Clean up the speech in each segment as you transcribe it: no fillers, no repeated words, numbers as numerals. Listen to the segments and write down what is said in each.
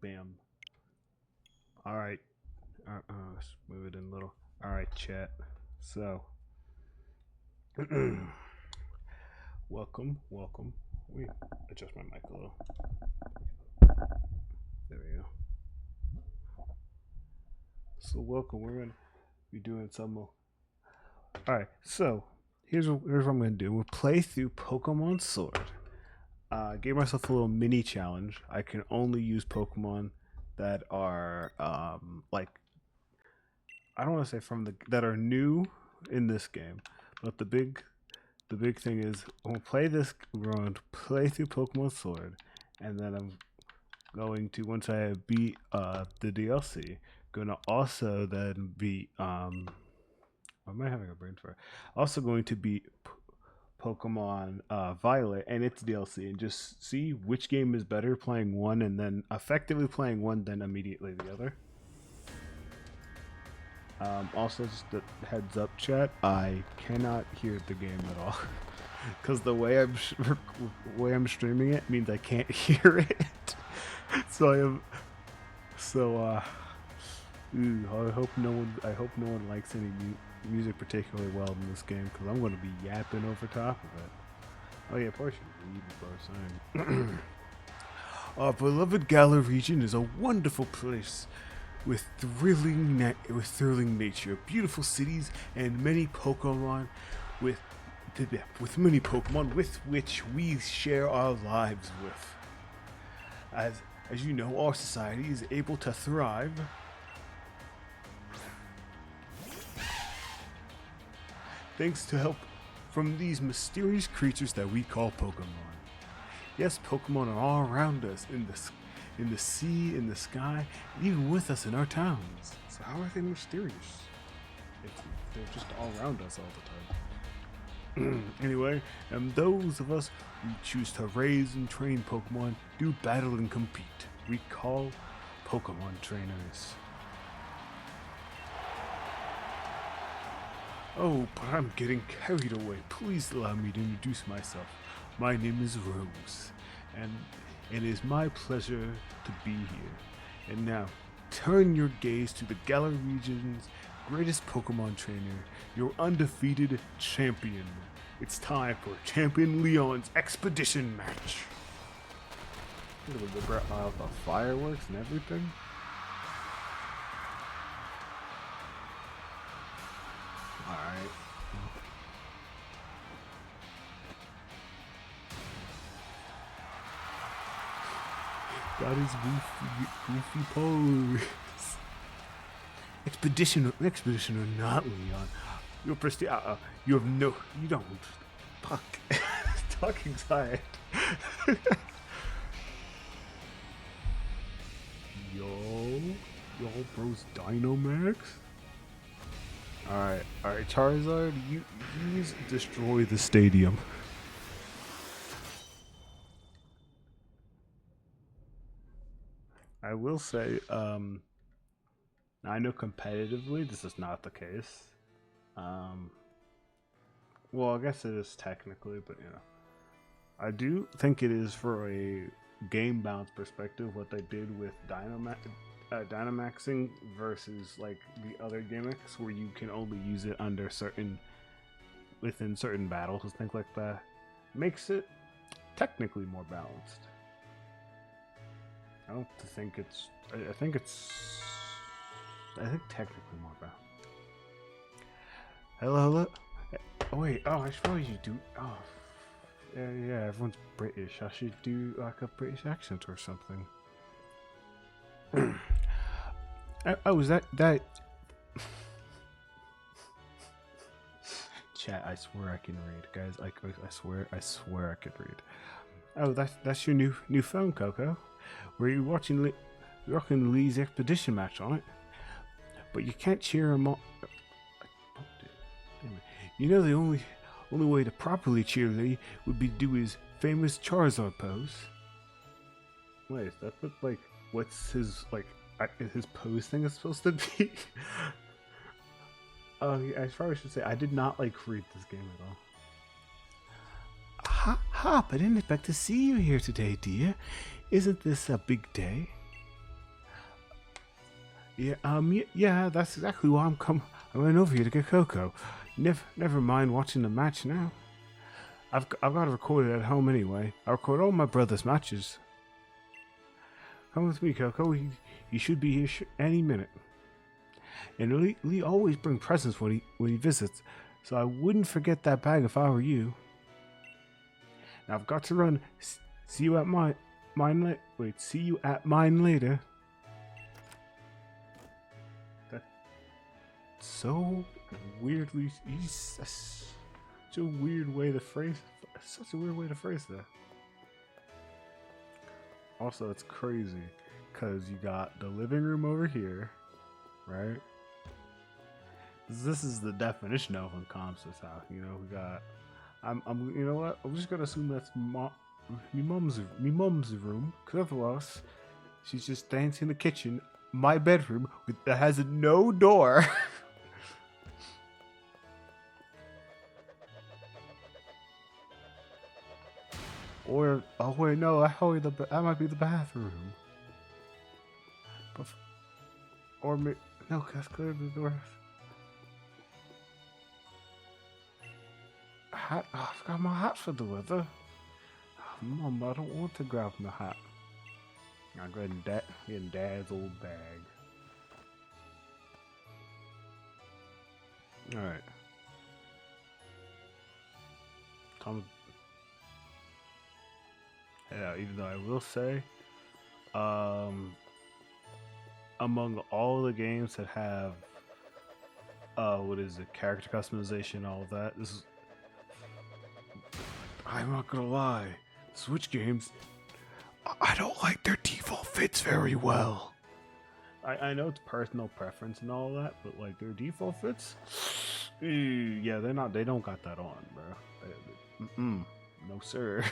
Bam. All right. Let's move it in a little. All right, chat. So, welcome. Let me adjust my mic a little. There we go. So, welcome. We're gonna be doing some more. All right. So, here's what I'm gonna do. We'll play through Pokemon Sword. Gave myself a little mini challenge. I can only use Pokemon that are like I don't want to say that are new in this game, but the big thing is we're going to play through Pokemon Sword, and then I'm going to once I beat the DLC, gonna also then beat what am I having a brain for? Also going to beat Pokemon Violet and its DLC, and just see which game is better playing one and then effectively playing one, then immediately the other. Also, just a heads up, chat. I cannot hear the game at all because the way I'm streaming it means I can't hear it. So I am. So I hope no one likes any music particularly well in this game because I'm going to be yapping over top of it. Oh yeah, portion read before saying. Our beloved Galar region is a wonderful place with thrilling nature, beautiful cities, and many Pokemon with many Pokemon with which we share our lives with. As you know, our society is able to thrive thanks to help from these mysterious creatures that we call Pokemon. Yes, Pokemon are all around us in the sea, in the sky, and even with us in our towns. So how are they mysterious? They're just all around us all the time. Anyway, and those of us who choose to raise and train Pokemon do battle and compete. We call Pokemon trainers. Oh, but I'm getting carried away. Please allow me to introduce myself. My name is Rose, and it is my pleasure to be here. And now, turn your gaze to the Galar region's greatest Pokemon trainer, your undefeated champion. It's time for Champion Leon's expedition match. Look at the fireworks and everything. Alright. Got his goofy pose. Expedition or not, Leon. You're prestige. You have no. You don't. Fuck. Talking side. Yo, bro's Dynamax. Alright, Charizard, you destroy the stadium. I will say, I know competitively this is not the case. Well, I guess it is technically, but I do think it is for a game balance perspective what they did with Dynamaxing versus like the other gimmicks where you can only use it within certain battles and things like that. Makes it technically more balanced. I don't think it's. I think technically more balanced. Hello. Oh wait. Oh, I should probably do. Oh, yeah. Everyone's British. I should do like a British accent or something. Oh, is that? Chat. I swear I can read, guys. I swear I can read. Oh, that's your new phone, Coco. Were you watching Lee's expedition match on it? But you can't cheer him on. You know the only way to properly cheer Lee would be to do his famous Charizard pose. Wait, is that like what's his his pose thing is supposed to be? Oh, I probably should say I did not read this game at all. Hop, I didn't expect to see you here today, dear. Isn't this a big day? Yeah, yeah, that's exactly why I went over here to get Coco. Never mind watching the match now. I've got to record it at home anyway. I record all my brother's matches. Come with me, Coco. He should be here any minute. And Lee always brings presents when he visits, so I wouldn't forget that bag if I were you. Now I've got to run. See you at mine. See you at mine later. That's so weirdly. Such a weird way to phrase. Such a weird way to phrase that. Also, it's crazy because you got the living room over here, right? This is the definition of unconscious house. You know, we got. You know what? I'm just gonna assume that's me mom's room, because otherwise, she's just dancing in the kitchen, my bedroom that has no door. Or oh wait, no, that might be the bathroom. But, or no, that's clearly the door. Hat. Oh, I forgot my hat for the weather. Oh, Mom, I don't want to grab my hat. I'll go ahead and in Dad's old bag. Alright. Yeah, even though I will say, among all the games that have, what is it, character customization, all of that, this is, I'm not gonna lie, Switch games, I don't like their default fits very well. I know it's personal preference and all that, but like their default fits, yeah, they don't got that on, bro. No sir.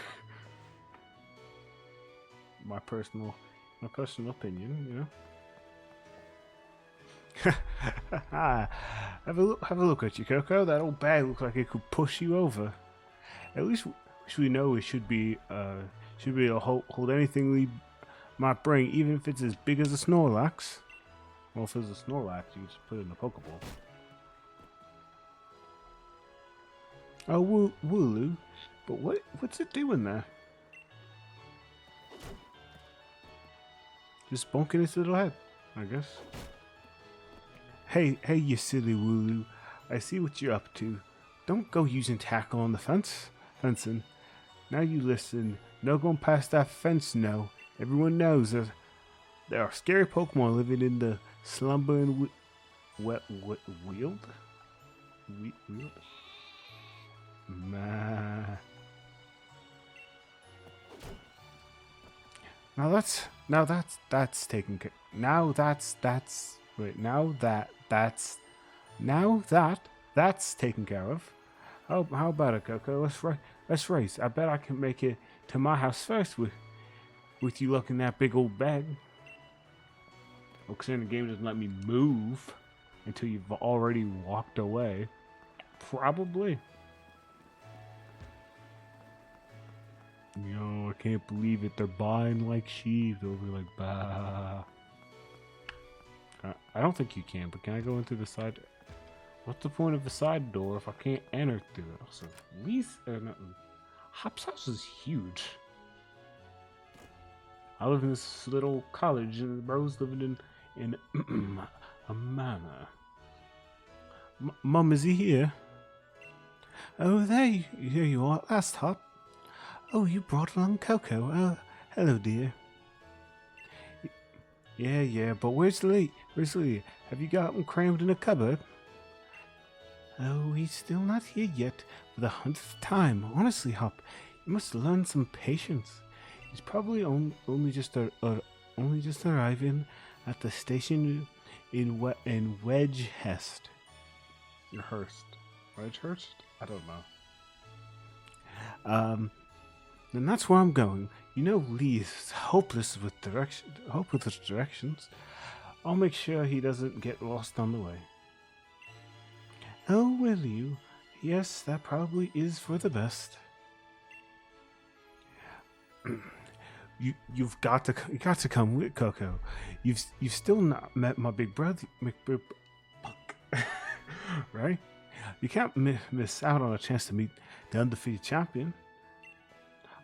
my personal opinion, you know. have a look at you, Coco. That old bag looks like it could push you over. At least we know it should be able to hold anything we might bring, even if it's as big as a Snorlax. Well, if it's a Snorlax, you just put it in a Pokeball. Oh, Wooloo, but what's it doing there? Just bonking its little head, I guess. Hey, you silly Wooloo. I see what you're up to. Don't go using tackle on the fencing. Now you listen. No going past that fence, no. Everyone knows there are scary Pokemon living in the slumbering weald? Weald? Now that's taken care. Now that's taken care of. How about it, Coco? Let's race. I bet I can make it to my house first with you looking that big old bag. Well, considering the game doesn't let me move until you've already walked away. Probably. Yo, I can't believe it. They're buying like sheep over like bah. I don't think you can, but can I go into the side? What's the point of the side door if I can't enter through it? Also, Hop's house is huge. I live in this little college, and the bro's living in a manor. Mum, is he here? Oh, there you are at last, Hop. Oh, you brought along Coco. Oh, hello, dear. Yeah, but where's Lee? Have you got him crammed in a cupboard? Oh, he's still not here yet for the 100th time. Honestly, Hop, you must learn some patience. He's probably only just arriving at the station in Wedgehurst. Wedgehurst? I don't know. Then that's where I'm going. You know, Lee is hopeless with directions. I'll make sure he doesn't get lost on the way. Oh, will you? Yes, that probably is for the best. you've got to come with Coco. You've still not met my big brother, right? You can't miss out on a chance to meet the undefeated champion.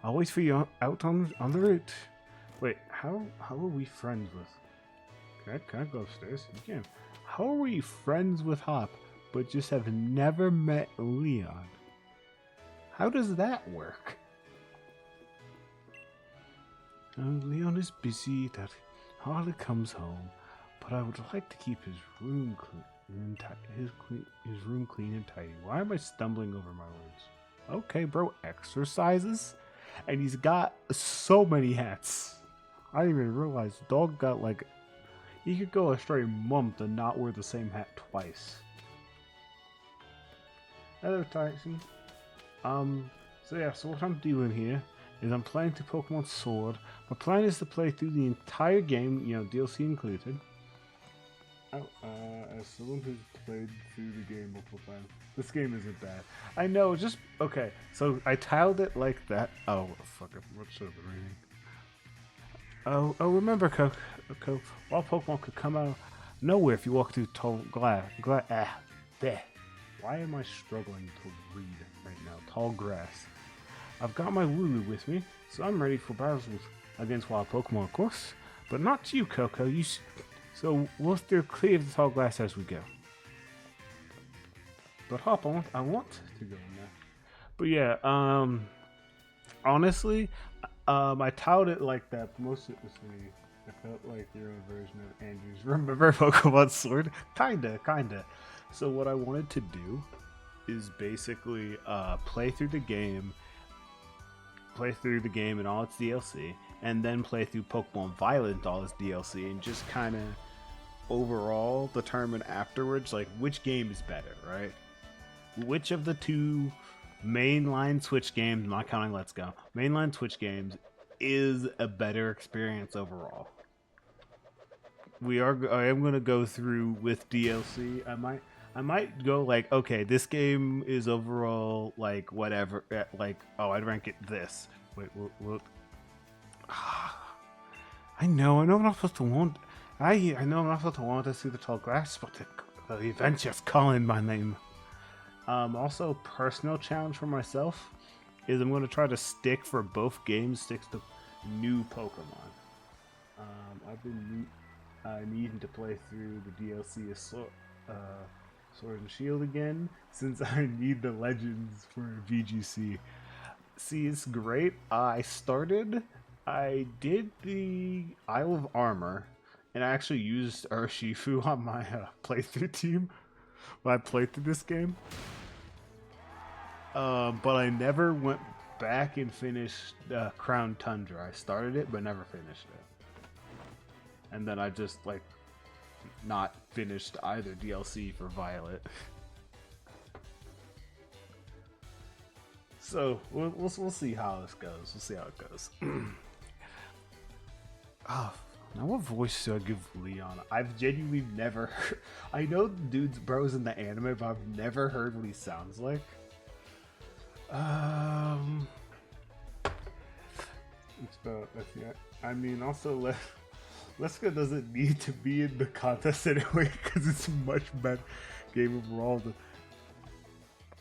I'll wait for you out on the route. Wait, how are we friends with? Can I go upstairs? You can. How are we friends with Hop, but just have never met Leon? How does that work? Leon is busy, that hardly comes home, but I would like to keep his room clean and tidy. Why am I stumbling over my words? Okay, bro, exercises, and he's got so many hats. I didn't even realize the dog got like, he could go a straight month and not wear the same hat twice. Hello, Tyson. So what I'm doing here is I'm playing through Pokemon Sword. My plan is to play through the entire game, DLC included. As someone who's played through the game multiple times, this game isn't bad. I know, okay, so I tiled it like that. Oh, fuck it, what should have been reading? Remember, Coco, all Pokemon could come out of nowhere if you walk through tall glass. There. Why am I struggling to read right now? Tall grass. I've got my Wooloo with me, so I'm ready for battles against wild Pokemon, of course. But not you, Coco. So we'll steer clear of the tall glass as we go. But Hop, I want to go in there. But yeah, honestly, I touted it like that. Most of it felt like your own version of Andrew's. Remember Pokemon Sword? Kinda. So what I wanted to do is basically play through the game and all its DLC, and then play through Pokemon Violet and all its DLC, and just kind of overall determine afterwards like which game is better, right? Which of the two mainline Switch games, not counting Let's Go, mainline Switch games is a better experience overall. I am going to go through with DLC. I might go like, okay, this game is overall like whatever, like, oh, I'd rank it this. Wait, what? I know I'm not supposed to want. I know I'm not supposed to want to see the tall grass, but the adventure's calling my name. Also, personal challenge for myself is I'm going to try to stick for both games, stick to new Pokemon. I've been needing to play through the DLC of Sword and Shield again, since I need the Legends for VGC. See, it's great. I did the Isle of Armor, and I actually used Urshifu on my playthrough team when I played through this game. But I never went back and finished Crown Tundra. I started it, but never finished it. And then I just, like, not finished either DLC for Violet. So we'll see how this goes. We'll see how it goes. Oh, now what voice do I give Leon? I've genuinely never heard. I know the dude's bro's in the anime, but I've never heard what he sounds like. It's about. I mean, also Let's Go doesn't need to be in the contest anyway because it's a much better game overall.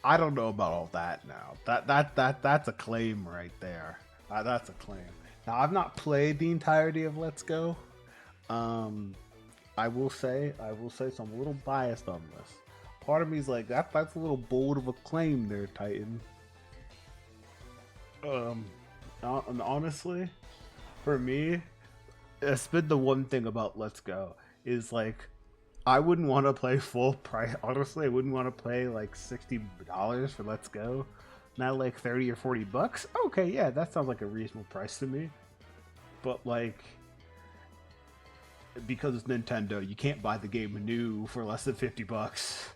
I don't know about all that now. That's a claim right there. That's a claim. Now I've not played the entirety of Let's Go. I will say, so I'm a little biased on this. Part of me is like that's a little bold of a claim there, Titan. Honestly, for me, it's been the one thing about Let's Go is like I wouldn't want to play full price. Honestly, I wouldn't want to pay like $60 for Let's Go. Not like 30 or 40 bucks. Okay, yeah, that sounds like a reasonable price to me. But like, because it's Nintendo, you can't buy the game new for less than 50 bucks.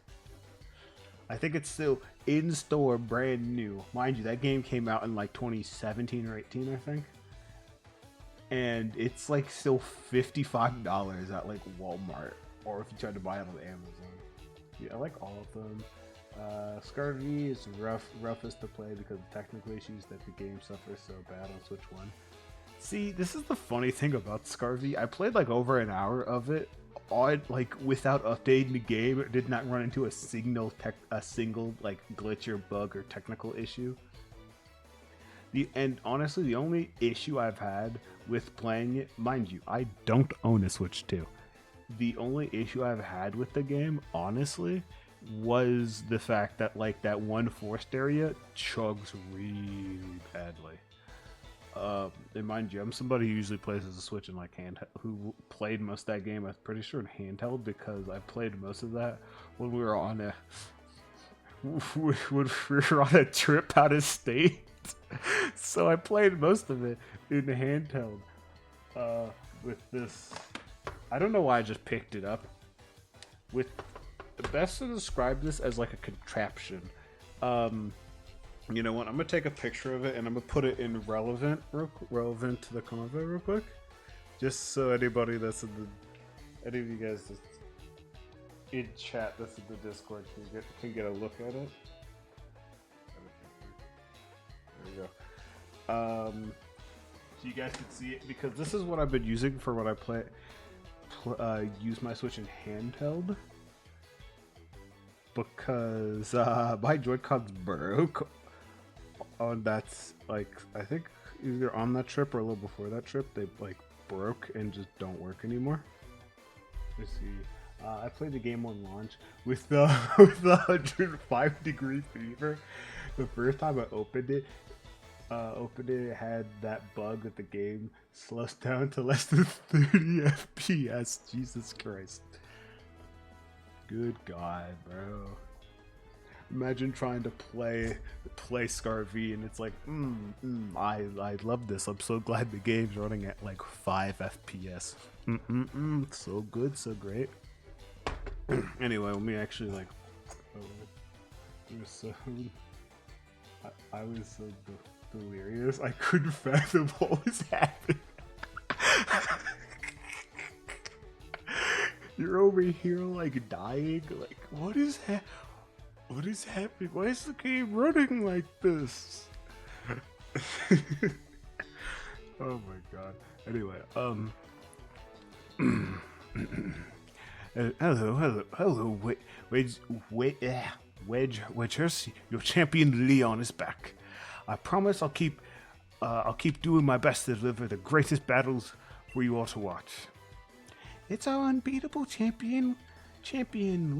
I think it's still in store, brand new. Mind you, that game came out in like 2017 or 18, I think. And it's like still $55 at like Walmart, or if you try to buy it on Amazon. Yeah, I like all of them. Scarlet V is roughest to play because of technical issues that the game suffers so bad on Switch 1. See, this is the funny thing about Scarvy. I played like over an hour of it on like without updating the game. It did not run into a single like glitch or bug or technical issue. And honestly, the only issue I've had with playing it, mind you, I don't own a Switch 2. The only issue I've had with the game, honestly, was the fact that like that one forest area chugs really badly. And mind you, I'm somebody who usually plays as a Switch and like handheld, who played most of that game. I'm pretty sure in handheld because I played most of that when we were on a trip out of state. So I played most of it in the handheld with this. I don't know why I just picked it up. With best to describe this as like a contraption. You know what? I'm gonna take a picture of it and I'm gonna put it in relevant to the convo real quick, just so anybody that's in the, any of you guys that's in chat that's in the Discord can get a look at it. There we go. So you guys can see it because this is what I've been using for when I use my Switch in handheld. Because my Joy-Cons broke on that, like, I think either on that trip or a little before that trip, they like broke and just don't work anymore. Let's see. I played the game on launch with the 105-degree fever. The first time I opened it, it had that bug that the game slows down to less than 30 FPS. Jesus Christ. Good God, bro. Imagine trying to play Scarvy and it's like, I love this. I'm so glad the game's running at like 5 FPS. So good, so great. Anyway, let me actually like, I was so delirious. I couldn't fathom what was happening. You're over here like dying. Like, what is happening? Why is the game running like this? Oh my god. Anyway, hello, Wedge, your champion Leon is back. I promise I'll keep doing my best to deliver the greatest battles for you all to watch. It's our unbeatable champion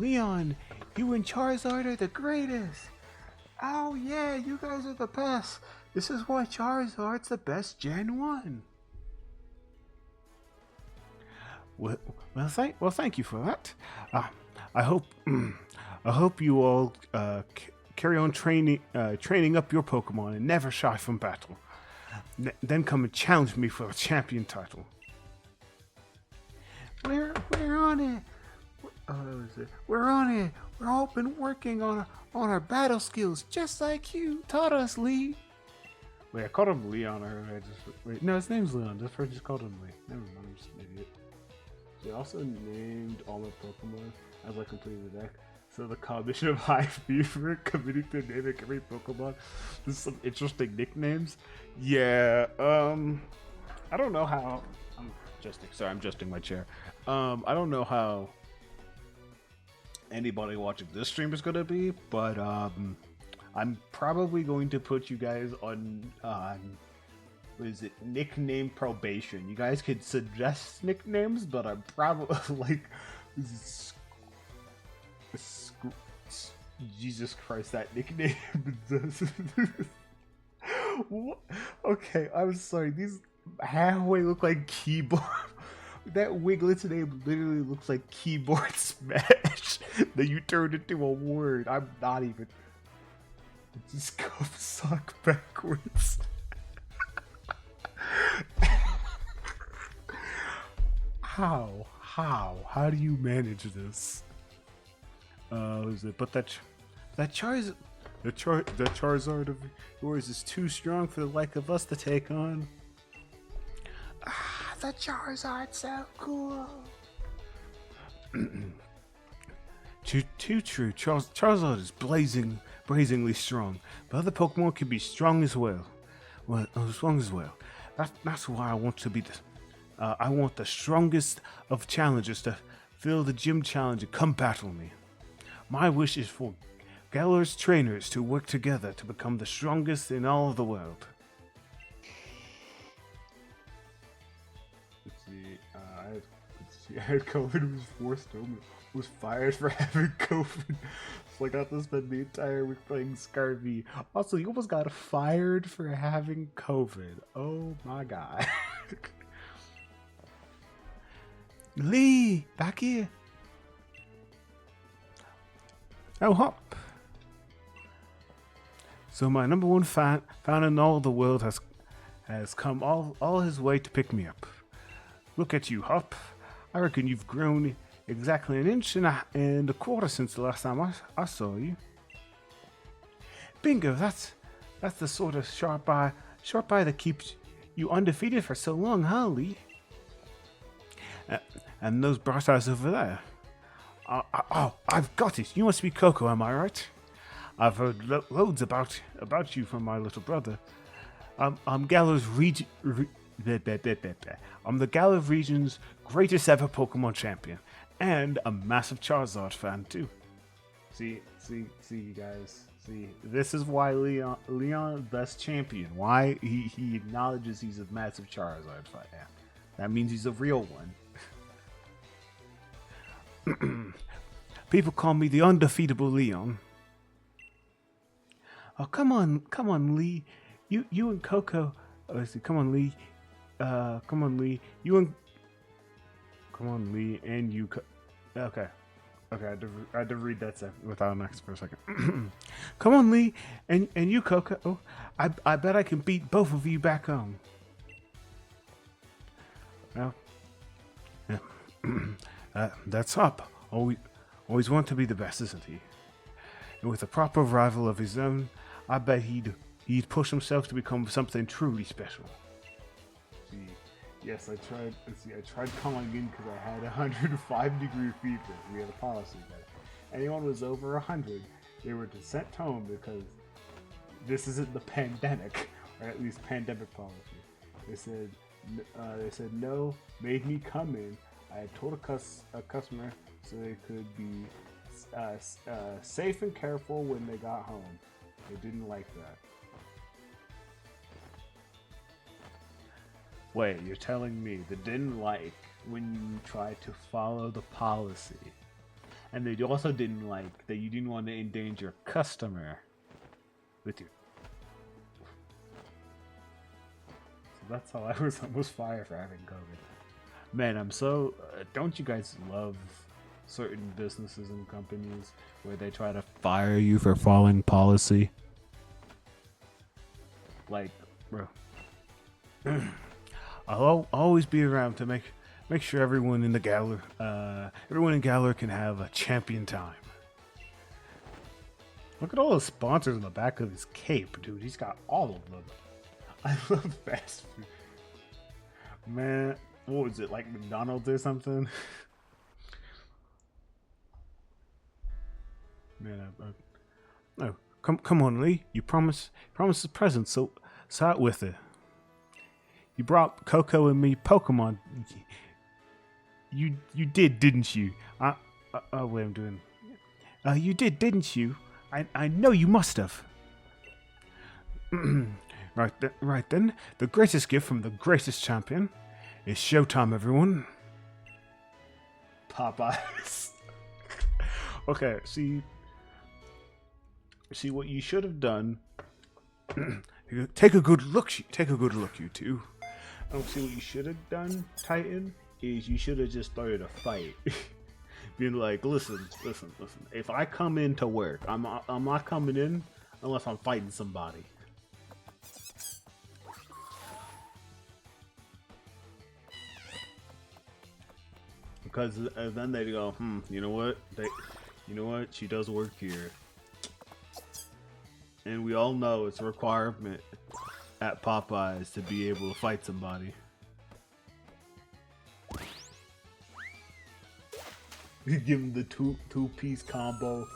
Leon. You and Charizard are the greatest. Oh yeah, you guys are the best. This is why Charizard's the best Gen 1. Well, thank you for that. I hope you all carry on training up your Pokemon and never shy from battle. Then come and challenge me for a champion title. We're on it. We're on it. We're all been working on our battle skills, just like you taught us, Lee. Wait, I called him Leon earlier. Wait, no, his name's Leon. I just called him Lee. Never mind, I'm just an idiot. They also named all my Pokemon as I completed the deck. So the combination of high fever committing to naming every Pokemon. There's some interesting nicknames. Yeah, I don't know how. I'm adjusting my chair. I don't know how anybody watching this stream is gonna be, but I'm probably going to put you guys on what is it, nickname probation. You guys could suggest nicknames, but I'm probably like Jesus Christ, that nickname does. What? Okay, I'm sorry. These halfway look like keyboard. That Wiglet's name literally looks like keyboard smash that you turned into a word. I'm not even. It just goes suck backwards. How do you manage this? Is it? But the Charizard of yours is too strong for the like of us to take on. The Charizard's so cool. Too true. Charizard is blazingly strong, but other Pokemon can be strong as well. That's why I want to be the. I want the strongest of challengers to fill the gym challenge and come battle me. My wish is for Galar's trainers to work together to become the strongest in all of the world. Let's see. I had COVID. Was forced home. Was fired for having COVID. So I got to spend the entire week playing Scarvy. Also, you almost got fired for having COVID. Oh my god. Lee, back here. Oh, hop. So my number one fan found in all the world has come all his way to pick me up. Look at you, Hop. I reckon you've grown exactly an inch and a quarter since the last time I saw you. Bingo, that's the sort of sharp eye that keeps you undefeated for so long, huh, Lee? And those bright eyes over there. I've got it. You must be Coco, am I right? I've heard loads about you from my little brother. I'm Galar's I'm the Galar region's greatest ever Pokemon champion, and a massive Charizard fan too. See, you guys. See, this is why Leon best champion. Why he acknowledges he's a massive Charizard fan. Yeah. That means he's a real one. People call me the undefeatable Leon. Oh, come on, Lee. You and Coco. Let's see. Come on, Lee. Come on, Lee. Come on, Lee, and you. Okay. I had to read that without an X for a second. Come on, Lee, and you, Coco. Oh, I bet I can beat both of you back home. Well, yeah. That's Hop. Always want to be the best, isn't he? And with a proper rival of his own, I bet he'd push himself to become something truly special. See, yes, I tried calling in because I had 105-degree fever. We had a policy that anyone was over 100, they were sent home because this isn't the pandemic, or at least pandemic policy. They said no, made me come in. I had told a customer so they could be safe and careful when they got home. They didn't like that. Wait, you're telling me they didn't like when you tried to follow the policy, and they also didn't like that you didn't want to endanger a customer with you. So that's how I was almost fired for having COVID. Man, I'm so... don't you guys love certain businesses and companies where they try to fire you for following policy? Like, bro. I'll always be around to make sure everyone in Galar can have a champion time. Look at all the sponsors on the back of his cape, dude. He's got all of them. I love fast food. Man, what was it, like McDonald's or something? Man, no, come on, Lee. You promised a present, so out with it. You brought Coco and me Pokemon. You did, didn't you? Oh, wait, I'm doing. You did, didn't you? I know you must have. Right then. The greatest gift from the greatest champion is showtime, everyone. Popeyes. Okay, see what you should have done. Take a good look, you two. See what you should have done, Titan, is you should have just started a fight. Being like, listen. If I come in to work, I'm not coming in unless I'm fighting somebody. Because then they go, you know what? She does work here. And we all know it's a requirement at Popeyes to be able to fight somebody. Give him the two-piece combo.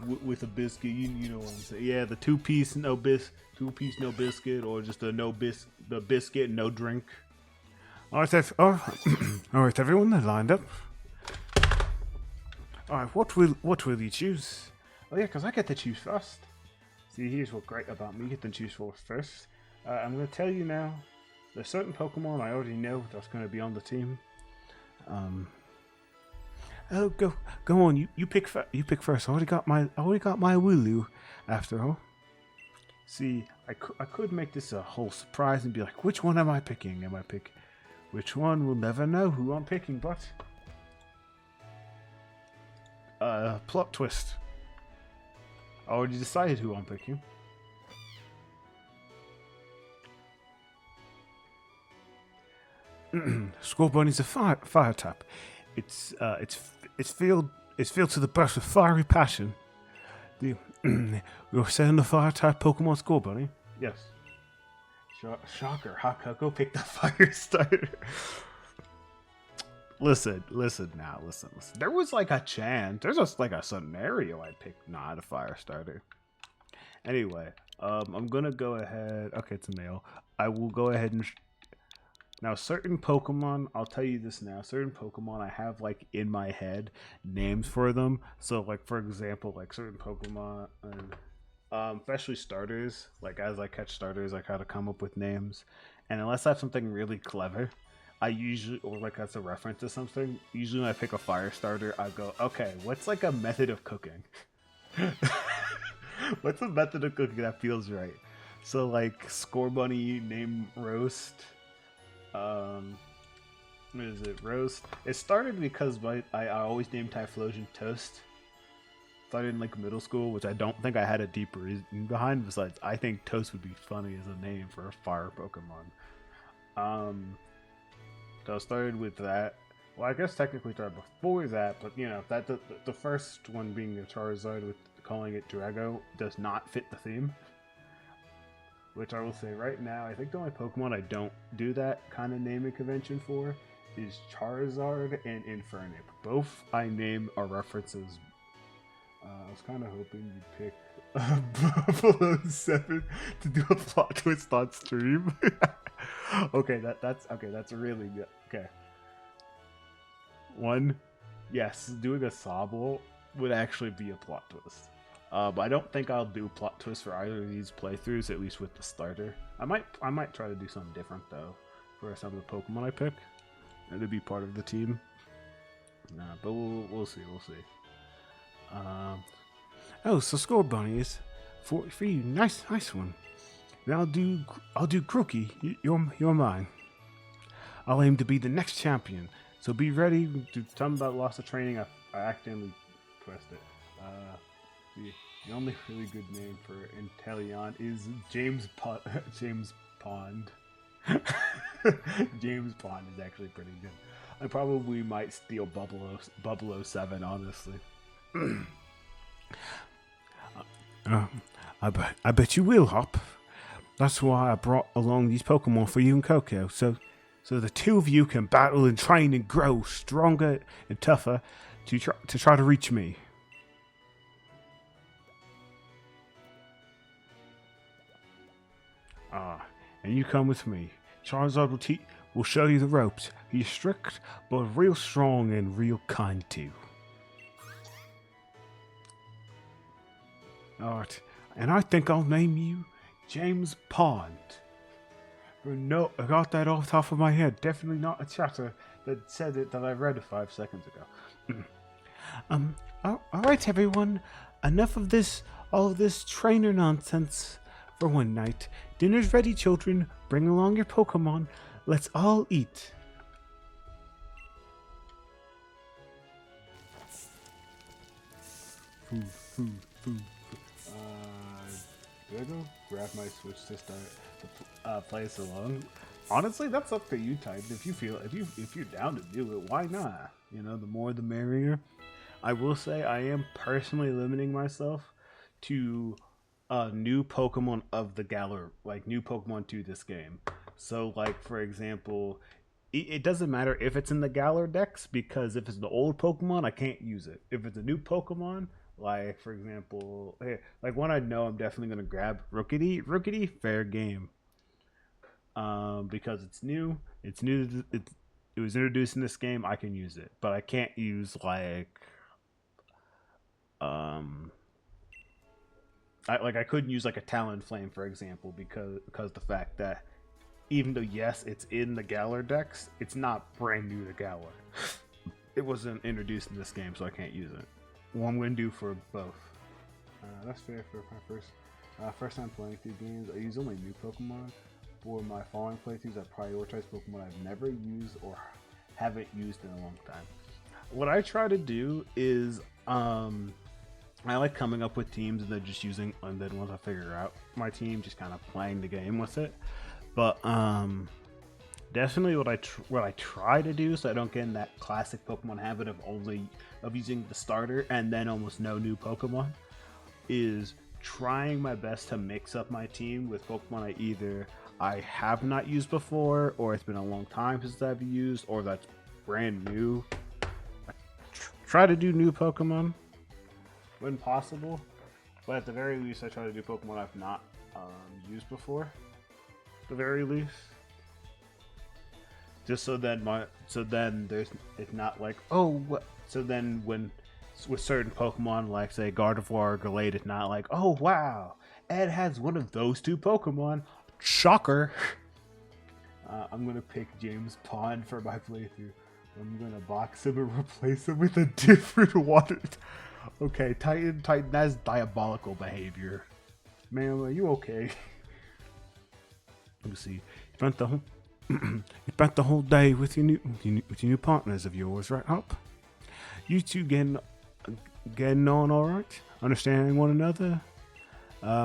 with a biscuit. You know what I'm saying? Yeah, the two piece no biscuit, or just a the biscuit no drink. All right, all right, everyone, they're lined up. All right, what will you choose? Oh yeah, because I get to choose first. See, here's what's great about me: you get to choose first. I'm gonna tell you now. There's certain Pokemon I already know that's gonna be on the team. Oh, go on. You pick first. I already got my Wooloo. After all, see, I could make this a whole surprise and be like, which one am I picking? Which one? We'll never know who I'm picking. But plot twist. I already decided who I'm picking. Squall Bunny's a fire type. It's filled to the burst with fiery passion. You're saying the fire type Pokemon Squall Bunny? Yes. Shocker, Hakako picked the fire starter. Listen. There was like a chance. There's just like a scenario I picked not a fire starter. Anyway, I'm gonna go ahead. Okay, it's a male. I will go ahead and. Now, certain Pokemon, I'll tell you this now, certain Pokemon I have, like, in my head, names for them. So, like, for example, like, certain Pokemon, especially starters, like, as I catch starters, I kind of come up with names. And unless I have something really clever, I usually, or, like, that's a reference to something, usually when I pick a fire starter, I go, okay, what's, like, a method of cooking? What's a method of cooking that feels right? So, like, Scorbunny, name Roast. What is it? Roast. It started because I always named Typhlosion Toast. Started in like middle school, which I don't think I had a deep reason behind. Besides, I think Toast would be funny as a name for a fire Pokemon. So I started with that. Well, I guess technically started before that, but you know that the first one being a Charizard with calling it Drago does not fit the theme. Which I will say right now, I think the only Pokemon I don't do that kind of naming convention for is Charizard and Infernape. Both I name are references. I was kind of hoping you'd pick Buffalo 7 to do a plot twist on stream. Okay, that's really good. Okay. One, yes, doing a Sobble would actually be a plot twist. But I don't think I'll do plot twists for either of these playthroughs, at least with the starter. I might try to do something different though for some of the Pokemon I pick, and to be part of the team. But we'll see. Oh, so Scorbunny is for you. Nice one. Now I'll do Crookie. You're mine. I'll aim to be the next champion. So be ready to tell me about loss of training. I accidentally pressed it. The only really good name for Inteleon is James Pond. James Pond is actually pretty good. I probably might steal Bubble 07, honestly. I bet you will, Hop. That's why I brought along these Pokemon for you and Coco, so the two of you can battle and train and grow stronger and tougher to try to reach me. And you come with me. Charizard will show you the ropes. He's strict, but real strong and real kind too. Alright, and I think I'll name you James Pond. No, I got that off the top of my head. Definitely not a chatter that said it that I read 5 seconds ago. Alright everyone, enough of all of this trainer nonsense for one night. Dinner's ready, children. Bring along your Pokemon. Let's all eat. Food. Do I go grab my Switch to start to play this alone? Honestly, that's up to you, Type. If you're down to do it, why not? You know, the more the merrier. I will say I am personally limiting myself to new Pokemon of the Galar, like new Pokemon to this game. So, like for example, it doesn't matter if it's in the Galar Dex, because if it's the old Pokemon, I can't use it. If it's a new Pokemon, Like for example, hey, like one I know I'm definitely gonna grab Rookity, fair game. Because it's new. It's new. It was introduced in this game. I can use it, but I can't use like um I couldn't use like a Talon Flame for example because the fact that even though yes it's in the Galar decks, it's not brand new to Galar. It wasn't introduced in this game, so I can't use it. What I'm gonna do for both. That's fair for my first time playing through games. I use only new Pokemon. For my following playthroughs, I prioritize Pokemon I've never used or haven't used in a long time. What I try to do is I like coming up with teams and then just using, and then once I figure out my team, just kind of playing the game with it. But definitely what I try to do, so I don't get in that classic Pokemon habit of using the starter and then almost no new Pokemon, is trying my best to mix up my team with Pokemon I have not used before, or it's been a long time since I've used, or that's brand new. I try to do new Pokemon when possible, but at the very least, I try to do Pokemon I've not used before. At the very least, just so then it's not like, oh what. So then when with certain Pokemon like say Gardevoir or Gallade, it's not like, oh wow, Ed has one of those two Pokemon. Shocker. I'm gonna pick James Pond for my playthrough. I'm gonna box him and replace him with a different water. Okay, Titan, that's diabolical behavior. Ma'am, are you okay? Let me see. You spent the whole day with your new partners of yours, right, Hop? You two getting on all right? Understanding one another?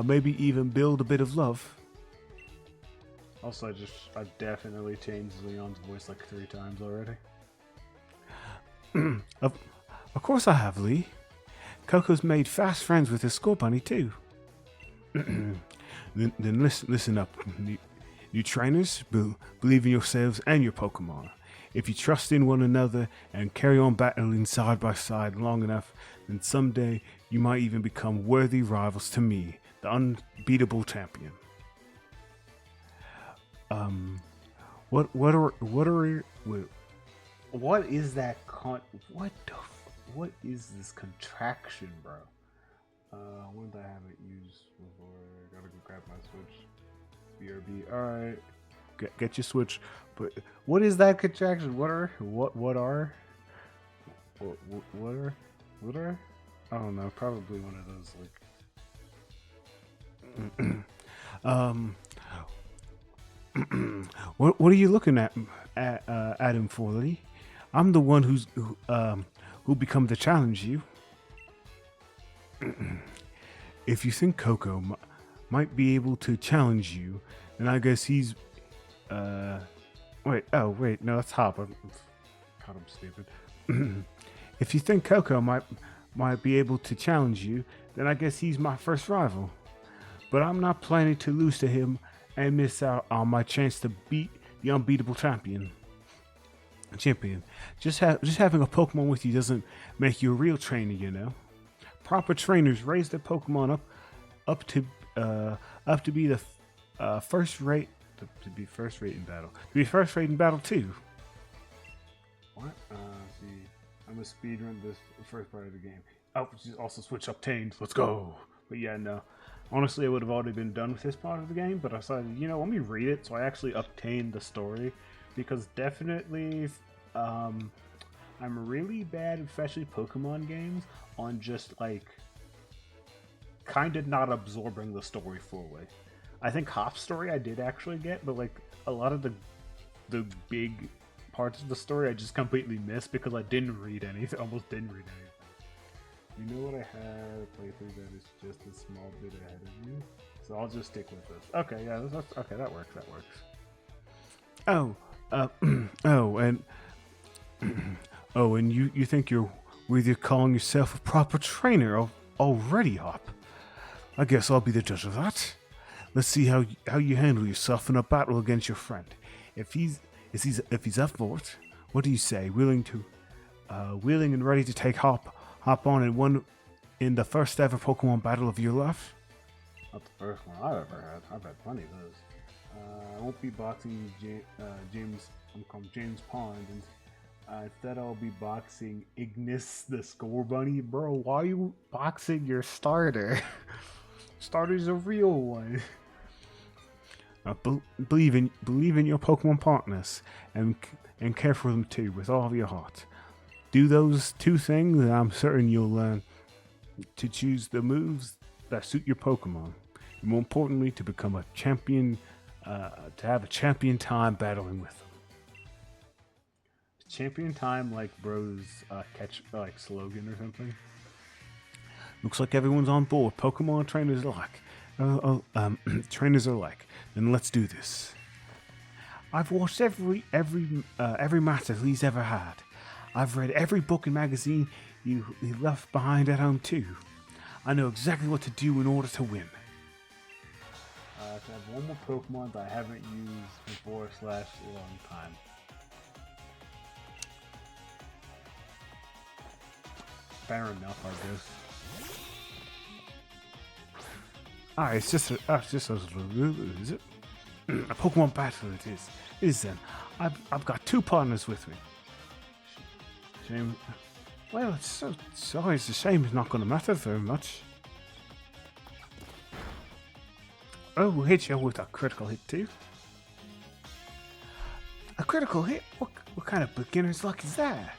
Maybe even build a bit of love. Also, I definitely changed Leon's voice like 3 times already. Of course I have, Lee. Coco's made fast friends with his Scorbunny too. then listen up, new trainers. Believe in yourselves and your Pokemon. If you trust in one another and carry on battling side by side long enough, then someday you might even become worthy rivals to me, the unbeatable champion. What is that what is this contraction, bro? One that I haven't used before. I gotta go grab my Switch. BRB. Alright. Get your Switch. But what is that contraction? What are? I don't know. Probably one of those like what are you looking at him for, Lee? I'm the one who become to challenge you. If you think Coco might be able to challenge you, then I guess he's wait, no, that's Hop. God, I'm stupid. If you think Coco might be able to challenge you, then I guess he's my first rival. But I'm not planning to lose to him and miss out on my chance to beat the unbeatable champion. Just having a Pokemon with you doesn't make you a real trainer, you know. Proper trainers raise their Pokemon up to be the first rate to be first rate in battle. To be first rate in battle too. What? See, I'm gonna speedrun this first part of the game. Oh, also switch obtained. Let's go. But yeah, no. Honestly, I would have already been done with this part of the game, but I decided, let me read it. So I actually obtained the story, because definitely, I'm really bad, especially Pokemon games, on just like kind of not absorbing the story fully. I think Hop's story I did actually get, but like a lot of the big parts of the story I just completely missed because I didn't read anything. Almost didn't read anything. You know what I had a playthrough that is just a small bit ahead of you, so I'll just stick with this. Okay, yeah, okay. That works. And you think you're really calling yourself a proper trainer already, Hop? I guess I'll be the judge of that. Let's see how you handle yourself in a battle against your friend. If he's up for it, what do you say? Willing and ready to take Hop on in the first ever Pokemon battle of your life? Not the first one I've ever had. I've had plenty of those. I won't be boxing James. I'm called James Pond, and instead I'll be boxing Ignis the Score Bunny. Bro, why are you boxing your starter? Starter's a real one. Believe in your Pokemon partners and care for them too with all of your heart. Do those two things, and I'm certain you'll learn to choose the moves that suit your Pokemon. And more importantly, to become a champion, to have a champion time battling with them. Champion time, like bro's like slogan or something. Looks like everyone's on board. Pokemon trainers alike. Trainers are like. Then let's do this. I've watched every match that Lee's ever had. I've read every book and magazine he left behind at home too. I know exactly what to do in order to win. To have one more Pokemon that I haven't used before / long time. Fair enough, I guess. It's just a is it? A Pokemon battle it is. It is then. I've got two partners with me. Shame. Well, it's a shame it's not going to matter very much. Oh, we'll hit you with a critical hit too. A critical hit? What kind of beginner's luck is that?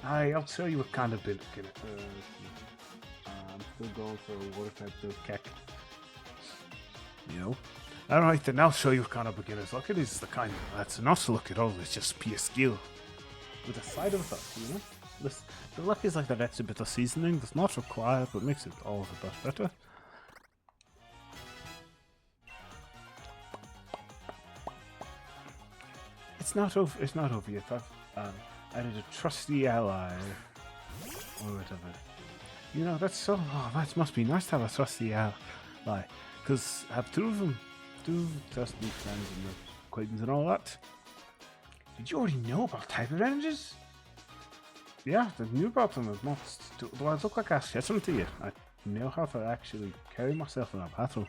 I'll show you what kind of beginner. I'm still going for a water type build Keck. You know? Alright, then I'll show you what kind of beginner's luck it is. The kind that's not to look at all, it's just pure skill. With a side of luck, you know? The luck is like that extra bit of seasoning that's not required, but makes it all the bit better. It's not over yet. I've added a trusty ally. Or whatever. You know, that must be nice to have a trusty ally. Because I have two of them. Two trusty friends and acquaintances and all that. Did you already know about type advantages? Yeah, I knew about them as much. Do I look like I said something to you? I know how to actually carry myself in a battle.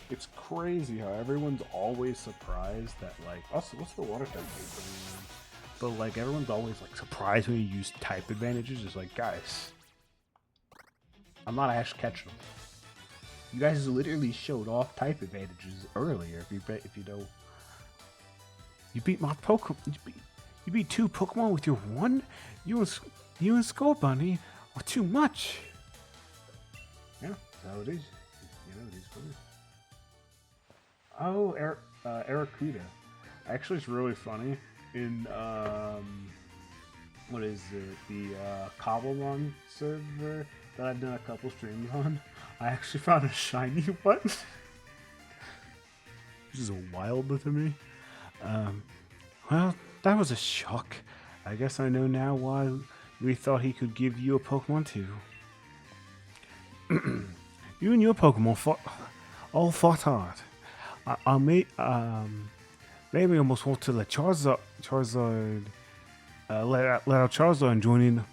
It's crazy how everyone's always surprised that, like, what's the water type? But, like, everyone's always, like, surprised when you use type advantages. It's like, guys, I'm not Ash Ketchum. You guys literally showed off type advantages earlier. If you know, you beat my Pokemon. You beat two Pokemon with your one. You and Skull Bunny are too much. Yeah, that's how it is. You know, it is funny. Oh, Aracuda. Actually, it's really funny. In what is it? The Cobblemon server that I've done a couple streams on. I actually found a shiny one. Which is wild to me. Well, that was a shock. I guess I know now why we thought he could give you a Pokemon too. You and your Pokemon fought hard. Maybe I almost want to let Charizard let out Charizard and join in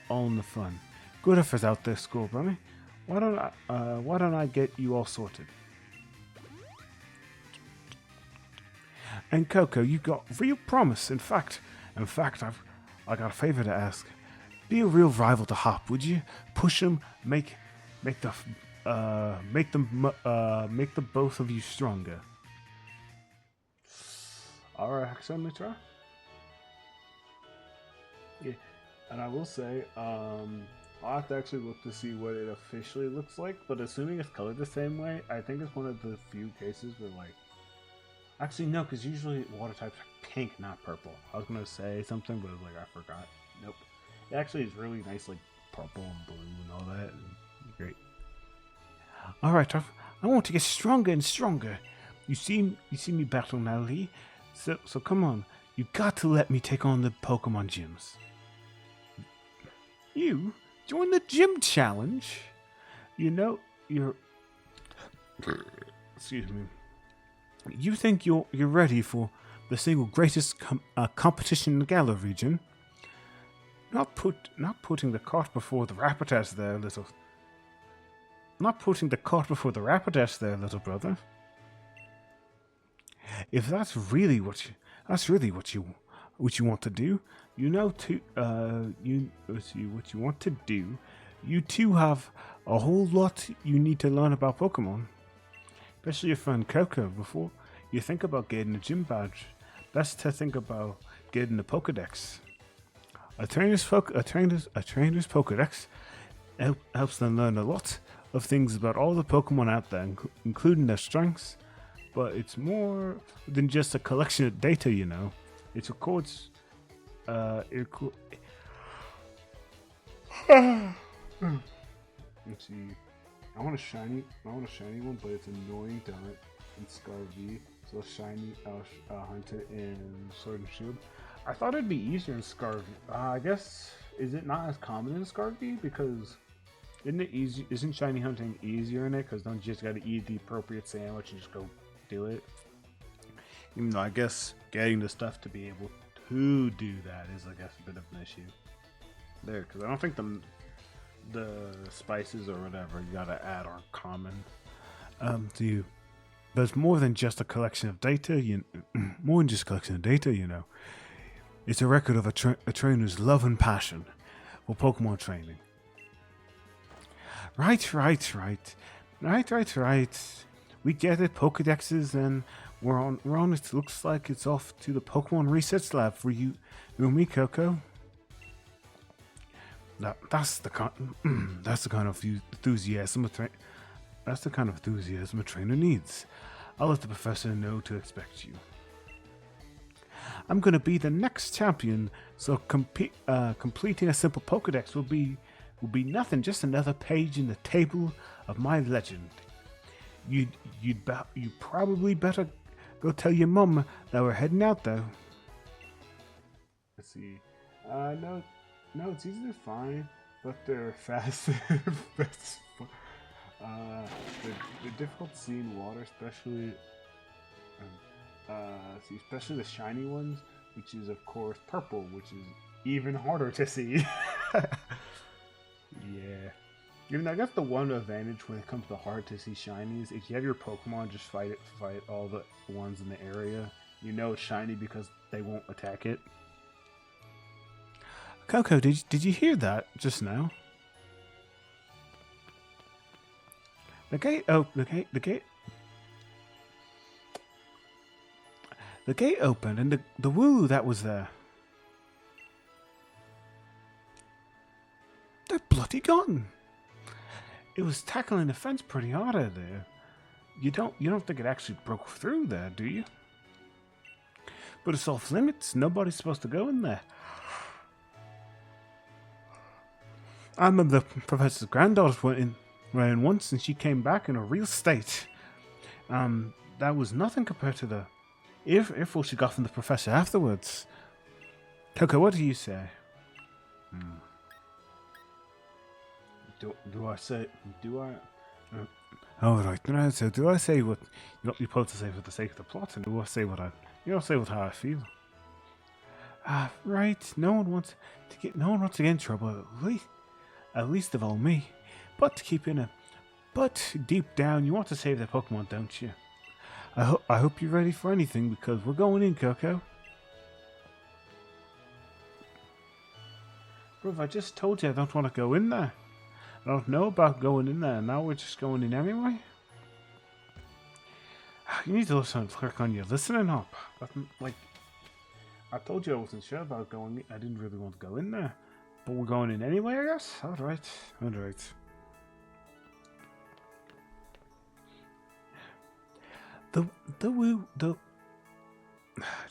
on the fun. Good efforts out there, Skull Bunny. Why don't I get you all sorted? And Coco, you got real promise. In fact, I got a favor to ask. Be a real rival to Hop, would you? Push him, make the both of you stronger. Alright, I certainly try. Yeah, and I will say, I'll have to actually look to see what it officially looks like, but assuming it's colored the same way, I think it's one of the few cases where, like, actually no, because usually water types are pink, not purple. I was gonna say something, but like I forgot. Nope. It actually is really nice, like purple and blue and all that. Great. All right, I want to get stronger and stronger. You see me battle now, Lee. So come on. You got to let me take on the Pokemon gyms. You join the gym challenge. You know you're. Excuse me. You think you're ready for the single greatest competition in the Galar region. Not putting the cart before the Rapidash there, little. Not putting the cart before the Rapidash there, little brother. If that's really what you want to do, what you want to do. You two have a whole lot you need to learn about Pokemon, especially your friend Coco. Before you think about getting a gym badge, best to think about getting a Pokedex. A trainer's Pokedex helps them learn a lot of things about all the Pokemon out there, including their strengths. But it's more than just a collection of data, you know. It records. Let's see. I want a shiny one, but it's annoying to hunt in Scarv. So shiny, hunt it in Sword and Shield. I thought it'd be easier in Scarv. I guess is it not as common in Scarv? Because isn't it easy? Isn't shiny hunting easier in it? Because don't you just gotta eat the appropriate sandwich and just go do it? Even though I guess getting the stuff to be able to do that is, I guess, a bit of an issue there. Because I don't think the spices or whatever you gotta add are common. There's more than just a collection of data. More than just a collection of data. You know, it's a record of a trainer's love and passion for Pokemon training. Right. We get it. Pokedexes, and we're on. It looks like it's off to the Pokemon Research Lab for you and me, Coco. That's the kind of enthusiasm a trainer needs. I'll let the professor know to expect you. I'm gonna be the next champion, so completing a simple Pokedex will be nothing, just another page in the table of my legend. You probably better go tell your mom that we're heading out, though. Let's see. No, it's easy to find, but they're fast. They're difficult to see in water, especially the shiny ones, which is of course purple, which is even harder to see. Yeah. Even I guess the one advantage when it comes to hard to see shinies, if you have your Pokemon just fight all the ones in the area, you know it's shiny because they won't attack it. Coco, did you hear that just now? The gate opened, and the woo that was there, they're bloody gone. It was tackling the fence pretty hard out there. You don't think it actually broke through there, do you? But it's off limits. Nobody's supposed to go in there. I remember the professor's granddaughter went in once, and she came back in a real state. That was nothing compared to the earful she got from the professor afterwards. Coco, what do you say? Do I say? All right. So do I say what you're supposed to say for the sake of the plot, and do I say what say how I feel? Right. No one wants to get in trouble. At least of all me. But deep down, you want to save the Pokemon, don't you? I hope you're ready for anything, because we're going in, Coco. Bro, I just told you I don't want to go in there. I don't know about going in there. Now we're just going in anyway. You need to work on your listening up. Like, I told you I wasn't sure about going in. I didn't really want to go in there. But we're going in anyway, I guess? Alright.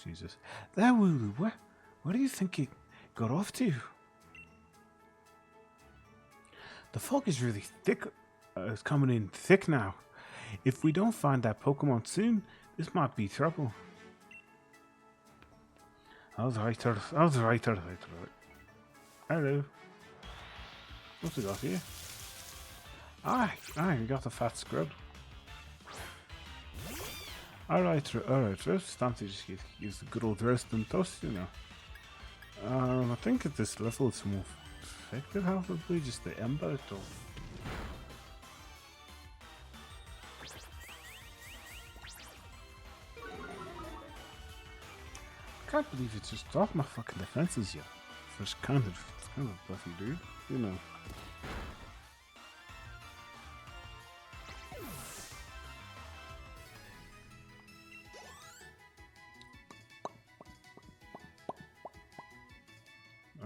Jesus. That woo, what do you think it got off to? The fog is really thick. It's coming in thick now. If we don't find that Pokemon soon, this might be trouble. Alright. Hello. What's we got here? Aye, we got the fat scrub. Alright, roast. Time to just use the good old roast and toast, you know. I think at this level it's more effective, probably just the ember tool. I can't believe it just dropped my fucking defenses yet. It's kind of buffy, dude. You know.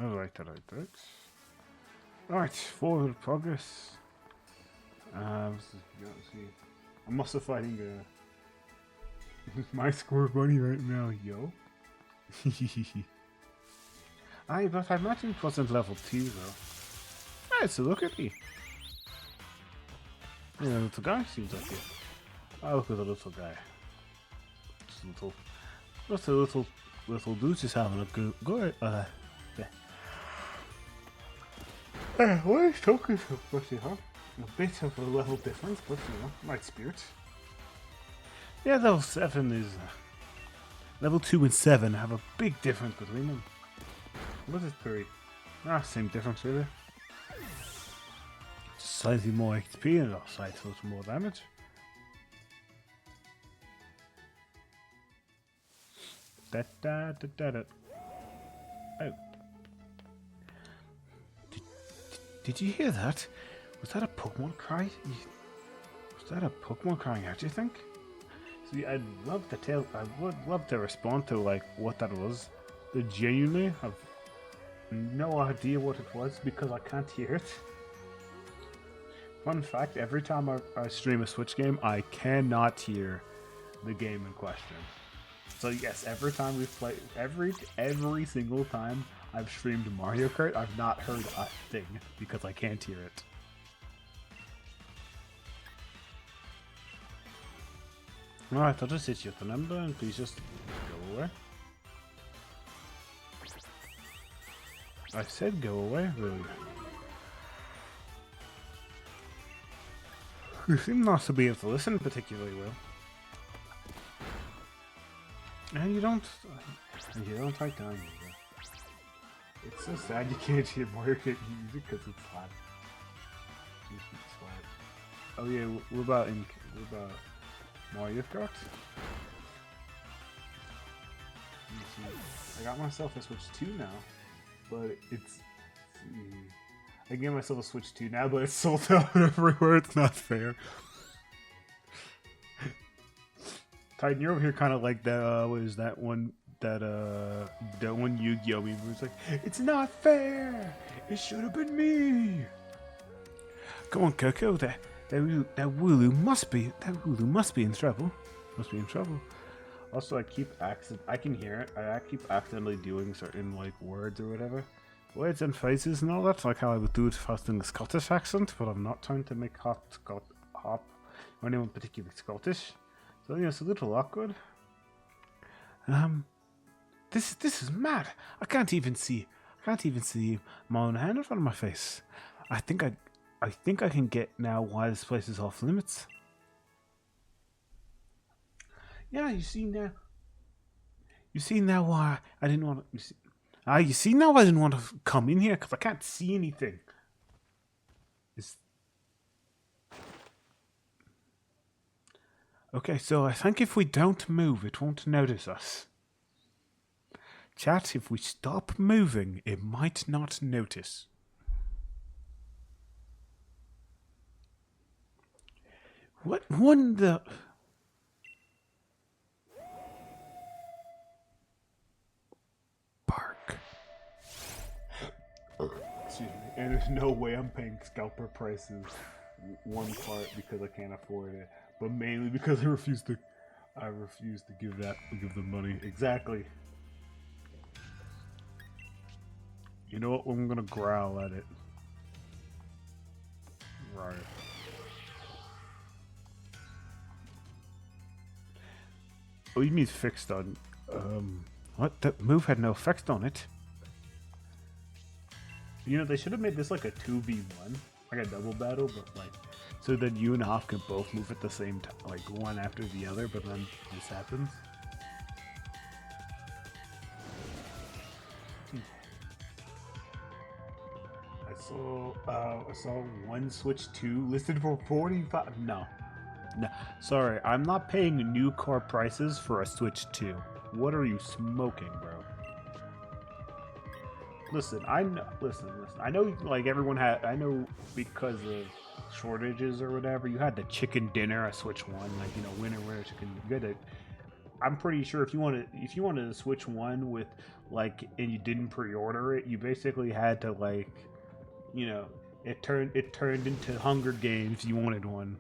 Alright. Alright, forward progress. I'm also fighting my score bunny right now, yo. But I imagine it wasn't level 2 though. Alright, so look at me. Yeah, the little guy seems like it. Oh, look at the little guy. Just a little dude just having a good what is talking so pussy, huh? A bit of a level difference, but you know, light spirit. Yeah, level 7 is level 2 and 7 have a big difference between them. What is 3? Same difference really. Slightly more XP and slightly more damage. Oh. Did you hear that? Was that a Pokemon cry? Was that a Pokemon crying out, do you think? See, I'd love to tell, I would love to respond to like what that was. But genuinely have no idea what it was because I can't hear it. Fun fact, every time I stream a Switch game, I cannot hear the game in question. So yes, every time we've played, every single time I've streamed Mario Kart, I've not heard a thing because I can't hear it. Alright, I'll just hit you with the number and please just go away. I said go away, really. You seem not to be able to listen particularly well. And you don't like dying either. It's so sad you can't hear Mario Kart music because it's flat. It's flat. Oh yeah, what about Mario Kart? I got myself a Switch 2 now, but it's... I gave myself a Switch 2 now, but it's sold out everywhere. It's not fair. Titan, you're over here kind of like that, what is that one, that one Yu-Gi-Oh! Meme where it's like, it's not fair! It should have been me! Come on, Coco, that Wooloo must be in trouble. Must be in trouble. Also, I can hear it. I keep accidentally doing certain, like, words or whatever. Words and phrases and all that, like how I would do it first in the Scottish accent, but I'm not trying to make hop or anyone particularly Scottish. So yeah, it's a little awkward. This is mad. I can't even see my own hand in front of my face. I think I can get now why this place is off limits. Yeah, you see now why I didn't want to. You see now I didn't want to come in here because I can't see anything. Okay, so I think if we don't move, it won't notice us. Chat, if we stop moving, it might not notice. What one the... Bark. Excuse me. And there's no way I'm paying scalper prices one part because I can't afford it. But mainly because I refuse to give them money. Exactly. You know what? I'm gonna growl at it. Right. Oh, you mean fixed on? What? That move had no effect on it. You know, they should have made this like a 2v1. like a double battle, but like so then you and Hop can both move at the same time, like one after the other. But then this happens. I saw one Switch 2 listed for 45. No, no, sorry, I'm not paying new car prices for a Switch 2. What are you smoking, bro? Listen, I know. Listen. I know, like everyone had. I know because of shortages or whatever. You had the chicken dinner at Switch One, like winner chicken. You had to. I'm pretty sure if you wanted to Switch One with like, and you didn't pre-order it, you basically had to like, it turned into Hunger Games. You wanted one,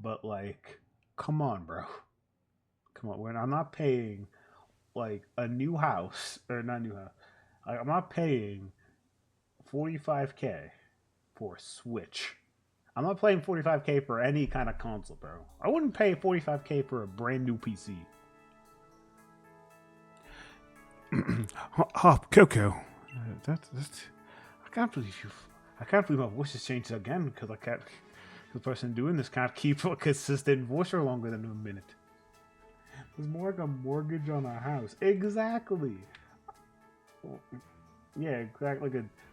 but like, come on, bro. Come on, I'm not paying like a new house or not new house. I'm not paying 45K for a Switch. I'm not paying 45K for any kind of console, bro. I wouldn't pay 45K for a brand new PC. Hop, Coco. That's. I can't believe my voice has changed again because I can't. The person doing this can't keep a consistent voice for longer than a minute. It's more like a mortgage on a house. Exactly. Yeah, exactly.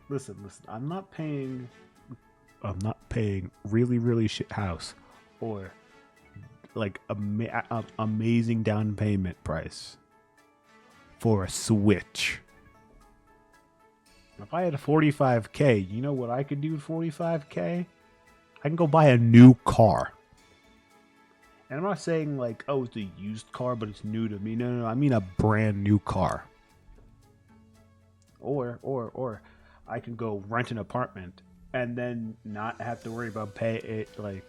Listen. I'm not paying really, really shit house or like amazing down payment price for a Switch. If I had a 45K, you know what I could do with 45K? I can go buy a new car. And I'm not saying like, oh, it's a used car, but it's new to me. No. I mean a brand new car. Or I can go rent an apartment and then not have to worry about pay it. Like,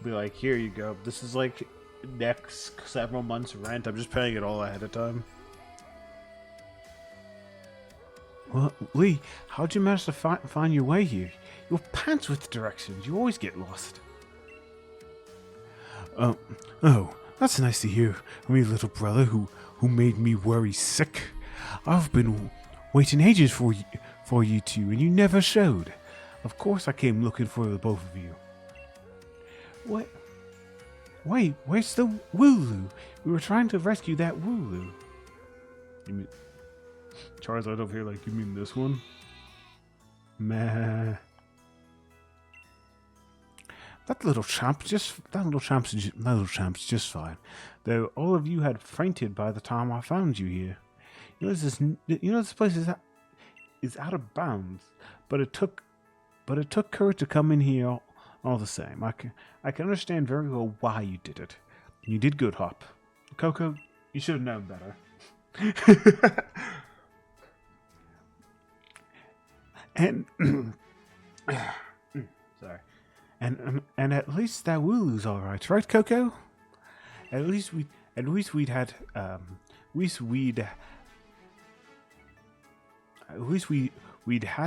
be like, here you go. This is like next several months rent. I'm just paying it all ahead of time. Well, Lee, how'd you manage to find your way here? You're pants with directions. You always get lost. Oh, that's nice to hear from your little brother who made me worry sick. I've been waiting ages for you two, and you never showed. Of course I came looking for the both of you. What? Wait, where's the Wooloo? We were trying to rescue that Wooloo. You mean Charizard over here? Like, you mean this one? Meh. That little champ's just fine. Though all of you had fainted by the time I found you here. This place is out of bounds, but it took courage to come in here all the same. I can understand very well why you did it. You did good, Hop. Coco, you should have known better. And sorry. And at least that Wooloo's all right, Coco? At least we'd had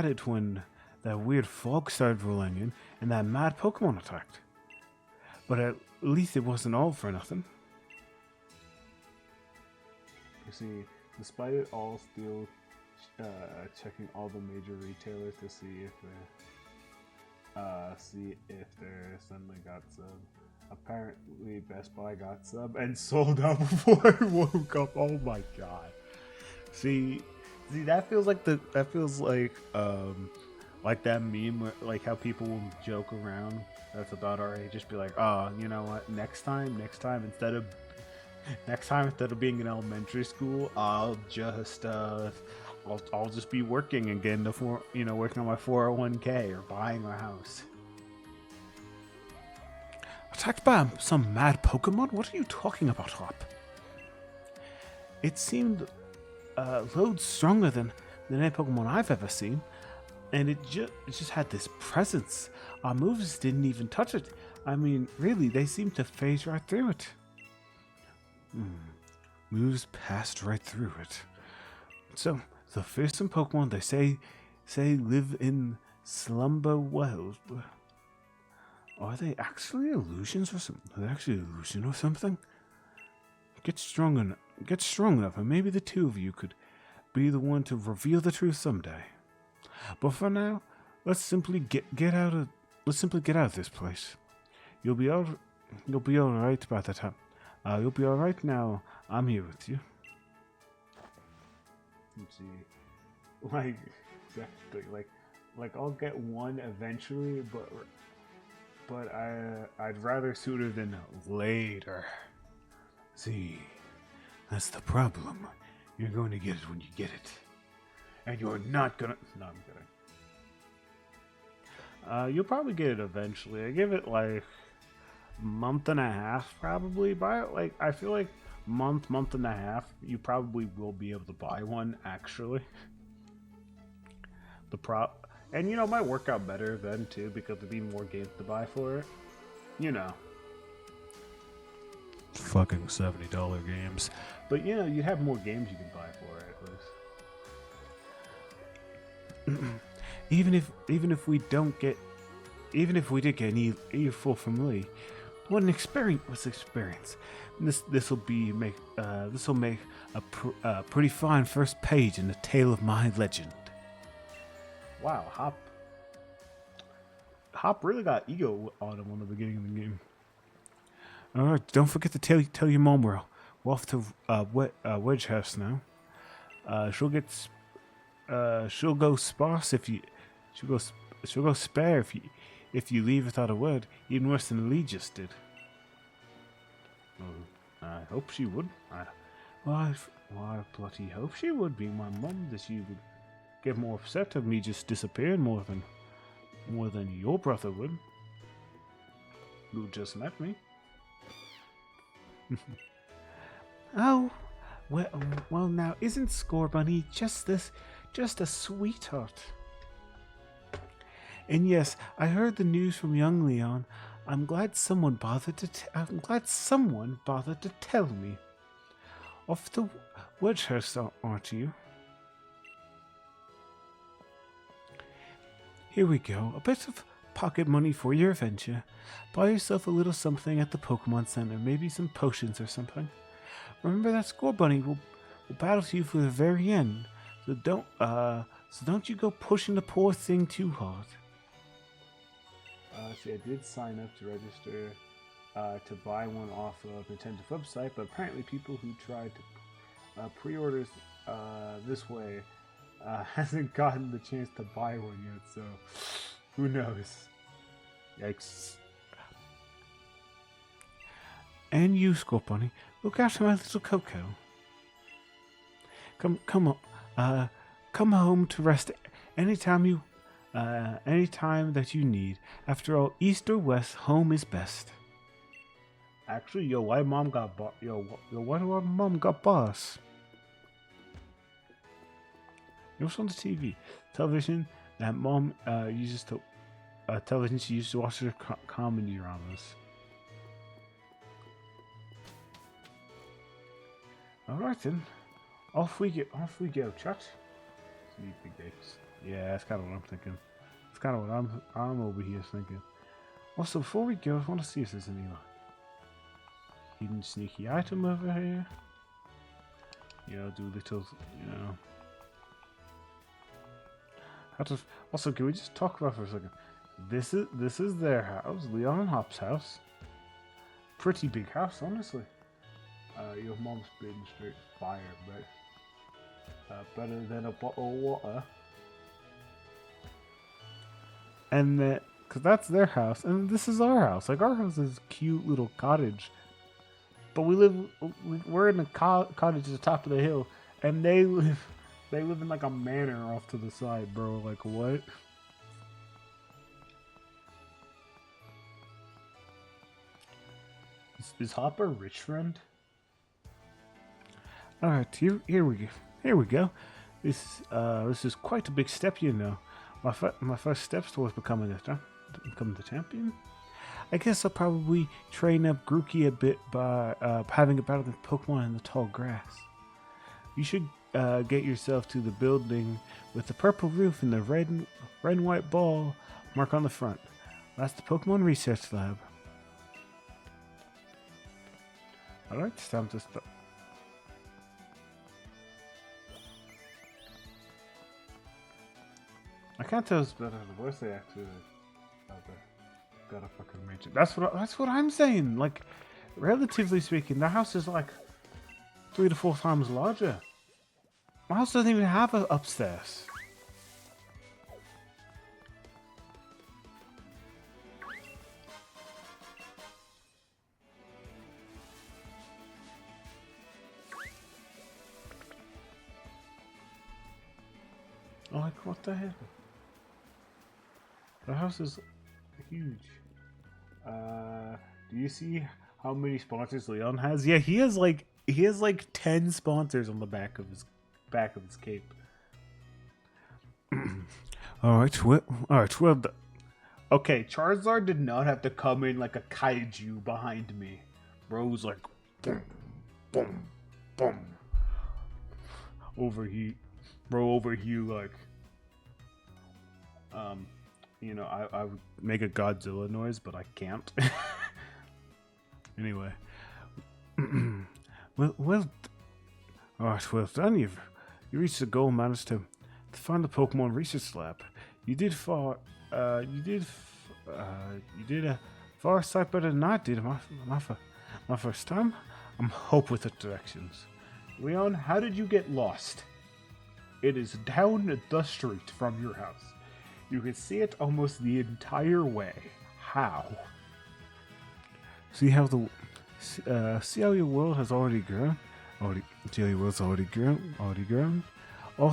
it when that weird fog started rolling in and that mad Pokemon attacked. But at least it wasn't all for nothing. You see, despite it all, still checking all the major retailers to see if they're suddenly got sub. Apparently, Best Buy got sub and sold out before I woke up. Oh my god! See, that feels like that meme where, like, how people will joke around. That's about our age. Just be like, oh, you know what? Next time, instead of being in elementary school, I'll just be working again working on my 401k or buying a house. Attacked by some mad Pokemon? What are you talking about, Hop? It seemed loads stronger than any Pokemon I've ever seen, and it just had this presence. Our moves didn't even touch it. I mean, really, they seemed to phase right through it. Moves passed right through it. So, the fearsome Pokemon they say live in Slumber World. Are they actually illusions or something? Are they actually an illusion or something? Get strong enough, and maybe the two of you could be the one to reveal the truth someday. But for now, let's simply get out of this place. You'll be all right by the time. You'll be all right now. I'm here with you. Let's see. Like exactly like I'll get one eventually, but I'd rather sooner than later. See, that's the problem. You're going to get it when you get it, and you're not gonna. No, I'm kidding. You'll probably get it eventually. I give it like month and a half probably. By like I feel like month and a half, you probably will be able to buy one actually. And it might work out better then too because there'd be more games to buy for it. Fucking $70 games. But you have more games you can buy for it at least. even if we did get an earful from Lee, what an experience! This will make a pretty fine first page in the tale of my legend. Wow, Hop really got ego on him on the beginning of the game. All right, don't forget to tell your mom we're off to Wedge House now. She'll go sparse she'll go spare if you leave without a word, even worse than Lee just did. I hope she would. I bloody hope she would, being my mum, that she would get more upset of me just disappearing more than your brother would, who just met me. Oh, well now, isn't Score Bunny just a sweetheart? And yes, I heard the news from young Leon. I'm glad someone bothered to tell me. Off the Wedgehurst, aren't you? Here we go, a bit of pocket money for your adventure. Buy yourself a little something at the Pokemon Center, maybe some potions or something. Remember that Score Bunny will battle you for the very end, so don't you go pushing the poor thing too hard. See, I did sign up to register to buy one off of Nintendo's website, but apparently people who tried to pre-orders this way hasn't gotten the chance to buy one yet, so who knows? Yikes. And you, Score Bunny, look after my little Coco. Come home to rest anytime that you need. After all, east or west, home is best. Actually, why mom got boss? What's on the TV? Television that mom uses to television she used to watch her comedy dramas. All right then, off we go, chat. Sleepy gates. Yeah, that's kind of what I'm thinking. That's kind of what I'm over here thinking. Also, before we go, I want to see if there's any hidden sneaky item over here. Do little, Also, can we just talk about for a second? This is their house, Leon and Hop's house. Pretty big house, honestly. Your mom's been straight fire, but better than a bottle of water. And because that's their house, and this is our house. Like, our house is a cute little cottage, but we're in a cottage at the top of the hill, and they live in like a manor off to the side, bro. Like, what? Is Hop a rich friend? All right, here we go. This is quite a big step, My first steps towards becoming the champion. I guess I'll probably train up Grookey a bit by having a battle with Pokemon in the tall grass. You should get yourself to the building with the purple roof and the red and white ball mark on the front. That's the Pokemon Research Lab. Alright, it's time to start. I can't tell it's better or worse. They actually got a fucking mansion. That's what I'm saying. Like, relatively speaking, the house is like 3 to 4 times larger. My house doesn't even have a upstairs. Like, what the hell? The house is huge. Do you see how many sponsors Leon has? Yeah, he has like 10 sponsors on the back of his cape. All right, well. Okay, Charizard did not have to come in like a kaiju behind me. Bro was like, boom, boom, boom. Overheat. Bro, overheat like. You know, I would make a Godzilla noise, but I can't. Anyway. well, alright, well done. You reached the goal, managed to find the Pokemon Research Lab. You did a far sight better than I did my first time. I'm hope with the directions. Leon, how did you get lost? It is down the street from your house. You can see it almost the entire way. How? See how your world has already grown? See how your world's already grown? All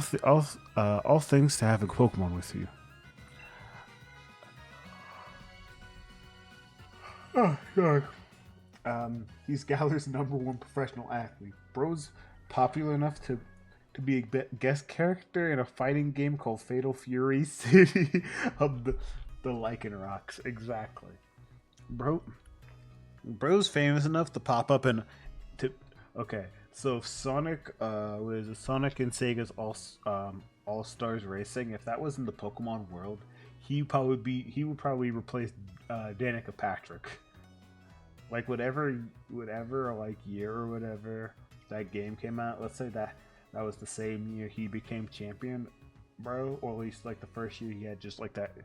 thanks to having Pokemon with you. Oh, God. He's Galar's #1 professional athlete. Bro's popular enough to be a guest character in a fighting game called Fatal Fury City of the Lichen Rocks. Exactly. Bro's famous enough to pop up in okay, so if Sonic was Sonic and Sega's All Stars Racing, if that was in the Pokemon world, he would probably replace Danica Patrick. Like whatever like year or whatever that game came out, let's say that was the same year he became champion, bro, or at least like the first year he had just like that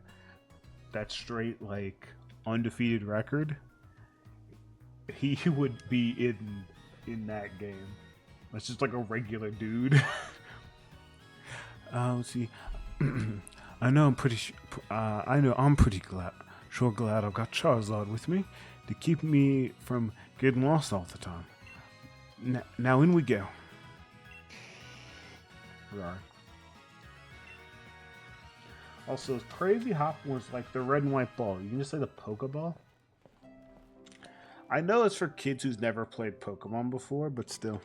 straight like undefeated record. He would be in that game. That's just like a regular dude. Let's see. I know I'm pretty glad I've got Charizard with me to keep me from getting lost all the time. Now in we go. Right. Also, Crazy Hop was like the red and white ball. You can just say the Pokeball. I know it's for kids who's never played Pokemon before, but still.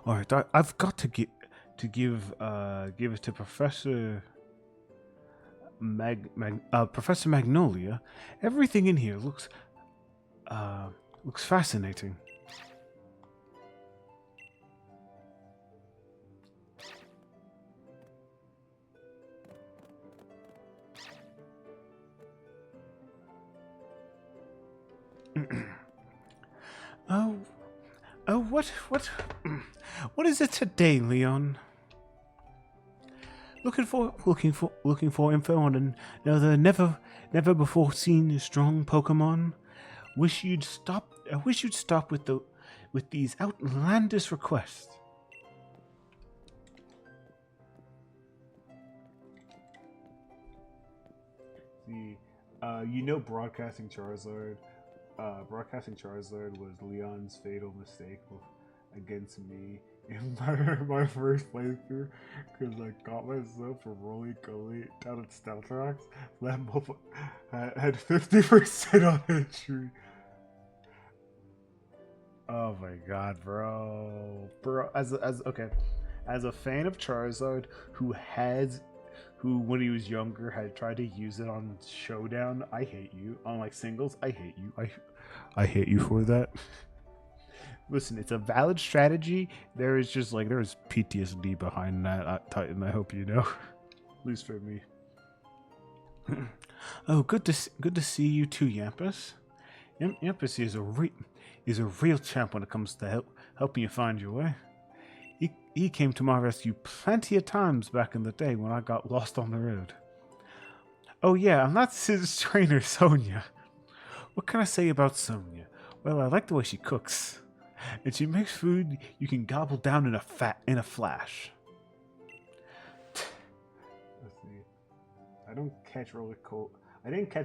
All right, I've got to give it to Professor Professor Magnolia. Everything in here looks fascinating. What is it today, Leon? Looking for info on another never before seen strong Pokemon. I wish you'd stop with these outlandish requests. See, broadcasting Charizard. Broadcasting Charizard was Leon's fatal mistake against me in my first playthrough, because I got myself a Roly Gully down at Stealth Rocks. That motherfucker had 50% on entry. Oh my god, bro! As a fan of Charizard who when he was younger had tried to use it on Showdown, I hate you. On like singles, I hate you. I hate you for that. Listen, it's a valid strategy. There's PTSD behind that, Titan. I hope you know. At least for me. Oh, good to see you too, Yampus. Yampus is a real champ when it comes to helping you find your way. He came to my rescue plenty of times back in the day when I got lost on the road. Oh yeah, and that's his trainer, Sonia. What can I say about Sonia? Well, I like the way she cooks. And she makes food you can gobble down in a flash. Let's see. I didn't catch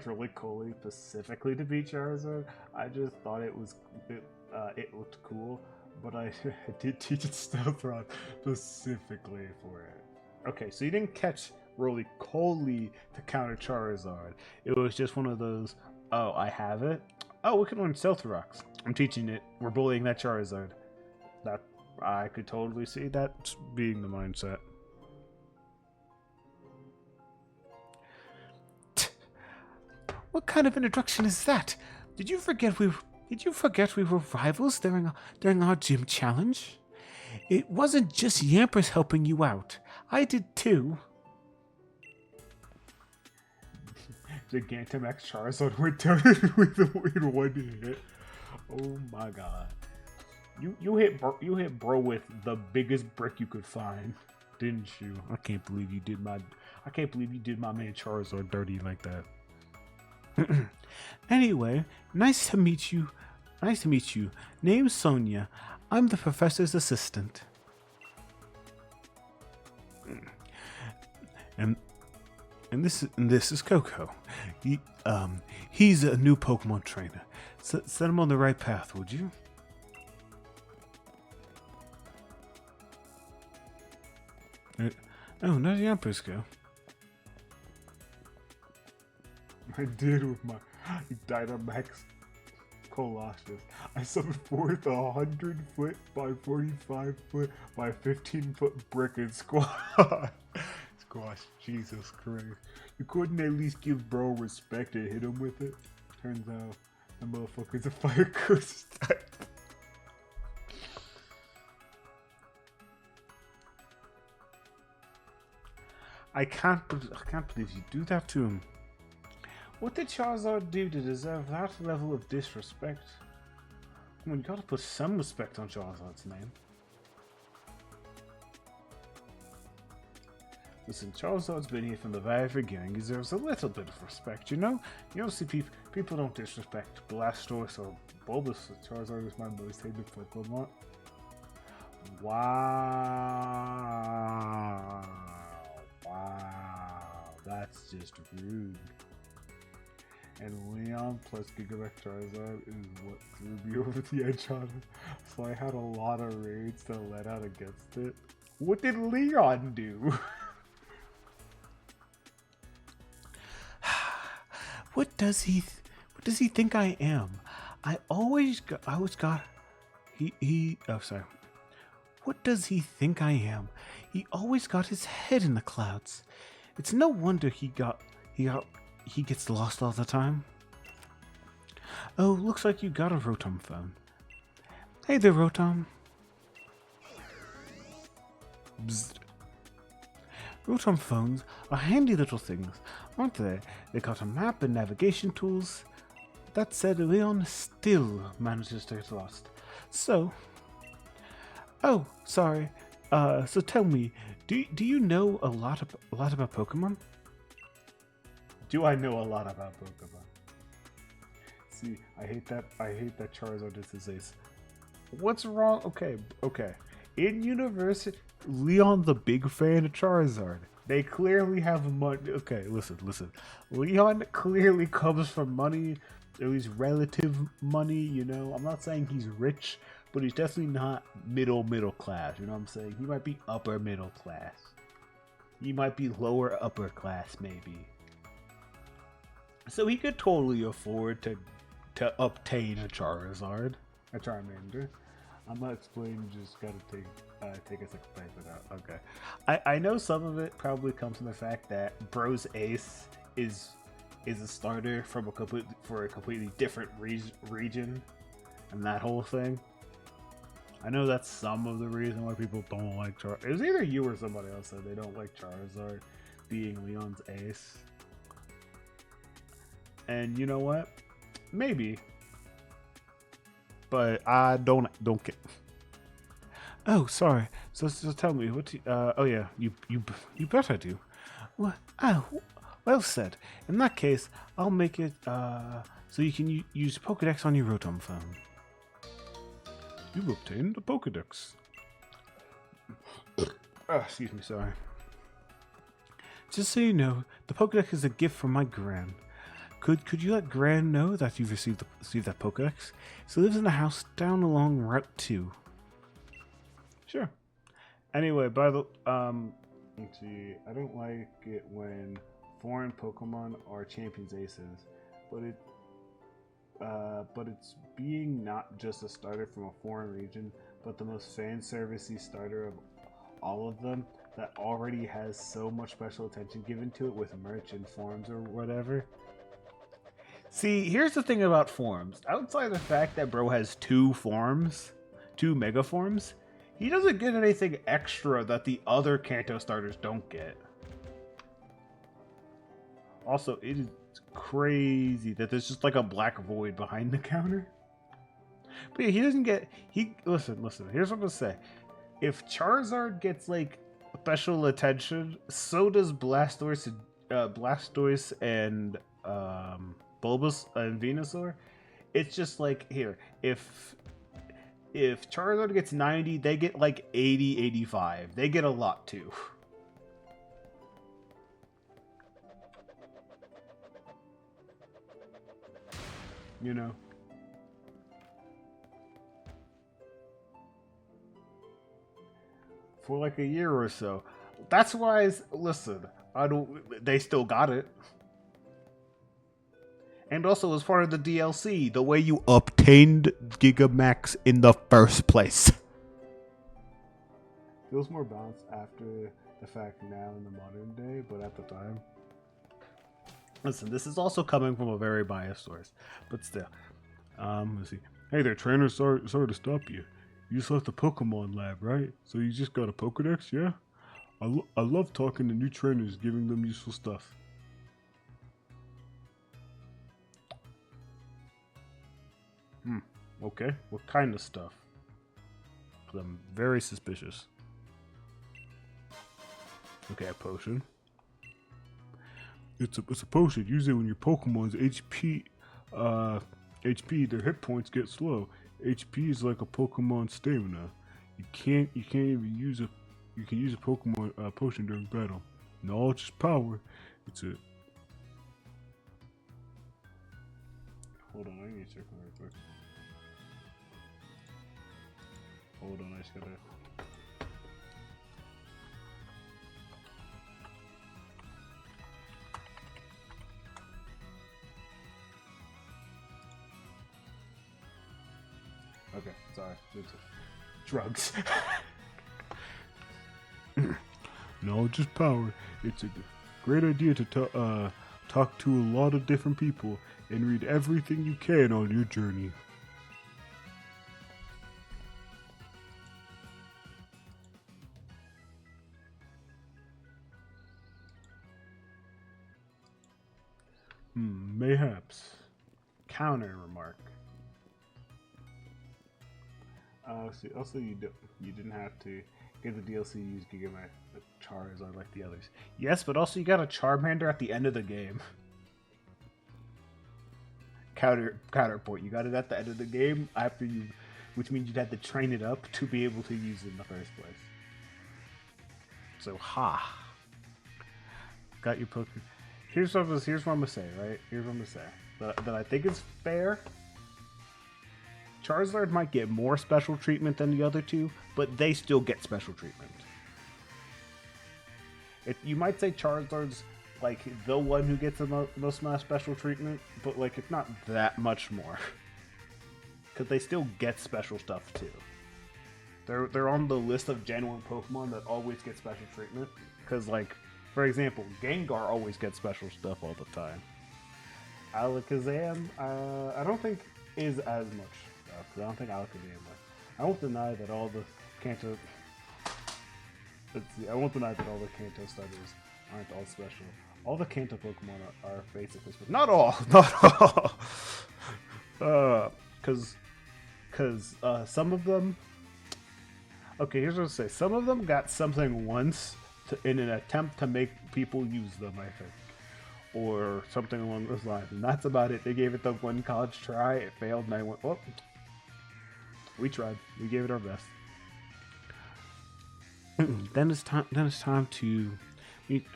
Roly-Coly specifically to beat Charizard. I just thought it looked cool, but I did teach it Stealth Rock specifically for it. Okay, so you didn't catch Roly-Coly to counter Charizard. It was just one of those, oh, I have it. Oh, we can learn Stealth Rocks. I'm teaching it. We're bullying that Charizard. That I could totally see that being the mindset. What kind of introduction is that? Did you forget we were rivals during our gym challenge? It wasn't just Yampers helping you out. I did too. Gigantamax Charizard went down with one hit. Oh my god! You hit bro with the biggest brick you could find, didn't you? I can't believe you did my man Charizard dirty like that. Anyway, nice to meet you. Name's Sonia. I'm the professor's assistant. And this is Coco. He's a new Pokemon trainer. Set him on the right path, would you? Oh, no Yampersko. I did with my Dynamax Colossus. I summoned forth 100-foot by 45-foot by 15-foot brick and squash. Squash, Jesus Christ. You couldn't at least give bro respect and hit him with it? Turns out, that motherfucker's a fire curse type. I can't believe you do that to him. What did Charizard do to deserve that level of disrespect? Come on, you gotta put some respect on Charizard's name. Listen, Charizard's been here from the very beginning. He deserves a little bit of respect, you know? You don't see people don't disrespect Blastoise or Bulbasaur. Charizard is my most hated Pokemon. Wow. Wow. That's just rude. And Leon plus Gigamax Charizard is what threw me over the edge on it. So I had a lot of raids to let out against it. What did Leon do? What does he think I am? Oh, sorry. What does he think I am? He always got his head in the clouds. It's no wonder he gets lost all the time. Oh, looks like you got a Rotom phone. Hey there, Rotom. Bzz. Rotom phones are handy little things, aren't they? They got a map and navigation tools. That said, Leon still manages to get lost. So, oh, sorry. So tell me, do you know a lot about Pokemon? Do I know a lot about Pokemon? See, I hate that Charizard is his ace. What's wrong? Okay. In university, Leon's a big fan of Charizard. They clearly have money. Okay, listen. Leon clearly comes from money, at least relative money, you know? I'm not saying he's rich, but he's definitely not middle class, you know what I'm saying? He might be upper middle class. He might be lower upper class, maybe. So he could totally afford to obtain a Charizard, a Charmander. I'm not explaining, just gotta take a second to type it out. Okay. I know some of it probably comes from the fact that Bro's Ace is a starter from a completely different region and that whole thing. I know that's some of the reason why people don't like Charizard. It was either you or somebody else said they don't like Charizard being Leon's ace. And you know what? Maybe. But I don't get. Oh, sorry. So tell me, what? Oh yeah, you bet I do. Well, oh, well said. In that case, I'll make it so you can use Pokedex on your Rotom phone. You've obtained a Pokedex. Excuse me, sorry. Just so you know, the Pokedex is a gift from my Gran. Could you let Gran know that you've received that Pokedex? She lives in a house down along Route 2. Sure. Anyway, by the let's see. I don't like it when foreign Pokemon are champions aces, but it's being not just a starter from a foreign region, but the most fan servicey starter of all of them that already has so much special attention given to it with merch and forums or whatever. See, here's the thing about forums. Outside the fact that bro has two forms, two mega forms, he doesn't get anything extra that the other Kanto starters don't get. Also, it is crazy that there's just like a black void behind the counter. But yeah, he doesn't get... Listen, here's what I'm gonna say. If Charizard gets like special attention, so does Blastoise and Bulbous and Venusaur. It's just like, here, if Charizard gets 90, they get like 80, 85. They get a lot too. You know? For like a year or so. That's why, listen, they still got it. And also, as part of the DLC, the way you obtained Gigamax in the first place. Feels more balanced after the fact now in the modern day, but at the time. Listen, this is also coming from a very biased source, but still. Let's see. Hey there, trainer. Sorry to stop you. You just left the Pokemon lab, right? So you just got a Pokedex, yeah? I love talking to new trainers, giving them useful stuff. Okay. What kind of stuff? 'Cause I'm very suspicious. Okay, a potion. It's a potion. Use it when your Pokemon's HP, their hit points get slow. HP is like a Pokemon stamina. You can't even use a. You can use a Pokemon potion during battle. Knowledge is power. It's a. Hold on, I need to check real quick. Hold on, I just gotta. Okay, sorry. Drugs. Knowledge is power. It's a great idea to talk to a lot of different people and read everything you can on your journey. Mayhaps. Counter remark. Also, you didn't have to get the DLC use Gigamax Charizard like the others. Yes, but also you got a Charmander at the end of the game. Counterpoint. You got it at the end of the game after you, which means you'd have to train it up to be able to use it in the first place. So got your Pokemon. Here's what I'm gonna say, right? Here's what I'm gonna say that I think is fair. Charizard might get more special treatment than the other two, but they still get special treatment. You might say Charizard's like the one who gets the most amount of special treatment, but like it's not that much more. Because they still get special stuff too. They're on the list of Gen 1 Pokemon that always get special treatment. Because like, for example, Gengar always gets special stuff all the time. Alakazam, I don't think is as much. Because I don't think Alakazam was. I won't deny that all the Kanto. I won't deny that all the Kanto starters aren't all special. All the Kanto Pokemon are basically special. Not all, not all. Because some of them. Okay, here's what I'll say. Some of them got something once in an attempt to make people use them, I think. Or something along those lines. And that's about it. They gave it the one college try, it failed, and I went, oh, we tried. We gave it our best. Then it's time to meet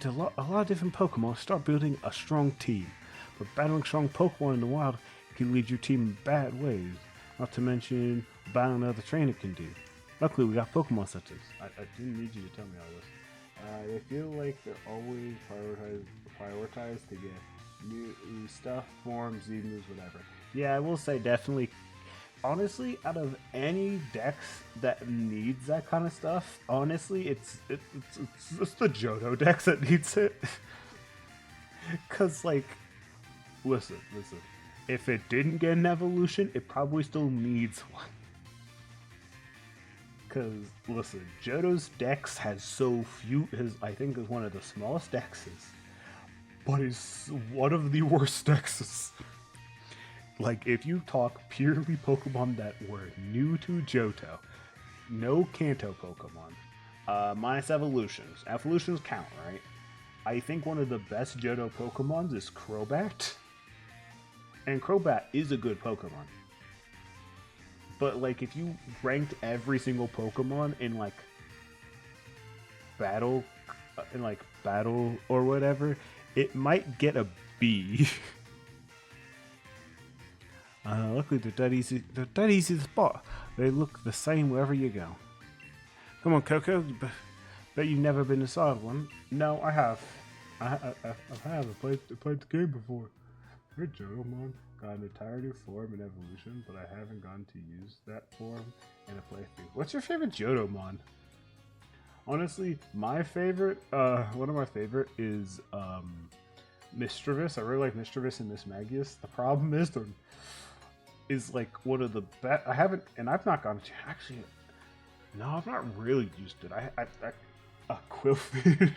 a lot of different Pokemon. Start building a strong team. But battling strong Pokemon in the wild can lead your team in bad ways. Not to mention battling other trainer can do. Luckily, we got Pokemon such as. I didn't need you to tell me all this. They feel like they're always prioritized to get new stuff, forms, moves, whatever. Yeah, I will say definitely. Honestly, out of any decks that needs that kind of stuff, honestly, it's just the Johto decks that needs it. Cause like, listen. If it didn't get an evolution, it probably still needs one. Cause listen, Johto's dex has so few. I think is one of the smallest dexes, but is one of the worst dexes. Like, if you talk purely Pokemon that were new to Johto, no Kanto Pokemon, minus evolutions. Evolutions count, right? I think one of the best Johto Pokemons is Crobat. And Crobat is a good Pokemon. But, like, if you ranked every single Pokemon in, like, battle or whatever, it might get a B. Luckily, they're dead easy. They're dead easy to spot. They look the same wherever you go. Come on, Coco. Bet you've never been inside one. No, I have. I have. I played the game before. Hey, Johtomon. Got an entirely new form and evolution, but I haven't gone to use that form in a playthrough. What's your favorite Johtomon? Honestly, my favorite, one of my favorite is Mischievous. I really like Mischievous and Mismagius. The problem is like one of the best. I've not gone to actually. No, I've not really used it. Quillfish.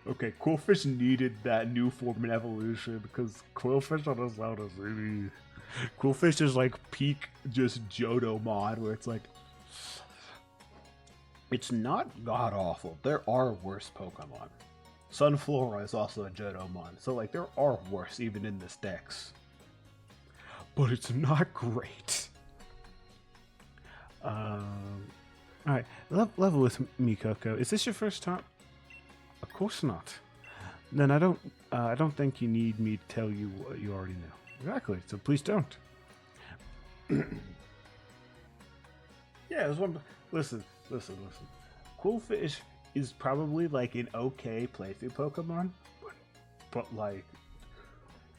Okay, Quillfish needed that new form and evolution because Quillfish on his own is really. Quillfish is like peak just Johto mod where it's like. It's not god awful. There are worse Pokemon. Sunflora is also a Johto mod, so like there are worse even in this dex. But it's not great. Alright, level with me, Coco. Is this your first time? Of course not. Then I don't think you need me to tell you what you already know. Exactly, so please don't. Yeah, there's one. Listen. Quillfish is probably like an okay playthrough Pokemon, but like,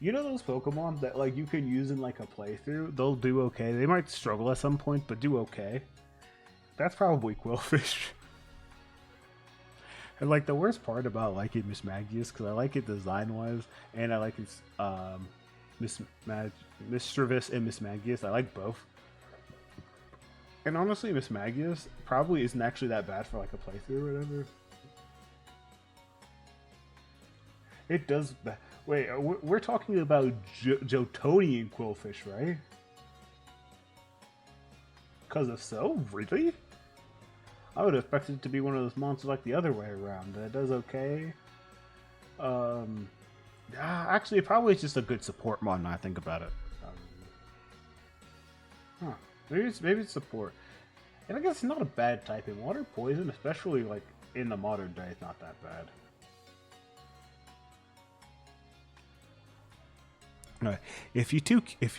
you know those Pokemon that like you can use in like a playthrough, they'll do okay. They might struggle at some point, but do okay. That's probably Quillfish. And like the worst part about liking Mismagius, because I like it design-wise, and I like its Mischievous and Mismagius. I like both. And honestly, Mismagius probably isn't actually that bad for like a playthrough or whatever. It does. Wait, we're talking about Johtonian Quillfish, right? Because if so, really? I would expect it to be one of those monsters like the other way around. That does okay. Actually, it probably is just a good support mod. Now I think about it. Huh? Maybe it's support. And I guess it's not a bad type in water poison, especially like in the modern day. It's not that bad. Alright, if you two kids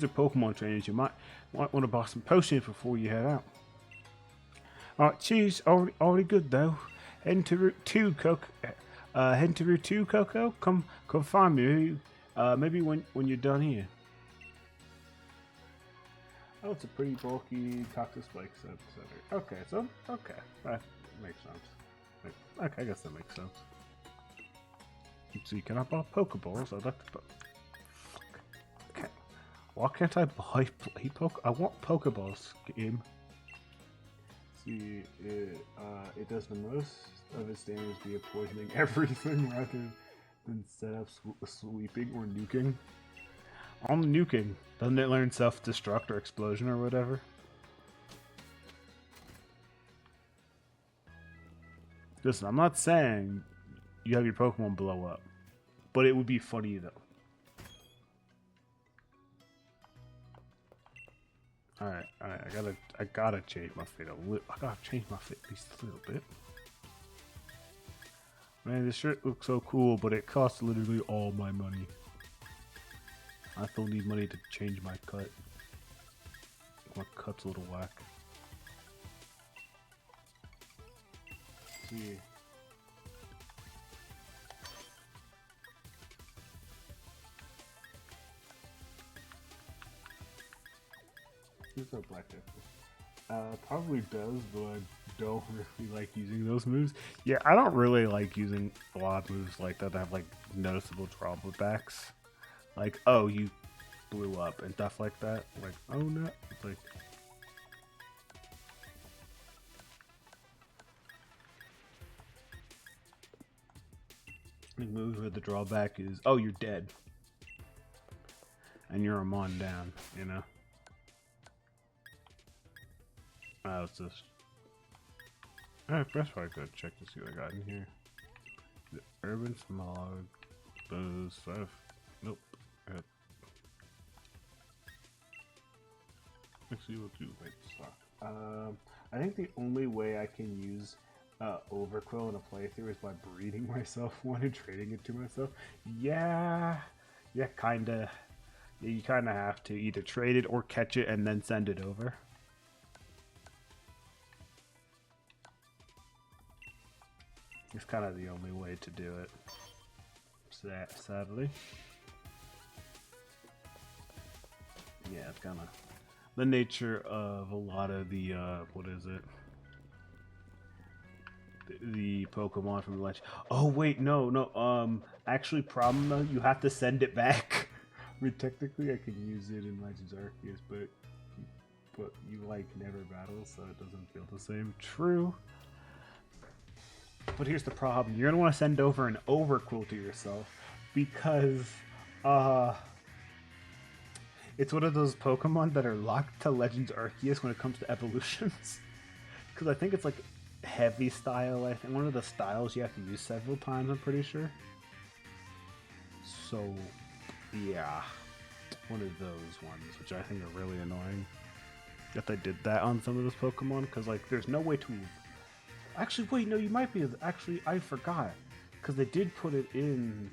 are Pokemon trainers, you might want to buy some potions before you head out. Alright, cheers. Already good though. Heading to Route 2, Coco. Coco. Come find me. Maybe when you're done here. Oh, it's a pretty bulky cactus spike center. Okay, that makes sense. Okay, I guess that makes sense. Let's see, can I buy Pokeballs? I'd like to buy. Okay. Why can't I buy I want Pokeballs, game. See, it does the most of its damage via poisoning everything rather than set up sweeping or nuking. On the nuking, doesn't it learn self-destruct or explosion or whatever? Listen, I'm not saying you have your Pokemon blow up, but it would be funny though. Alright, I gotta change my fate a little. I gotta change my fate at least a little bit. Man, this shirt looks so cool, but it costs literally all my money. I still need money to change my cut. My cut's a little whack. See. Here's a black apple. Probably does, but I don't really like using those moves. Yeah, I don't really like using a lot of moves like that have like noticeable drawbacks. Like, oh, you blew up and stuff like that. Like, oh no, it's like. The move where the drawback is, oh, you're dead, and you're a mon down, you know. It's just. Alright, that's why I gotta check to see what I got in here. The urban smog, those stuff. Nope. Actually, we'll do white stock. I think the only way I can use Overquill in a playthrough is by breeding myself one and trading it to myself. Yeah, kinda. Yeah, you kinda have to either trade it or catch it and then send it over. It's kind of the only way to do it. Sadly. Yeah, it's kind of the nature of a lot of the, what is it? The Pokemon from the Legend. Oh, wait, no. Actually, problem though, you have to send it back. I mean, technically I can use it in Legends Arceus, but you, like, never battle, so it doesn't feel the same. True. But here's the problem. You're going to want to send over an Overquill to yourself because it's one of those Pokemon that are locked to Legends Arceus when it comes to evolutions. Because I think it's like heavy style. I think one of the styles you have to use several times, I'm pretty sure. So, yeah. One of those ones, which I think are really annoying. That they did that on some of those Pokemon. Because, like, there's no way to... Actually, wait, no, you might be. Actually, I forgot. Because they did put it in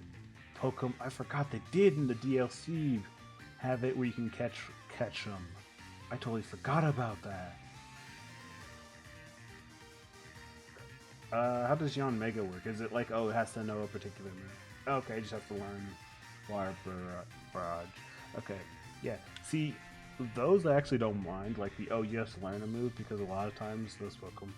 Pokemon. I forgot they did in the DLC have it where you can catch them. I totally forgot about that. How does Yon Mega work? Is it like, oh, it has to know a particular move? Okay, you just have to learn Fire Barrage. Okay, yeah. See, those I actually don't mind. Like the, oh, you have to learn a move because a lot of times those Pokemon.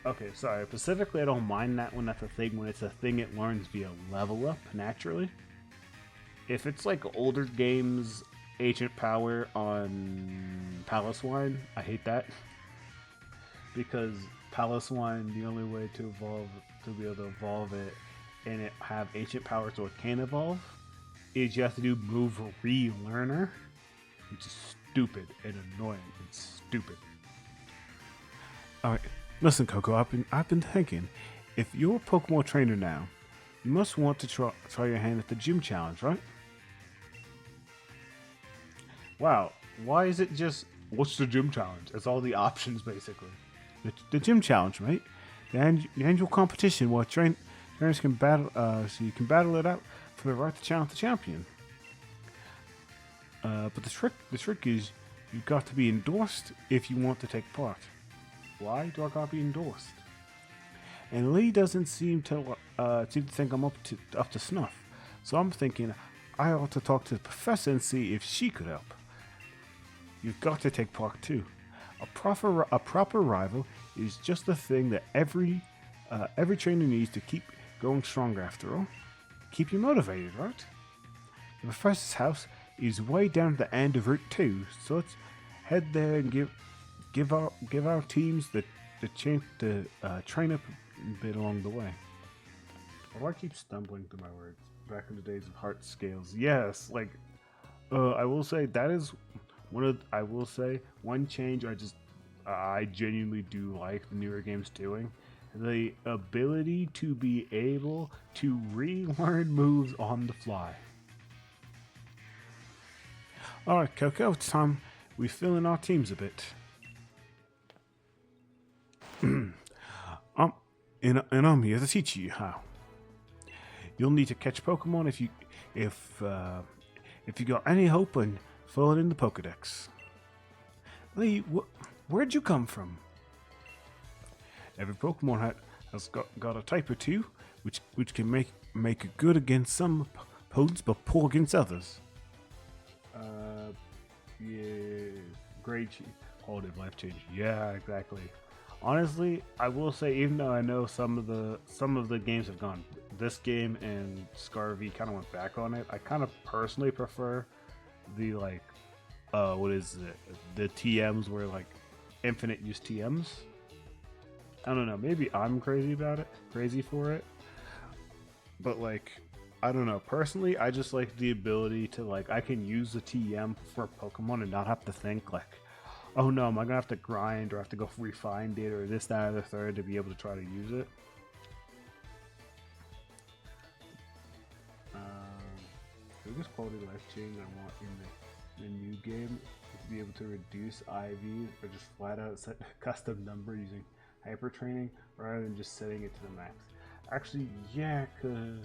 Okay, sorry. Specifically, I don't mind that when that's a thing. When it's a thing it learns via level up naturally. If it's like older games, Ancient Power on Paloswine, I hate that. Because Paloswine, the only way to be able to evolve it and it have Ancient Power so it can evolve, is you have to do move relearner, which is stupid and annoying and stupid. Alright. Listen, Coco, I've been thinking, if you're a Pokemon trainer now, you must want to try your hand at the gym challenge, right? Wow, why is it just, what's the gym challenge? It's all the options, basically. The gym challenge, mate. The annual competition where trainers can battle, so you can battle it out for the right to challenge the champion. But the trick is, you've got to be endorsed if you want to take part. Why do I gotta be endorsed? And Lee doesn't seem to think I'm up to snuff. So I'm thinking I ought to talk to the professor and see if she could help. You've got to take part too. A proper rival is just the thing that every trainer needs to keep going stronger. After all, keep you motivated, right? The professor's house is way down at the end of Route 2, so let's head there and give our teams the chance to train up a bit along the way. Why do I keep stumbling through my words? Back in the days of heart scales, yes, like I will say that is one of. I will say one change. I genuinely do like the newer games doing the ability to be able to relearn moves on the fly. All right, Coco, it's time we fill in our teams a bit. um, and I'm here to teach you how. You'll need to catch Pokemon if you got any hope in filling in the Pokedex. Lee, where'd you come from? Every Pokemon has got a type or two, which can make it good against some opponents, but poor against others. Yeah, great, quality life change. Yeah, exactly. Honestly, I will say, even though I know some of the games have gone, this game and Scarvy kind of went back on it. I kind of personally prefer the what is it? The TMs where like infinite use TMs. I don't know. Maybe I'm crazy for it. But like, I don't know. Personally, I just like the ability to I can use the TM for Pokemon and not have to think oh no, am I gonna have to grind or have to go refine it or this, that, or the third to be able to try to use it? The biggest quality of life change I want in the new game is to be able to reduce IVs or just flat out set a custom number using hyper training rather than just setting it to the max. Actually, yeah, because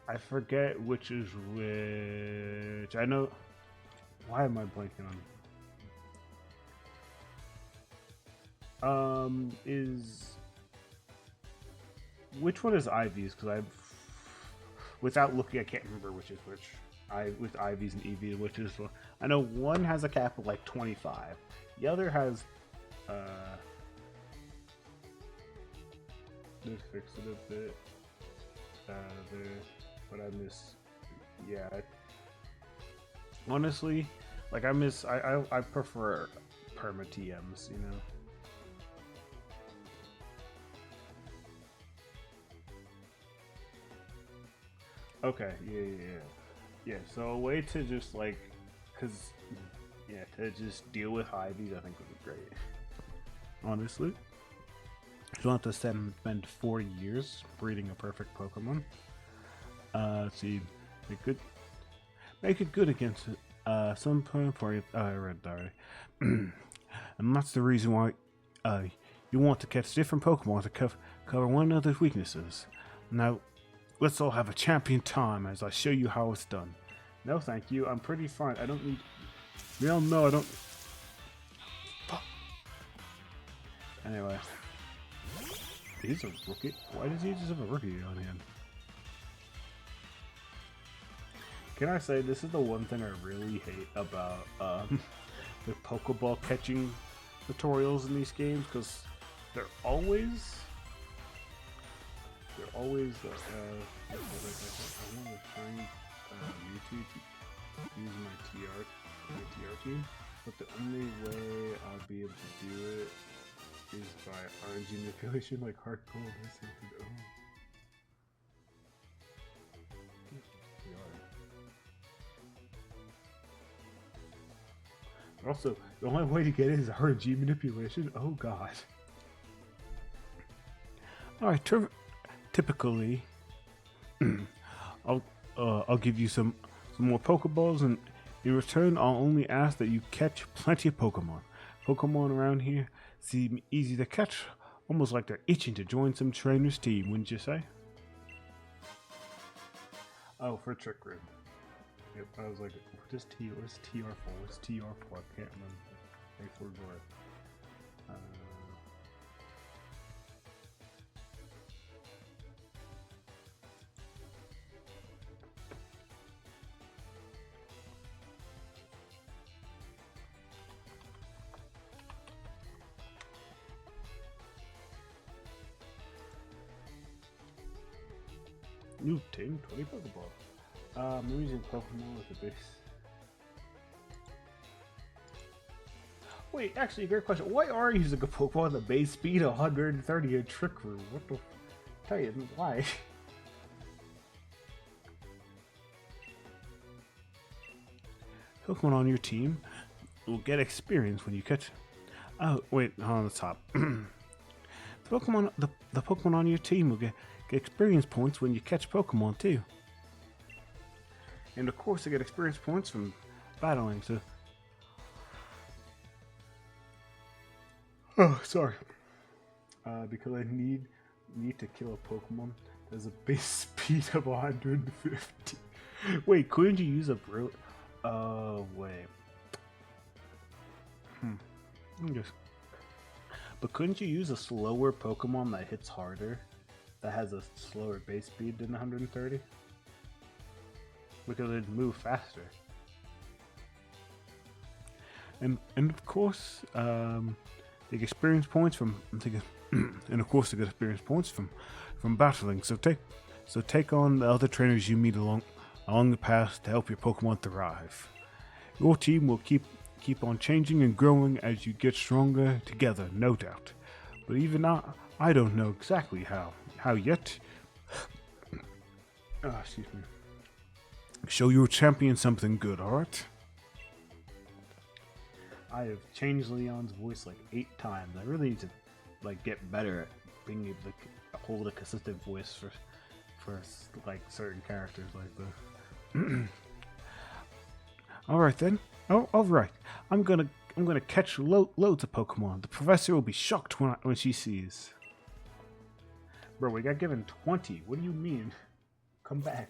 I forget which is which. I know. Why am I blanking on? Is which one is IVs? Because I've without looking, I can't remember which is which. With IVs and EVs, which is I know one has a cap of 25. The other has they fixed it a bit there, but I miss. Yeah, honestly, I prefer perma TMs, you know. Okay, yeah. So a way to just to just deal with IVs, I think would be great. Honestly, you don't have to spend 4 years breeding a perfect Pokemon. See, make it good against some point. I read that already. And that's the reason why you want to catch different Pokemon to cover one another's weaknesses. Now, let's all have a champion time as I show you how it's done. No, thank you. I'm pretty fine. I don't need. No, I don't. Fuck. Anyway, he's a rookie. Why does he just have a rookie on him? Can I say this is the one thing I really hate about the Pokeball catching tutorials in these games, because they're always I want to find YouTube to use my TR team, but the only way I'll be able to do it is by RNG manipulation, like hardcore. Also, the only way to get it is RNG manipulation. Oh god. Alright, typically, I'll give you some more Pokeballs, and in return, I'll only ask that you catch plenty of Pokemon. Pokemon around here seem easy to catch, almost like they're itching to join some trainer's team, wouldn't you say? Oh, for Trick Room. Yep, I was like, what's TR4? What's TR4? I can't remember. I forgot. New team, 20 Pokeball. I'm using Pokemon with the base. Wait, actually, great question. Why are you using a Pokemon with a base speed 130 in Trick Room? What the? Tell you why? Pokemon on your team will get experience when you catch. Oh wait, on the top. The Pokemon on your team will get experience points when you catch Pokemon too. And of course, they get experience points from battling. So, oh, sorry. Because I need to kill a Pokemon. There's a base speed of 150. Wait, couldn't you use a bro? Wait. But couldn't you use a slower Pokemon that hits harder? That has a slower base speed than 130? Because it'd move faster. And of course, they get experience points from and of course they get experience points from battling. So take on the other trainers you meet along the path to help your Pokemon thrive. Your team will keep on changing and growing as you get stronger together, no doubt. But even now, I don't know exactly how yet. Excuse me. Show your champion something good, alright? I have changed Leon's voice like 8 times. I really need to get better at being able to hold a consistent voice for like certain characters like this. Alright then. Oh, alright. I'm gonna catch loads of Pokemon. The professor will be shocked when she sees. Bro, we got given 20. What do you mean? Come back.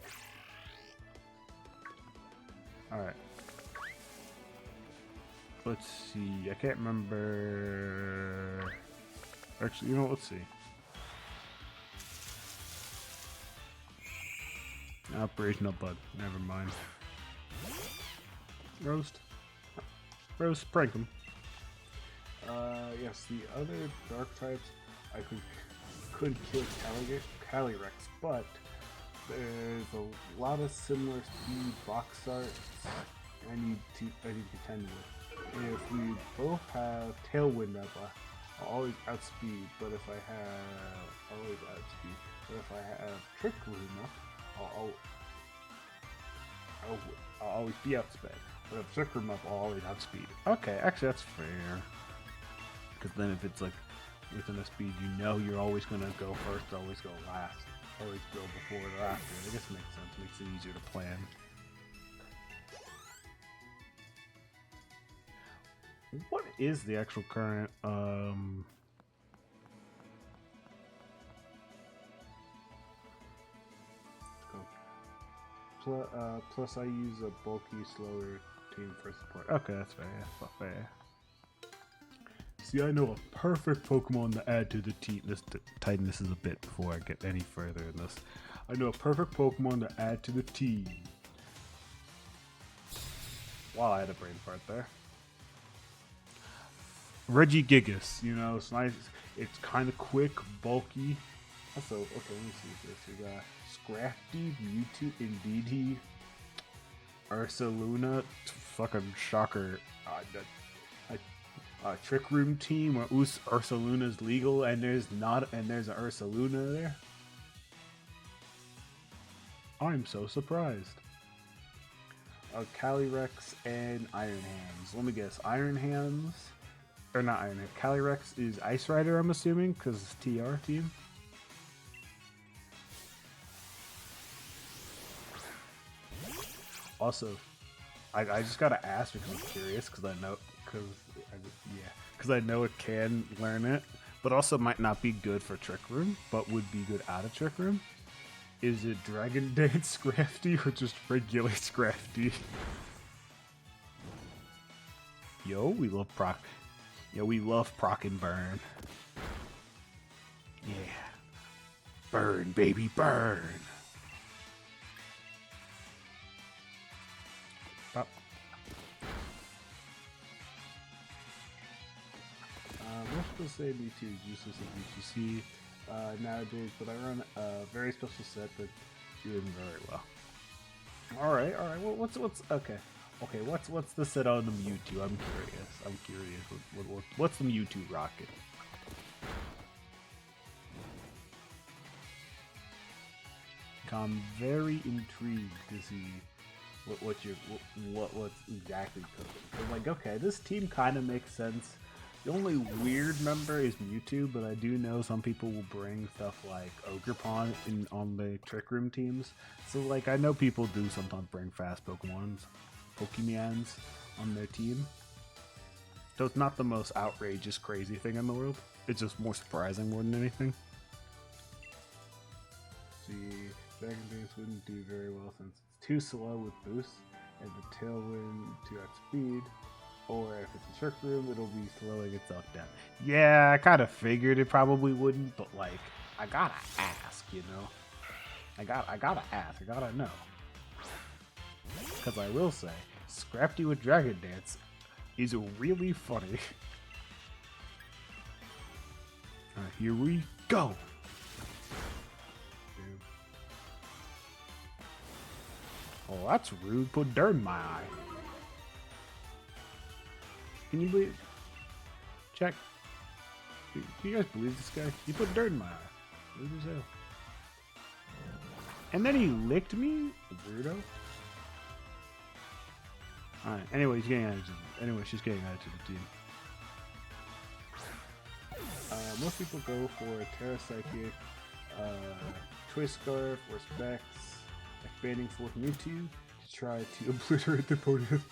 Alright. Let's see. I can't remember. Actually, you know, let's see. Operational bud. Never mind. Roast, prank him. Yes, the other dark types I could kill Calyrex, but there's a lot of similar speed box arts I need to contend with. If we both have Tailwind up, I'll always outspeed. But if I have Trick Room up, I'll always be outsped. But if Trick Room up, I'll always outspeed. Okay, actually that's fair. Because then if it's like within a speed, you know you're always gonna go first, always go last, always go before or after. I guess it makes sense. Makes it easier to plan. What is the actual current plus I use a bulky, slower team for support. Okay, that's fair. That's not fair. See, I know a perfect Pokemon to add to the team. Let's tighten this a bit before I get any further in this. I know a perfect Pokemon to add to the team. Wow, I had a brain fart there. Regigigas, you know, it's nice. It's kind of quick, bulky. Also, okay, let me see this. We got Scrafty, Mewtwo, Indeedee, Ursaluna, fucking shocker. Trick Room team where Ursaluna's legal and there's an Ursaluna there. I'm so surprised. Calyrex and Iron Hands. Let me guess, Iron Hands. Or not Iron Hand. Calyrex is Ice Rider, I'm assuming, because it's TR team. Also, I just gotta ask because I'm curious, because I know it can learn it, but also might not be good for Trick Room, but would be good out of Trick Room. Is it Dragon Dance Scrafty or just regular Scrafty? Yo, we love proc. Yo, we love proc and burn. Yeah. Burn, baby, burn. Pop. Most people say B2 is useless at BTC nowadays, but I run a very special set that's doing very well. Alright, well, what's okay. Okay, what's the set on the Mewtwo? I'm curious. What's the Mewtwo rocket? I'm very intrigued to see what's exactly cooking. So like, okay, this team kind of makes sense. The only weird member is Mewtwo, but I do know some people will bring stuff like Ogerpon on the Trick Room teams. So like, I know people do sometimes bring fast Pokemons on their team. So it's not the most outrageous, crazy thing in the world. It's just more surprising more than anything. See, Dragon Dance wouldn't do very well since it's too slow with boosts, and the Tailwind 2x speed. Or if it's a Trick Room, it'll be slowing itself down. Yeah, I kind of figured it probably wouldn't, but like, I gotta ask, you know? I gotta ask, I gotta know. Because I will say, Scrafty with Dragon Dance is really funny. Alright, here we go! Oh, that's rude. Put dirt in my eye. Can you believe? Check. Can you guys believe this guy? He put dirt in my eye. Rude as hell. And then he licked me? Weirdo. Alright, anyway, she's getting added to the team. Most people go for Terra Psychic, Choice Scarf, or Specs, expanding Fourth Mewtwo to try to obliterate the opponent's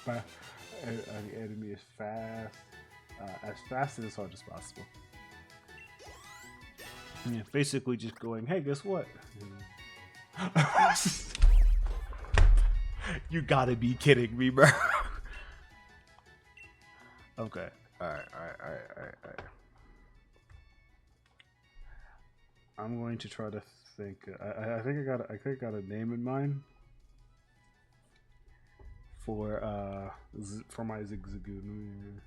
enemy as fast and as hard as possible. Yeah, basically just going, hey, guess what? You gotta be kidding me, bro. Okay. Alright. I'm going to try to think. I think I got a name in mind for my Zigzagoon.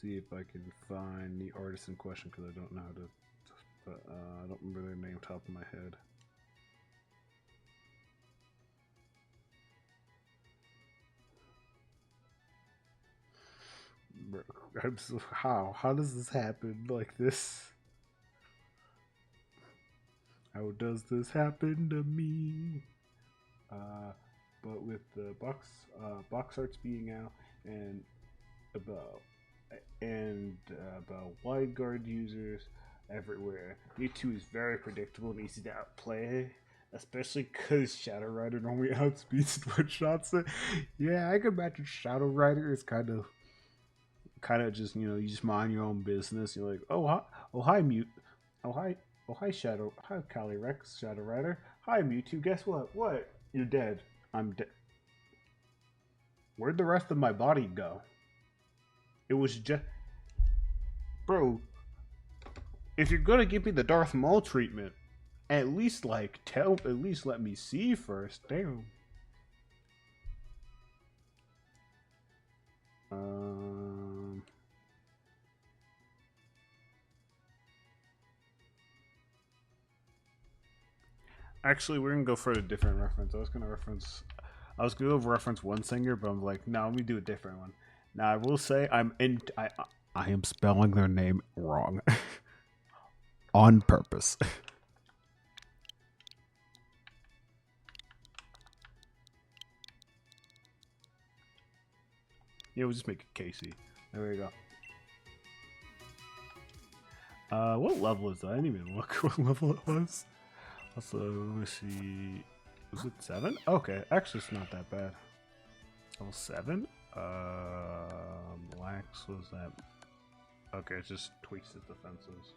See if I can find the artist in question because I don't know how to. But I don't remember their name top of my head. Bro, how does this happen like this? How does this happen to me? But with the box arts being out and about wide guard users everywhere, Mewtwo is very predictable and easy to outplay, especially because Shadow Rider normally outspeeds and one-shots it. Yeah, I can imagine Shadow Rider is kind of just, you know, you just mind your own business. You're like, hi Mute, hi Shadow, hi Calyrex, Shadow Rider, hi Mewtwo. Guess what? What? You're dead. I'm dead. Where'd the rest of my body go? It was just, bro. If you're gonna give me the Darth Maul treatment, at least let me see first. Damn. Actually, we're gonna go for a different reference. I was gonna reference one singer, but I'm like, no, let me do a different one. Now I will say I am spelling their name wrong. On purpose. Yeah, we'll just make it Casey. There we go. What level is that? I didn't even look what level it was. Also, let me see. Was it 7? Okay, actually it's not that bad. Level 7? Black's was that? Okay, it just tweaks its defenses.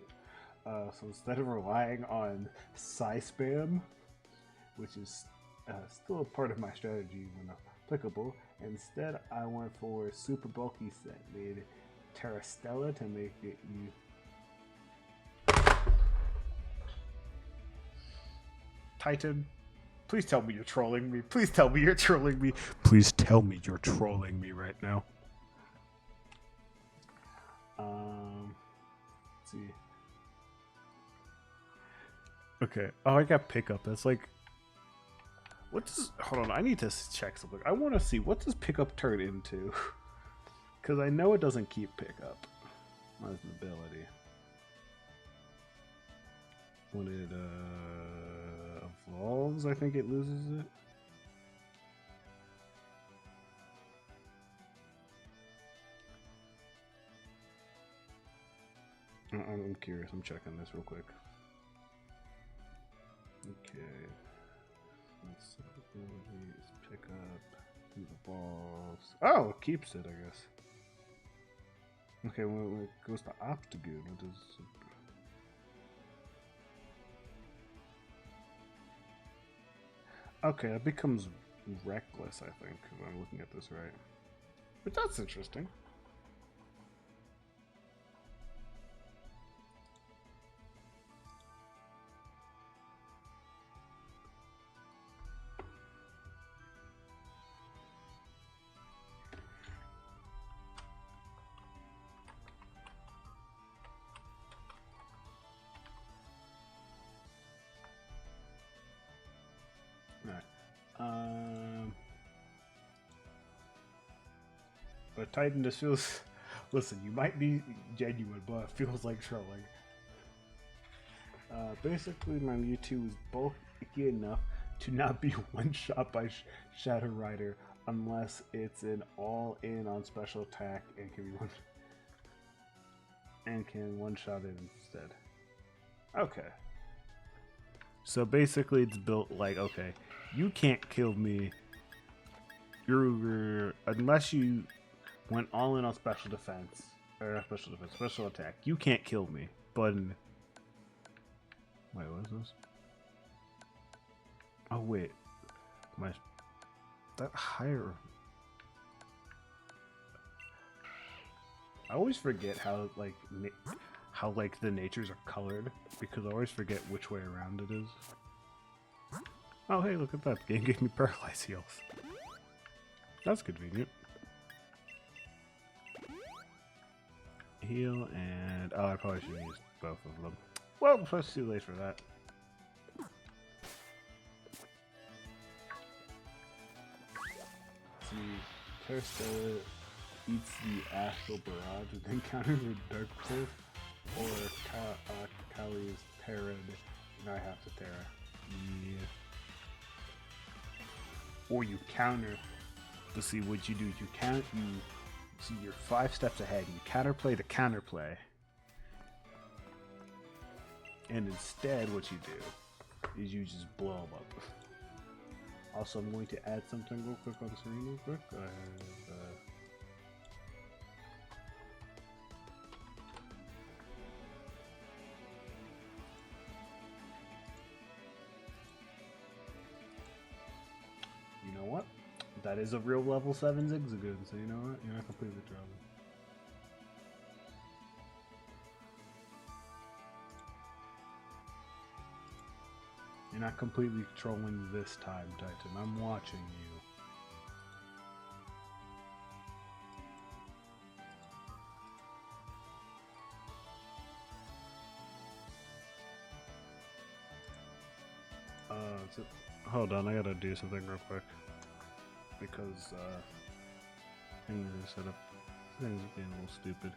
So instead of relying on Psy Spam, which is still a part of my strategy when applicable, instead I went for super bulky set made Terrastella to make it you. Titan, please tell me you're trolling me. Please tell me you're trolling me. Please tell me you're trolling me right now. Let's see. Okay. Oh, I got pickup. That's like, what does? Hold on. I need to check something. I want to see what does pickup turn into, because I know it doesn't keep pickup as an ability. when it evolves, I think it loses it. I'm curious. I'm checking this real quick. Okay. Let's pick up. Do the balls. Oh, it keeps it, I guess. Okay, when it goes to Optigoon, what does... Okay, it becomes reckless, I think, if I'm looking at this right. But that's interesting. But Titan just feels... Listen, you might be genuine, but it feels like trolling. Basically, my Mewtwo is bulky enough to not be one-shot by Shadow Rider unless it's an all-in on special attack and can one-shot it instead. Okay. So basically, it's built like, okay, you can't kill me. Unless you went all in on special defense, or not special defense, special attack. You can't kill me. But wait, what is this? Oh wait, that higher. I always forget how like the natures are colored because I always forget which way around it is. Oh hey, look at that! The game gave me paralyzed heals. That's convenient. Heal and I probably should use both of them. Well, it's too late for that. See, Terrastella eats the Astral Barrage and then counters with Dark Cliff, or Kali's Terra. Now I have to Terra. Yeah. Or you counter. To see what you do. You see you're 5 steps ahead. You counterplay the counterplay. And instead what you do is you just blow them up. Also, I'm going to add something real quick on the screen real quick. I have, you know what? That is a real level 7 Zigzagoon, so you know what? You're not completely trolling. You're not completely trolling this time, Titan. I'm watching you. Hold on, I gotta do something real quick. Because things are set up, things are being a little stupid.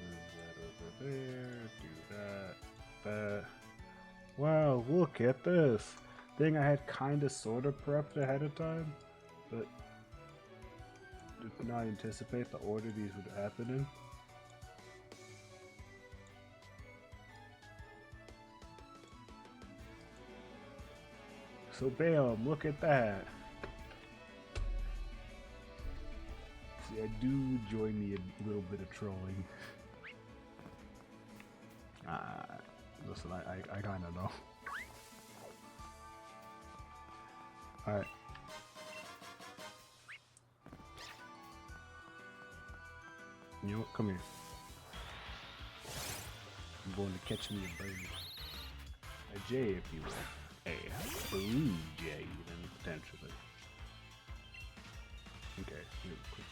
Move that over there, do that. Wow, look at this thing I had kinda sorta prepped ahead of time, but did not anticipate the order these would happen in. So bam, look at that. See, I do enjoy me a little bit of trolling. Listen, I kinda know. Alright. You know what? Come here. I'm going to catch me a bird. A jay, if you will. A blue jay, even, potentially. Okay, here, quick,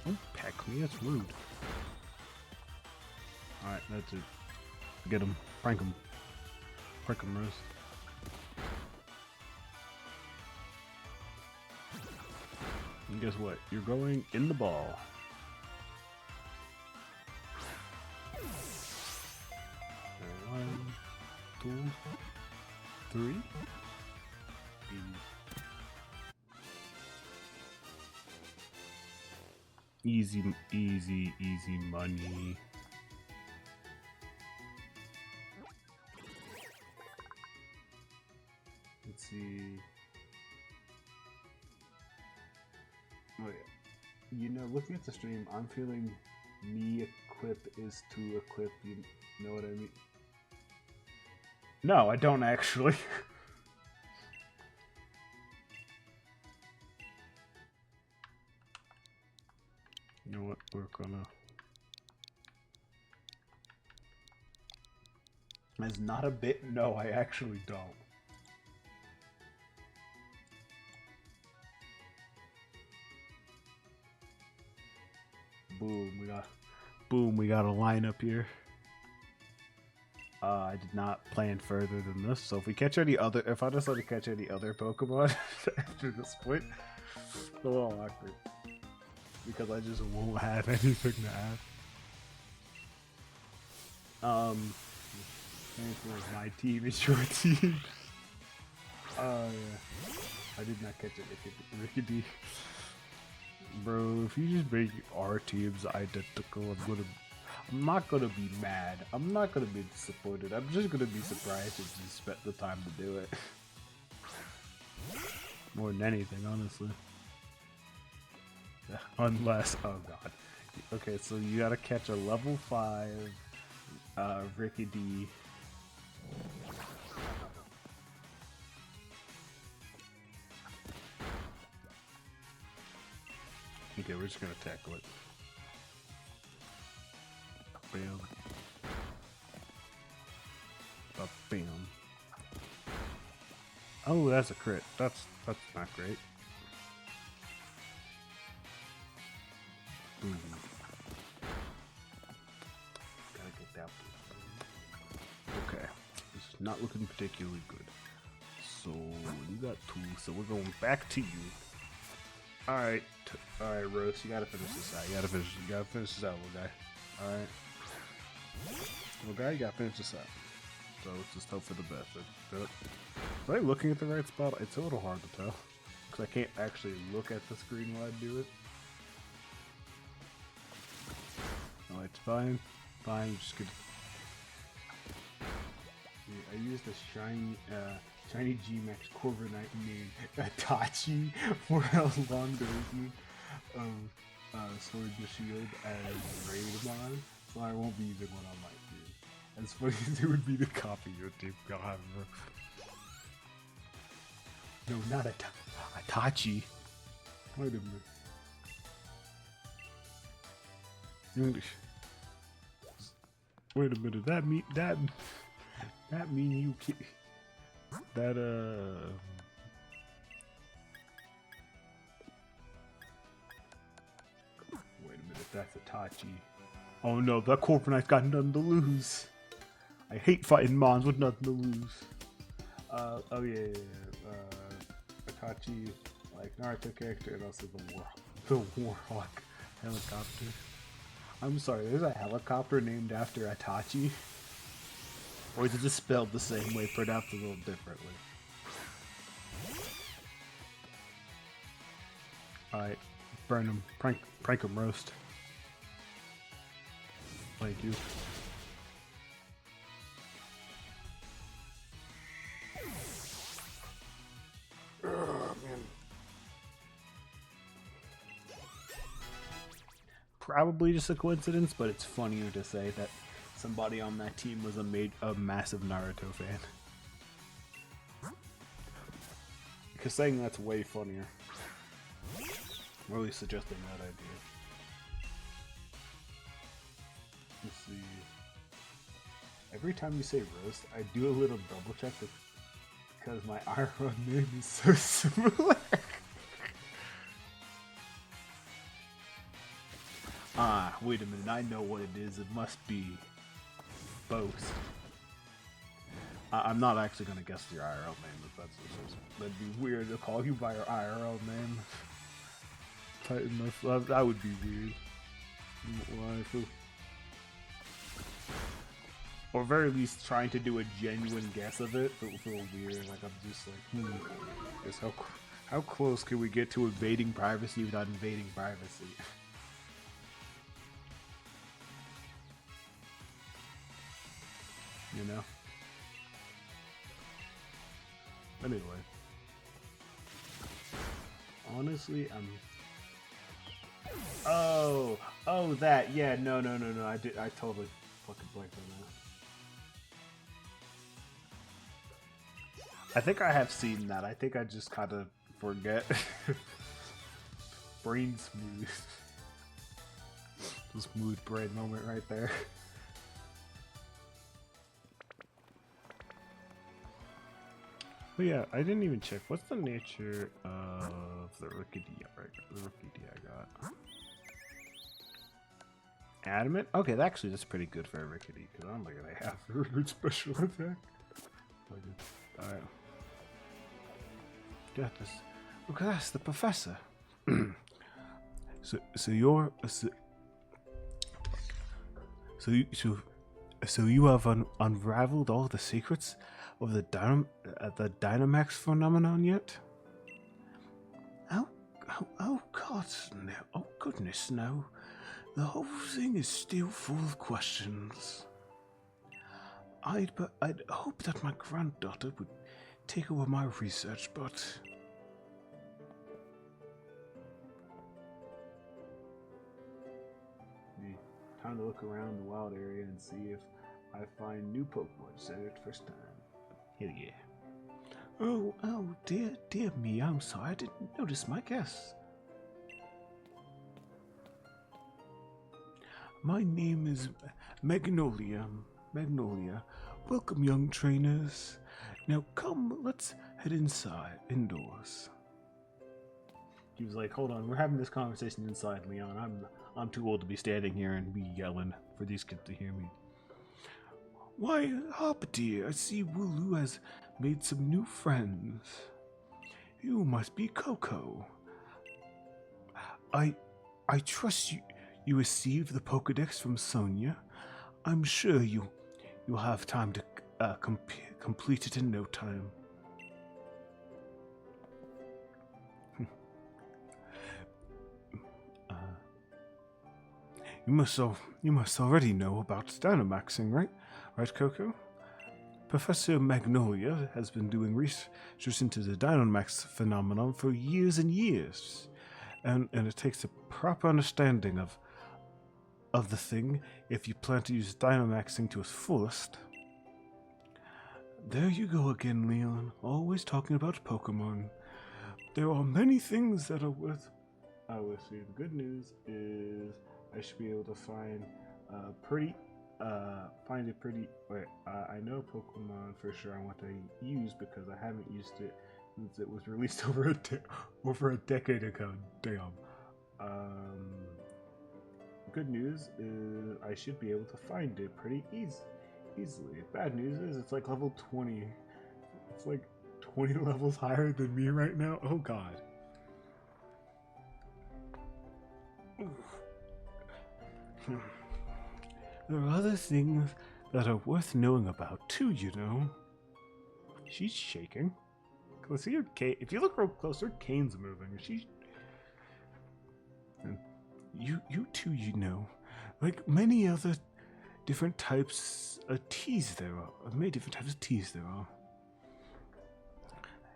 don't peck me, that's rude. Alright, that's it. Get him. Prank him. Prank him, Rose. And guess what? You're going in the ball. 2, 3. Easy, easy, easy money. Let's see. Oh yeah. You know, looking at the stream, I'm feeling me equip is to equip. You know what I mean? No, I don't actually. You know what? We're gonna. It's not a bit. No, I actually don't. Boom, we got a lineup here. I did not plan further than this, so if we catch any other, if I decide to catch any other Pokemon after this point, it's a little awkward. Because I just won't have anything to add. My team is your team. Yeah. I did not catch it, Rickety. Bro, if you just make our teams identical, I'm not gonna be mad. I'm not gonna be disappointed. I'm just gonna be surprised if you spent the time to do it. More than anything, honestly. Unless, oh god. Okay, so you gotta catch a level 5 Rickety. Okay, we're just gonna tackle it. Bam. Bam. Oh, that's a crit. That's not great. Gotta get that. Okay, this is not looking particularly good. So you got 2, so we're going back to you. Alright, Rose, you gotta finish this out. You gotta finish this out, little guy. Alright. Little guy, you gotta finish this out. So let's just hope for the best. Am I looking at the right spot? It's a little hard to tell. Because I can't actually look at the screen while I do it. No, it's fine. Fine, just gonna... I used a shiny G-Max Corviknight named Itachi for a long duration of Sword and Shield as Raidamon, so I won't be using one on my team. As funny as it would be to copy your team, however. No, not Itachi. Wait a minute. English. Wait a minute. That mean you can't. That wait a minute, that's Itachi. Oh no, that Corviknight's got nothing to lose. I hate fighting mons with nothing to lose. Oh yeah. Itachi, like Naruto character, and also the Warhawk helicopter. I'm sorry, there's a helicopter named after Itachi? Or is it just spelled the same way, pronounced a little differently? Alright, burn him. Prank him, roast. Thank you. Probably just a coincidence, but it's funnier to say that somebody on that team was a massive Naruto fan. Because saying that's way funnier. I'm really suggesting that idea. Let's see. Every time you say roast, I do a little double check because my IRL name is so similar. Ah, wait a minute, I know what it is. It must be Boast. I'm not actually going to guess your IRL name, if that'd be weird to call you by your IRL name. That would be weird. Why? or very least trying to do a genuine guess of it, but it will feel weird. Like I'm just like, just how close can we get to invading privacy without invading privacy? You know. Anyway, honestly, I'm. Oh, that. Yeah, no. I totally fucking blanked on that. I think I have seen that. I think I just kind of forget. Brain smooth. Smooth brain moment right there. But yeah, I didn't even check. What's the nature of the Rickety I got? Adamant? Okay, actually that's pretty good for a Rickety, because I don't think I have a good special attack. Alright. Got this. Look at this, the professor. So you have unraveled all the secrets of the Dynamax phenomenon yet? Oh God, no! Oh goodness, no! The whole thing is still full of questions. I'd hope that my granddaughter would take over my research, but time to look around the wild area and see if I find new Pokemon. Said it first time. Hell yeah. Oh, dear me, I'm sorry, I didn't notice my guess. My name is Magnolia. Welcome, young trainers. Now come, let's head indoors. He was like, hold on, we're having this conversation inside, Leon. I'm too old to be standing here and be yelling for these kids to hear me. Why, Hop dear, I see Wooloo has made some new friends. You must be Coco. I trust you received the Pokedex from Sonia. I'm sure you'll have time to complete it in no time. You must already know about Dynamaxing, right? Right, Coco? Professor Magnolia has been doing research into the Dynamax phenomenon for years and years, and it takes a proper understanding of the thing if you plan to use Dynamaxing to its fullest. There you go again, Leon, always talking about Pokemon. There are many things that are worth... let's see, the good news is I should be able to find a pretty... I know Pokemon for sure I want to use because I haven't used it since it was released over a decade ago. Damn. Good news is I should be able to find it pretty easily. Bad news is it's like level 20. It's like 20 levels higher than me right now. Oh God. There are other things that are worth knowing about too, you know. She's shaking. Let's see her cane. If you look real close, her cane's moving. And you too, you know. Like many other different types of teas there are. Many different types of teas there are.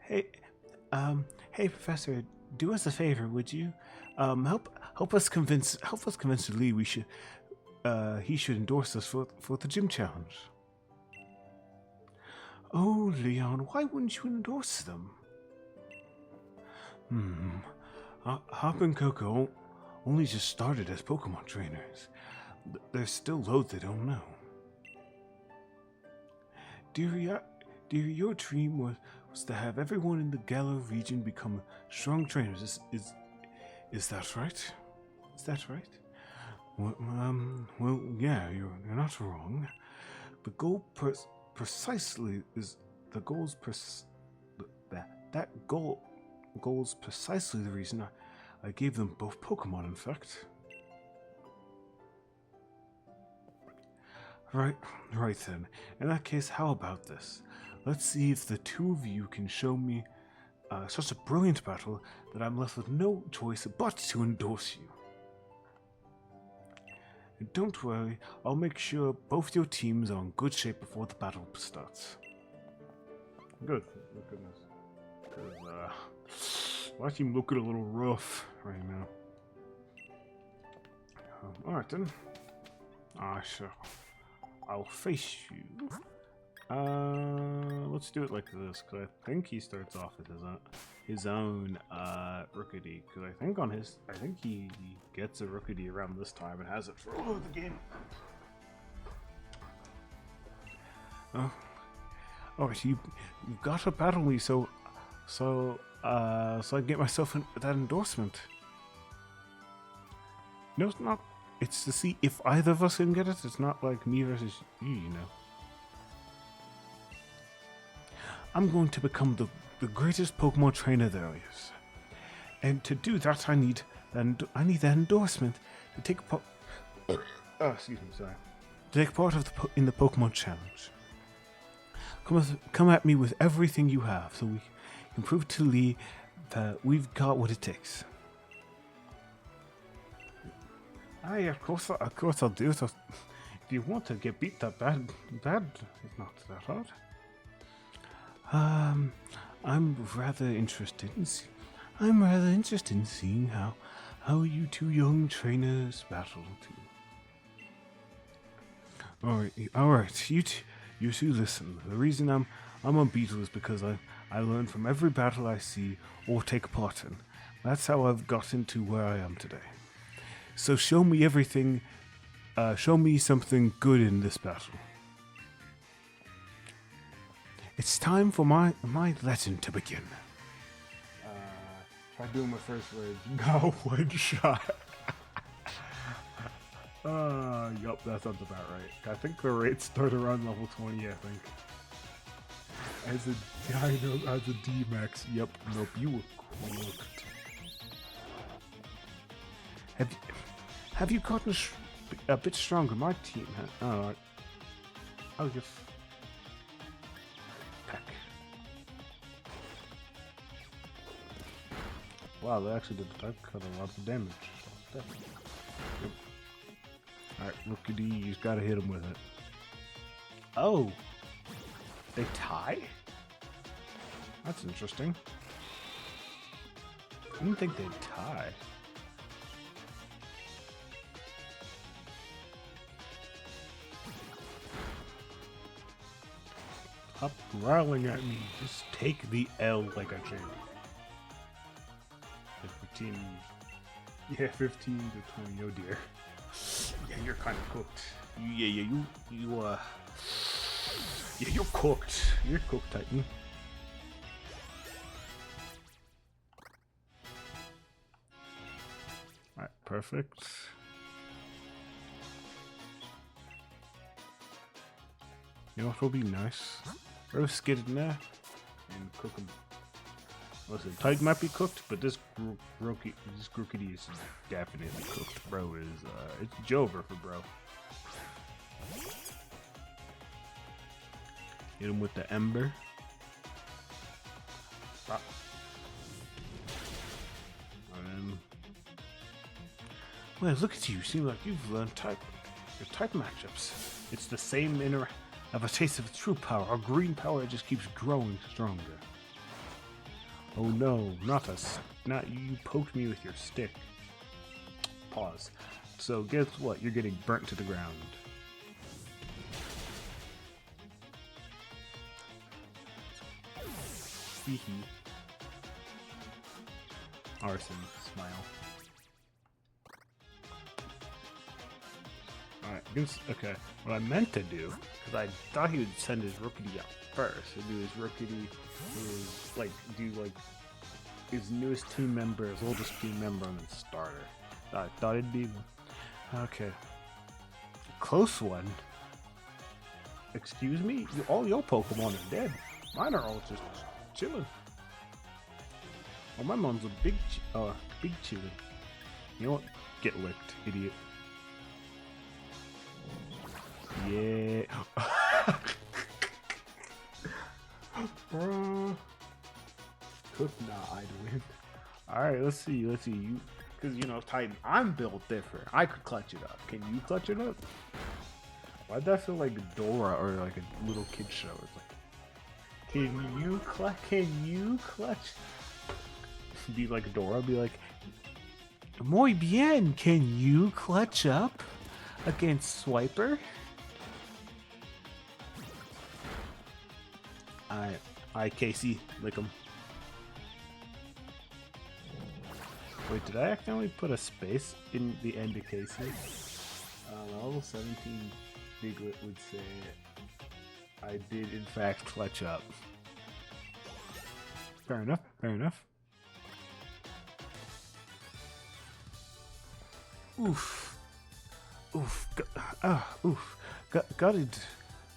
Hey, Professor, do us a favor, would you? Help us convince Lee he should endorse us for the gym challenge. Oh, Leon, why wouldn't you endorse them? Hop and Coco only just started as Pokemon trainers. There's still loads they don't know. Dear, your dream was to have everyone in the Galar region become strong trainers. Is that right? Is that right? Well, yeah, you're not wrong. The goal precisely is the goal's goal's precisely the reason I gave them both Pokemon. In fact, Right then. In that case, how about this? Let's see if the two of you can show me such a brilliant battle that I'm left with no choice but to endorse you. And don't worry, I'll make sure both your teams are in good shape before the battle starts. Good. Thank goodness. Because, my team looking a little rough right now. Alright then. I'll face you. Let's do it like this, because I think he starts off with his own Rookity, because I think he gets a Rookity around this time and has it for all of the game. Oh, alright, you've got to battle me, so I can get myself that endorsement. No, it's not. It's to see if either of us can get it. It's not like me versus you, you know. I'm going to become the greatest Pokemon trainer there is. And to do that, I need that endorsement to take part. Excuse me, sorry. To take part in the Pokemon Challenge. Come at me with everything you have, so we can prove to Lee that we've got what it takes. Yeah, of course I'll do it. If you want to get beat that bad, it's not that hard. I'm rather interested in seeing how you two young trainers battle too. All right, you two listen. The reason I'm unbeatable is because I learn from every battle I see or take part in. That's how I've gotten to where I am today. So show me everything. Show me something good in this battle. It's time for my lesson to begin. Try doing my first word. No, one shot. Yup, that sounds about right. I think the rates start around level 20, I think. As a Dino, as a D-Max. Yep, nope, you were cooked. Have you gotten a bit stronger? My team has. Alright. I'll give. Peck. Wow, they actually did cut a lot of damage. Yep. Alright, Rookity, you just gotta hit him with it. Oh! They tie? That's interesting. I didn't think they'd tie. Stop growling at me. Just take the L like a champ. 15. Yeah, 15 to 20. Oh dear. Yeah, you're kind of cooked. Yeah, you're cooked. You're cooked, Titan. Alright, perfect. You know what will be nice? Roast get in there and cook them. Listen, Titan might be cooked, but this Grookity is definitely cooked. Bro is, it's Jover for bro. Hit him with the Ember. Ah. And well, look at you. Seem like you've learned your type matchups. It's the same have a taste of true power. Our green power just keeps growing stronger. Oh no, not you poked me with your stick. Pause. So guess what? You're getting burnt to the ground. Hee hee. Arson, smile. Alright, okay. What I meant to do, because I thought he would send his Rookity out first. He'd do his Rookity, his newest team member, his oldest team member, and then starter. I thought it'd be okay. Close one. Excuse me? All your Pokemon are dead. Mine are all just chilling. Oh, my mom's a big chilling. You know what? Get licked, idiot. Yeah. can't. Bruh. Could not I'd win. Alright, let's see. You, because, you know, Titan, I'm built different. I could clutch it up. Can you clutch it up? Why'd that feel like Dora or like a little kid show? It's like, can you clutch? Can you clutch? Be like Dora, be like, muy bien, can you clutch up against Swiper? I Casey, lick him. Wait, did I accidentally put a space in the end of Casey? Level 17 Diglett would say I did in fact clutch up. Fair enough, fair enough. Oof. Oof. Oof. Got it.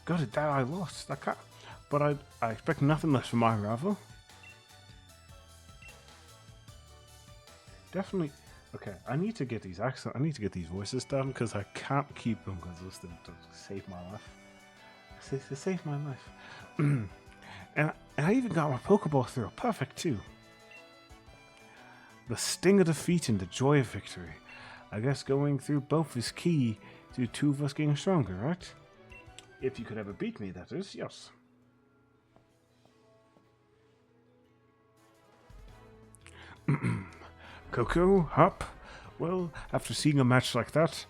That I lost. I can't. But I expect nothing less from my rival. Definitely. Okay, I need to get these accents. I need to get these voices done because I can't keep them because this to save my life. To save my life. and I even got my Pokeball through. Perfect too. The sting of defeat and the joy of victory. I guess going through both is key to two of us getting stronger, right? If you could ever beat me, that is, yes. Coco, Hop. Well, after seeing a match like that,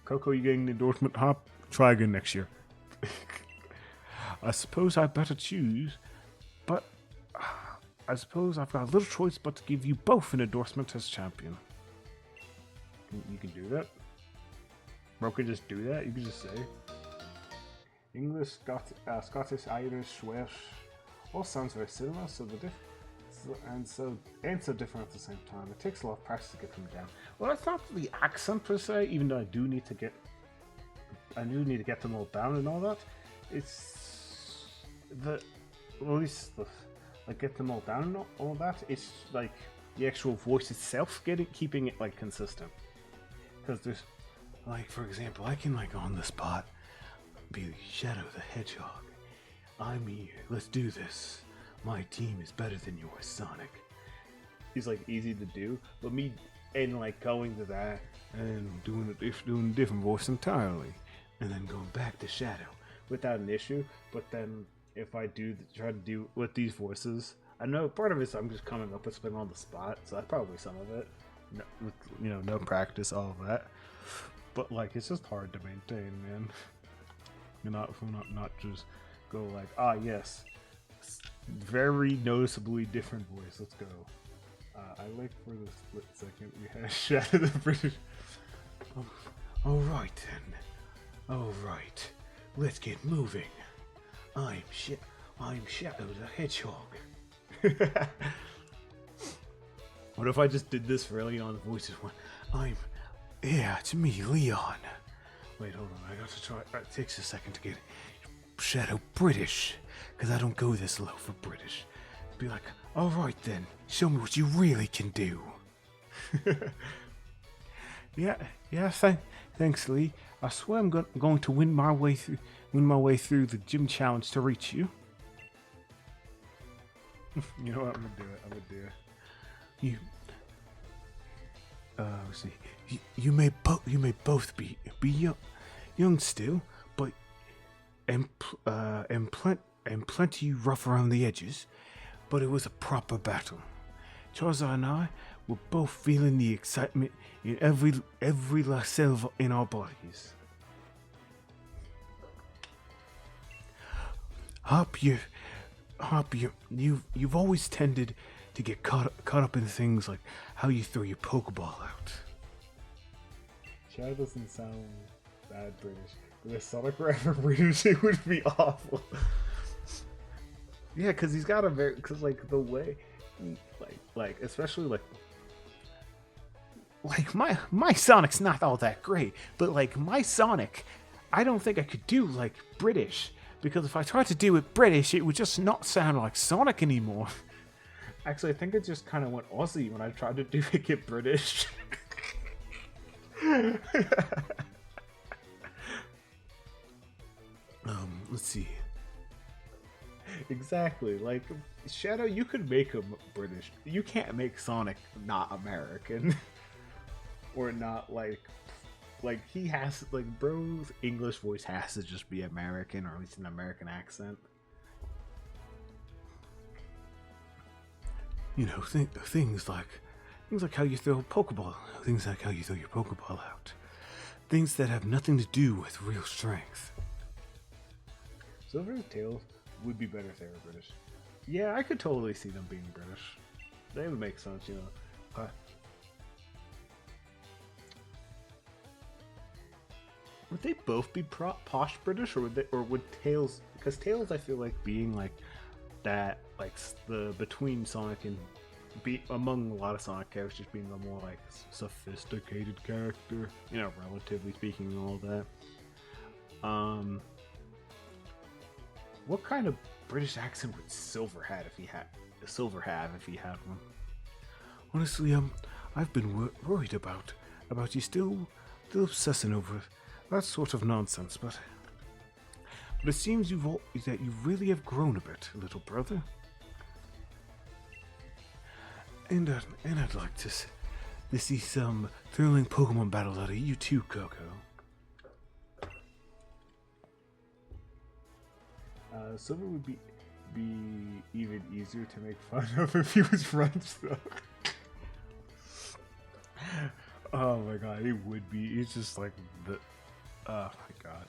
Coco, you getting the endorsement, Hop? Try again next year. I suppose I better choose, but I suppose I've got a little choice but to give you both an endorsement as champion. You can do that. Bro can just do that. You can just say English, Scottish, Irish, Welsh. All sounds very similar, so so different at the same time. It takes a lot of practice to get them down. Well, it's not the accent per se, even though I do need to get them all down and all that. It's like get them all down and all that. It's like the actual voice itself, keeping it like consistent. Because there's, like, for example, I can, like, on the spot be Shadow the Hedgehog. I'm here. Let's do this. My team is better than yours, Sonic. It's, like, easy to do, but me, and, like, going to that and doing a different voice entirely, and then going back to Shadow without an issue. But then if I try to do with these voices, I know part of it is I'm just coming up with spin on the spot, so that's probably some of it. No, with, you know, no practice, all of that. But like, it's just hard to maintain, man. You're not just go like, yes, very noticeably different voice. Let's go. I like for the split second we had Shadow the British. All right then. All right, let's get moving. I'm Shadow the Hedgehog. What if I just did this for Leon's voices? Yeah, it's me, Leon. Wait, hold on, I got to try. It takes a second to get Shadow British, because I don't go this low for British. Be like, all right then, show me what you really can do. yeah, thanks, Lee. I swear I'm going to win my way through the gym challenge to reach you. You know what? I'm gonna do it. Let's see. You may both be young still, but and plenty rough around the edges. But it was a proper battle. Charizard and I were both feeling the excitement in every last cell in our bodies. Hop, you've always tended to get caught up in things like how you throw your Pokeball out. Chad doesn't sound bad British. If Sonic were ever British, it would be awful. Yeah, because he's got because like the way, like especially like my Sonic's not all that great, but like my Sonic, I don't think I could do like British, because if I tried to do it British, it would just not sound like Sonic anymore. Actually, I think it just kind of went Aussie when I tried to do it British. Let's see. Exactly. Like Shadow, you could make him British. You can't make Sonic not American, or not like he has like bro's English voice has to just be American, or at least an American accent. You know, things like how you throw a Pokeball, things like how you throw your Pokeball out, things that have nothing to do with real strength. Silver and Tails would be better if they were British. Yeah, I could totally see them being British. They would make sense, you know. Would they both be posh British, or would Tails? Because Tails, I feel like being like that, like the between Sonic and among a lot of Sonic characters, being a more like sophisticated character, you know, relatively speaking, and all that. What kind of British accent would Silver have if he had one? Honestly, I've been worried about you still obsessing over that sort of nonsense, but it seems that you really have grown a bit, little brother. And I'd like to see some thrilling Pokemon battles out of you too, Coco. Silver would be even easier to make fun of if he was French, though. Oh my god, it would be. It's just like the. Oh my god.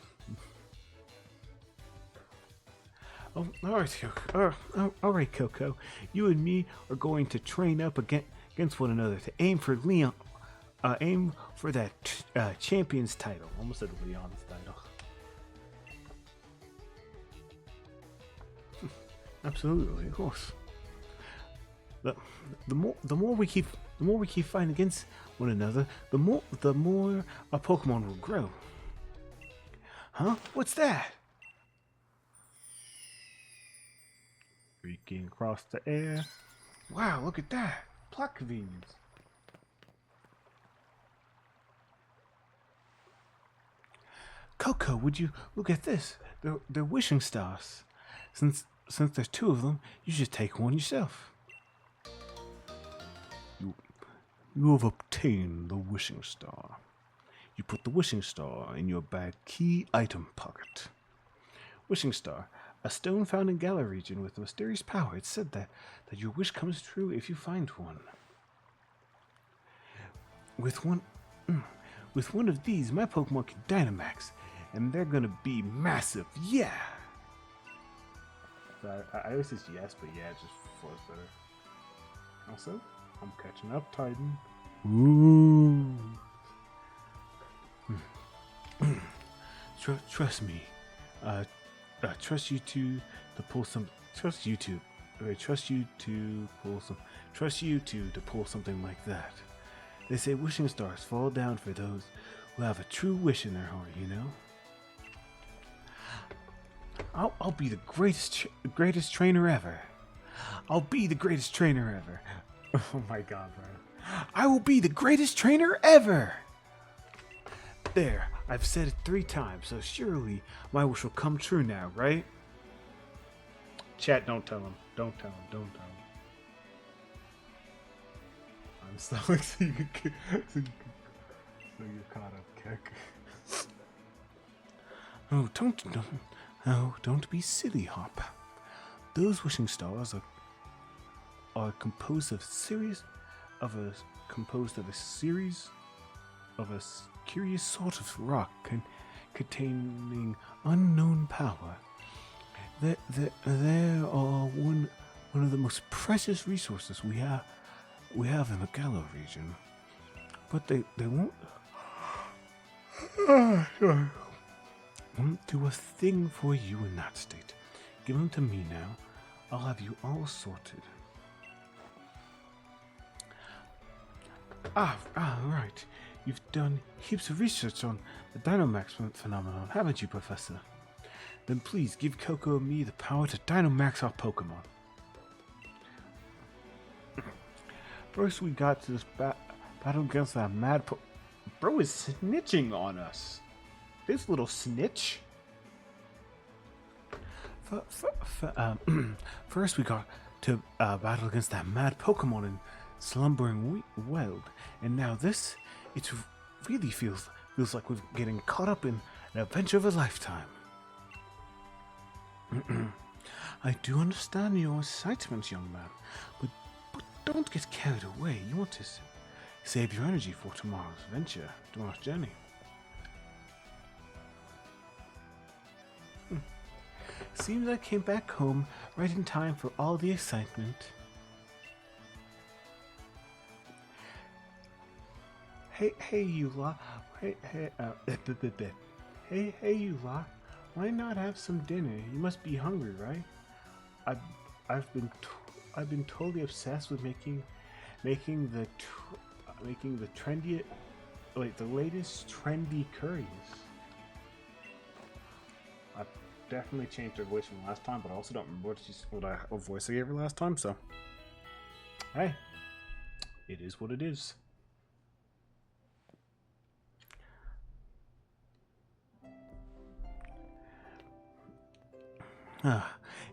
Oh, alright, Coco. Alright, Coco. You and me are going to train up against one another to aim for Leon. Aim for that champion's title. Almost said Leon's title. Absolutely, of course. The more we keep fighting against one another, the more our Pokemon will grow. Huh? What's that? Freaking across the air. Wow, look at that. Plot convenience. Coco, would you look at this? They're wishing stars. Since there's two of them, you should take one yourself. You have obtained the wishing star. You put the wishing star in your bag key item pocket. Wishing star, a stone found in Galar region with mysterious power. It's said that your wish comes true if you find one. With one of these, my Pokemon can Dynamax, and they're gonna be massive. Yeah. So I always say yes, but yeah, it just flows better. Also, I'm catching up, Titan. Ooh. Trust me. Trust you to pull some. Trust you to pull something like that. They say wishing stars fall down for those who have a true wish in their heart. You know. I'll be the greatest trainer ever. I'll be the greatest trainer ever. Oh my god, bro. I will be the greatest trainer ever. There, I've said it 3 times, so surely my wish will come true now, right? Chat, don't tell him. Don't tell him. I'm sorry, so you're caught up, Keck. Oh, don't be silly, Hop. Those wishing stars are composed of a series of a curious sort of rock containing unknown power. They are one of the most precious resources we have in the Galar region. But they won't do a thing for you in that state. Give them to me now. I'll have you all sorted. Right. You've done heaps of research on the Dynamax phenomenon, haven't you, Professor? Then please give Coco and me the power to Dynamax our Pokemon. First, we got to this battle against that mad Bro is snitching on us. This little snitch. First, we got to battle against that mad Pokemon in slumbering wild, and now this, it really feels like we're getting caught up in an adventure of a lifetime. I do understand your excitement, young man, but don't get carried away. You want to save your energy for tomorrow's journey. Seems I came back home right in time for all the excitement. Hey, Eula. Hey, Eula. Why not have some dinner? You must be hungry, right? I've been totally obsessed with making the latest trendy curries. I've definitely changed her voice from last time, but I also don't remember what voice I gave her last time. So, hey, it is what it is.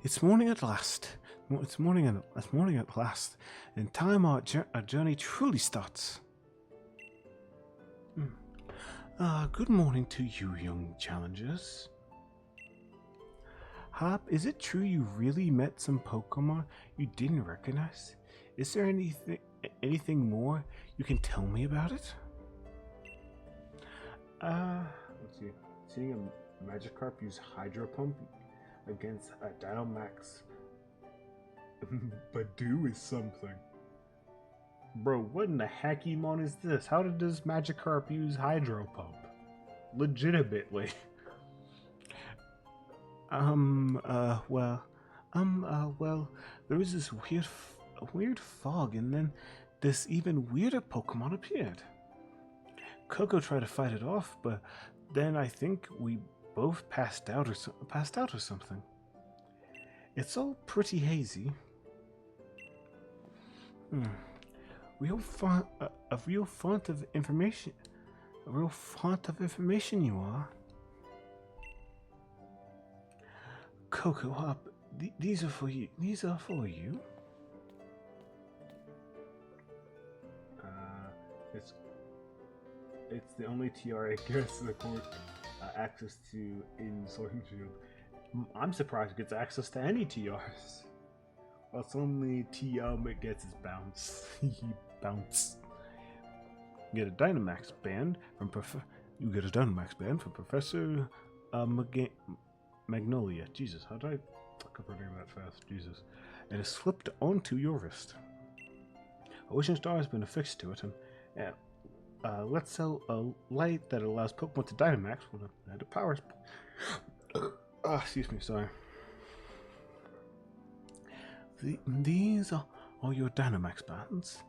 It's morning at last. It's morning at last, and time our journey truly starts. Good morning to you, young challengers. Hop, is it true you really met some Pokemon you didn't recognize? Is there anything more you can tell me about it? Let's see. Seeing a Magikarp use Hydro Pump against a Dynamax Badoo is something. Bro, what in the hecky mon is this? How did this Magikarp use Hydro Pump? Legitimately. Well, there was this weird fog, and then this even weirder Pokemon appeared. Coco tried to fight it off, but then I think we both passed out or something. It's all pretty hazy. A real font of information. A real font of information you are. Coco Hop, these are for you. It's the only TR it gets the court access to in Sword and Shield. I'm surprised it gets access to any TRs. Well, it's only TM it gets is bounce. Bounce. You get a Dynamax band from Professor Magnolia. Jesus, how did I fuck up her name that fast? Jesus. And it slipped onto your wrist. A wishing star has been affixed to it, and let's sell a light that allows Pokemon to Dynamax when it powers. Excuse me, sorry. These are your Dynamax bands.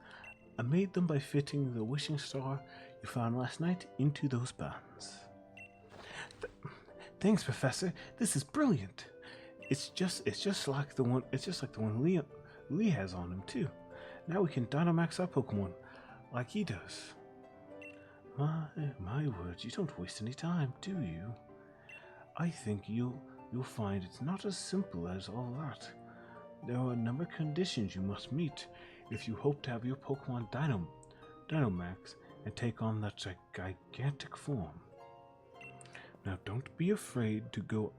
I made them by fitting the wishing star you found last night into those bands. Thanks, Professor. This is brilliant. It's just like the one Lee has on him too. Now we can Dynamax our Pokemon like he does. My word, you don't waste any time, do you? I think you'll find it's not as simple as all that. There are a number of conditions you must meet if you hope to have your Pokemon Dynamax and take on that gigantic form. Now, don't be afraid to go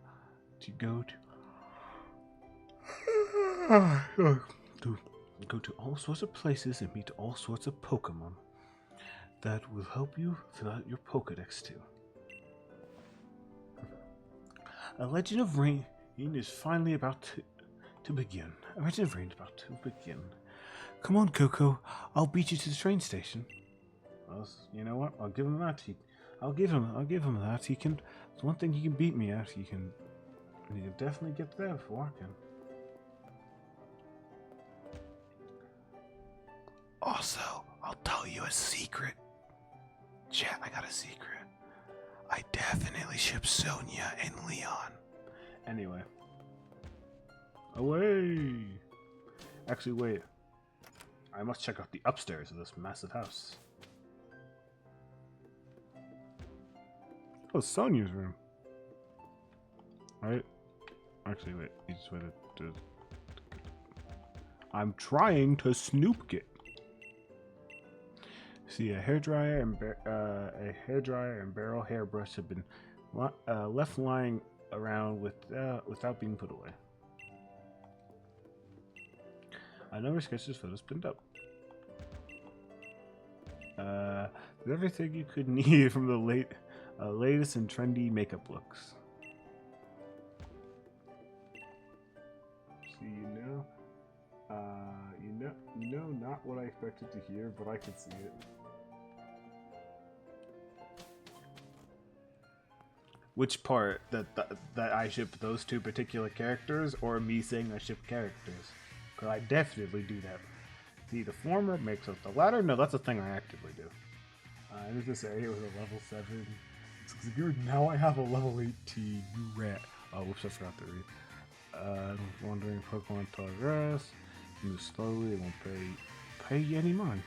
to all sorts of places and meet all sorts of Pokemon. That will help you fill out your Pokedex too. A Legend of Rain is finally about to begin. A Legend of Rain is about to begin. Come on, Coco. I'll beat you to the train station. Well, you know what? I'll give him that. I'll give him that. He can. There's one thing he can beat me at. He can definitely get there before I can. Also, I'll tell you a secret. Chat, I got a secret. I definitely ship Sonia and Leon. Anyway. Away! Actually, wait. I must check out the upstairs of this massive house. Oh, Sonia's room. Right? I actually, wait. You just wait. I'm trying to snoop it. See, a hairdryer and barrel hairbrush have been left lying around without being put away. I never sketched this photos pinned up. Everything you could need from the latest and trendy makeup looks. See, not what I expected to hear, but I could see it. Which part? That I ship those two particular characters, or me saying I ship characters? Because I definitely do that. See, the former makes up the latter. No, that's a thing I actively do. There's this area with a level 7. Now I have a level 18. You rat. Oh, whoops, I forgot to read. Wandering Pokemon progress. Move slowly, it won't pay you any mind.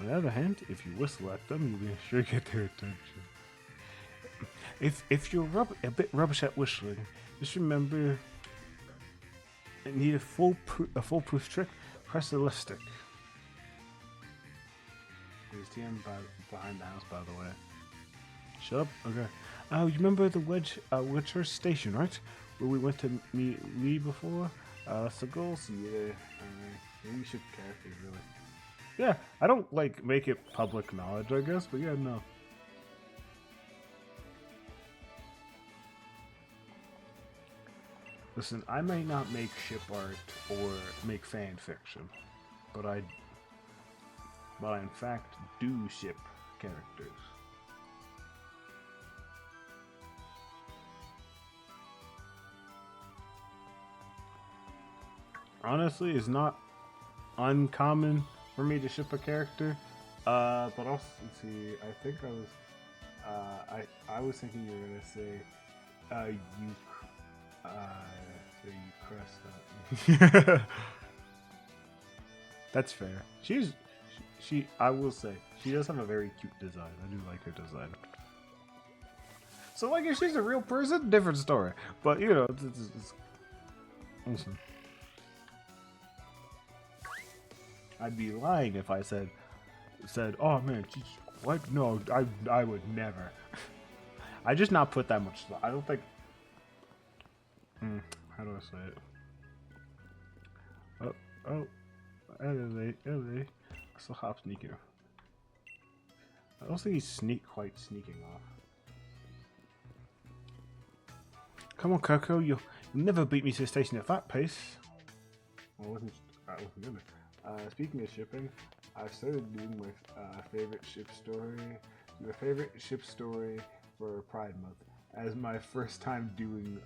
On the other hand, if you whistle at them, you will sure get their attention. If you're a bit rubbish at whistling, just remember, need a foolproof trick. Press the left stick. There's TM behind the house, by the way. Shut up. Okay. Oh, you remember the Wedgehurst Station, right? Where we went to meet Lee before? That's the goal. So yeah, maybe you should characters really. Yeah, I don't like make it public knowledge, I guess, but yeah, no. Listen, I may not make ship art or make fan fiction, but I in fact do ship characters. Honestly, it's not uncommon for me to ship a character, but also, let's see, I think I was thinking you were gonna say, you crushed up. That's fair. I will say, she does have a very cute design. I do like her design. So, like, if she's a real person, different story. But, you know, it's awesome. I'd be lying if I said, oh man, what? No, I would never. I just not put that much thought. I don't think. How do I say it? Oh, LA. So hop sneaker. I don't think he's quite sneaking off. Come on, Coco, you'll never beat me to the station at that pace. I wasn't gonna. Speaking of shipping, I've started doing my favorite ship story for Pride Month as my first time doing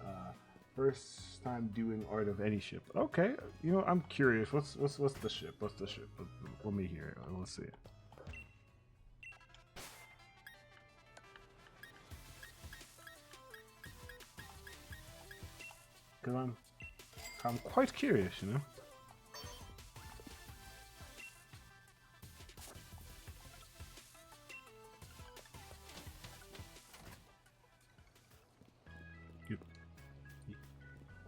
art of any ship. Okay, you know, I'm curious. What's the ship? What's the ship? Let me hear it. Let's see it. Because I'm quite curious, you know.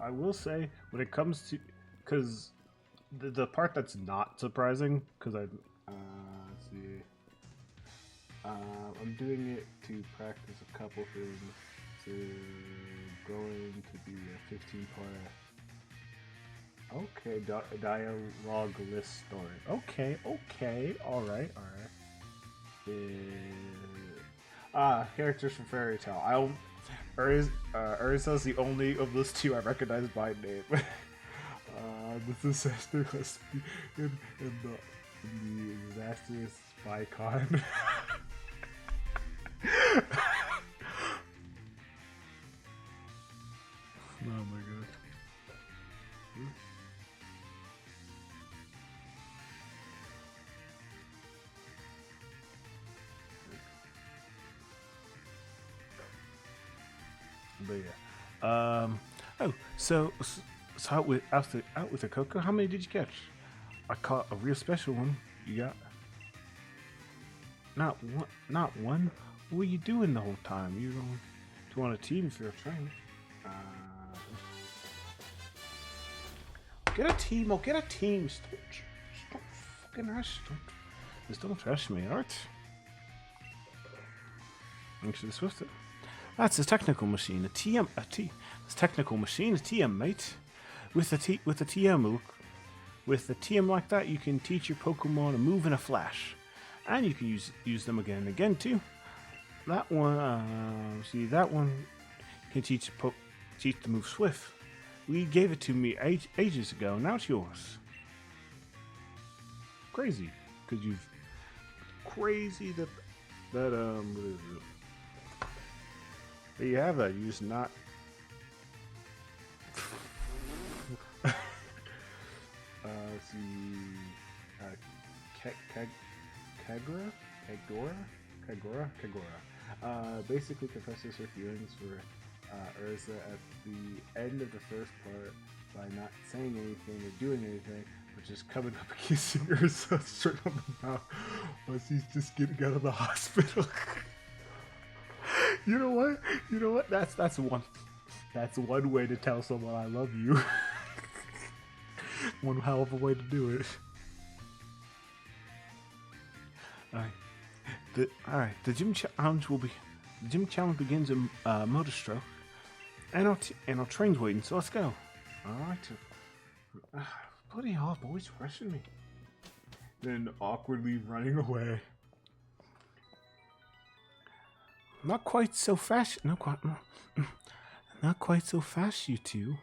I will say, when it comes to, because the part that's not surprising, because let's see, I'm doing it to practice a couple things. So going to be a 15-part. Okay, dialogue list story. Okay, all right. Characters from Fairy Tale. Ursa's the only of those two I recognize by name. The disaster was in the disastrous spy con. Oh my god. But yeah. Oh, so out with the Coco. How many did you catch? I caught a real special one. You got not one. What were you doing the whole time? You on a team if you're a trainer. Get a team. Oh, get a team. Don't fucking rush. Don't rush me, alright? Actually, Swift. That's a technical machine. It's technical machine. A TM, mate. With the TM, with the TM like that, you can teach your Pokemon a move in a flash, and you can use them again and again too. That one, see that one can teach the move Swift. We gave it to me ages ago. Now it's yours. Crazy, because you've crazy that what is it? There you have that. You just not. Let's see. Kagura. Basically confesses her feelings for Urza at the end of the first part by not saying anything or doing anything, but just coming up and kissing Urza straight on the mouth while she's just getting out of the hospital. You know what? That's one way to tell someone I love you. One hell of a way to do it. The gym challenge begins in Motor Stroke, and our train's waiting. So let's go. All right. Bloody hell, boys, rushing me. Then awkwardly running away. Not quite so fast. Not quite so fast, you two.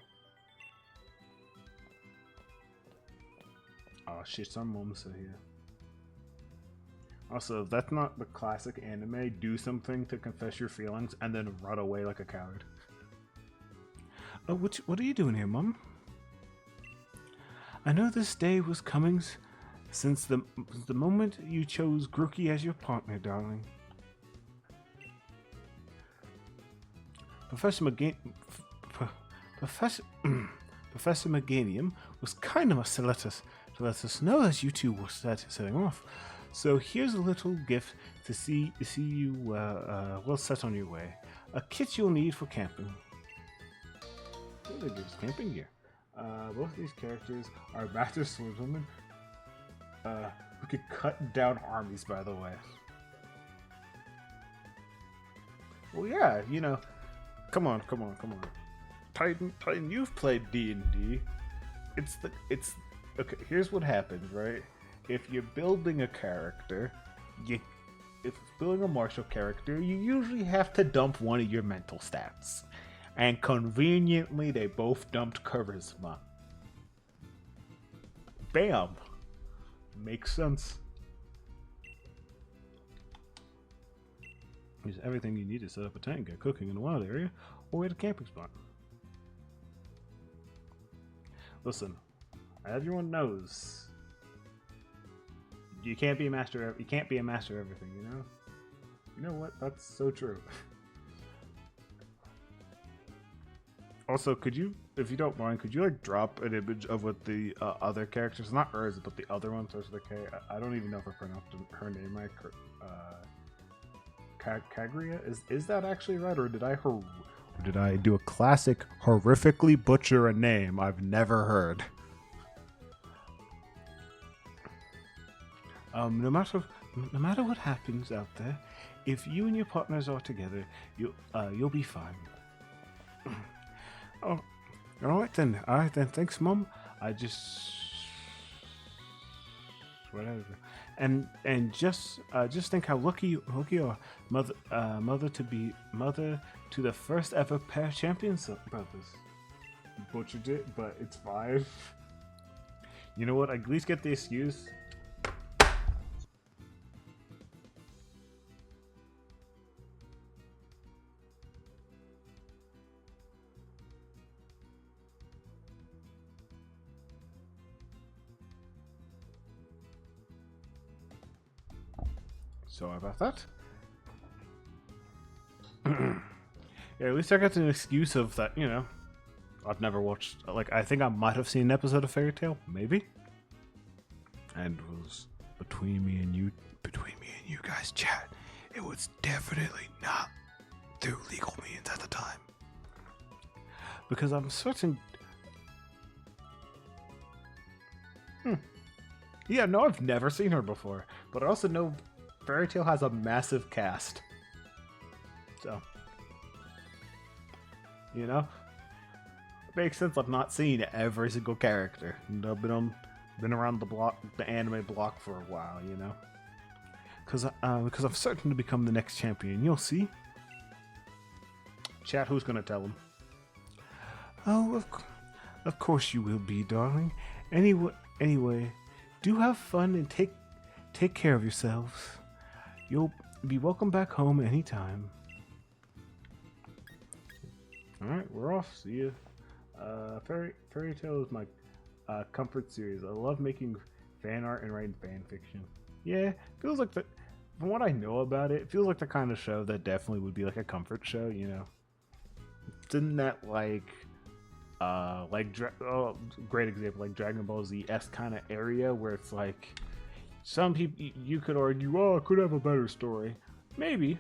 Oh shit, some moments are here. Also, if that's not the classic anime, do something to confess your feelings and then run away like a coward. Oh, what are you doing here, Mom? I know this day was coming since the moment you chose Grookey as your partner, darling. Professor Meganium was kind enough to let us know that you two were setting off. So here's a little gift to see you well set on your way. A kit you'll need for camping. They give us camping gear. Both of these characters are master swordswomen who could cut down armies, by the way. Well, yeah, you know, come on. Titan, you've played D&D. It's okay. Here's what happens, right? If you're building a character, if it's building a martial character, you usually have to dump one of your mental stats. And conveniently, they both dumped charisma. Bam! Makes sense. Use everything you need to set up a tent, get cooking in a wild area, or at a camping spot. Listen, everyone knows you can't be a master of everything, you know? You know what? That's so true. Also, could you, if you don't mind, could you like drop an image of what the other characters, not Urza, but the other one starts with a K? I don't even know if I pronounced her name right. Kagria? Is that actually right, or did I do a classic horrifically butcher a name I've never heard? No matter what happens out there, if you and your partners are together, you'll be fine. Oh, all right then. Thanks, Mom. I just whatever. And just think how lucky you are, mother to the first ever pair of champions brothers. Butchered it, but it's fine. You know what? I at least get the excuse. Sorry about that. Yeah, at least I got an excuse of that, you know. I've never watched, like, I think I might have seen an episode of Fairy Tail, maybe. And it was between me and you guys, chat. It was definitely not through legal means at the time. Because I'm certain Yeah, no, I've never seen her before. But I also know Fairy Tail has a massive cast. So, you know? It makes sense I've not seen every single character. I've been around the anime block for a while, you know? Because I'm certain to become the next champion. You'll see. Chat, who's gonna tell him? Oh, of course you will be, darling. Anyway, do have fun and take care of yourselves. You'll be welcome back home anytime. Alright, we're off. See ya. Fairy Tail is my comfort series. I love making fan art and writing fan fiction. Yeah, feels like from what I know about it, it feels like the kind of show that definitely would be like a comfort show, you know? Isn't that great example, like Dragon Ball Z-esque kind of area where it's like some people, you could argue, oh, it could have a better story. Maybe.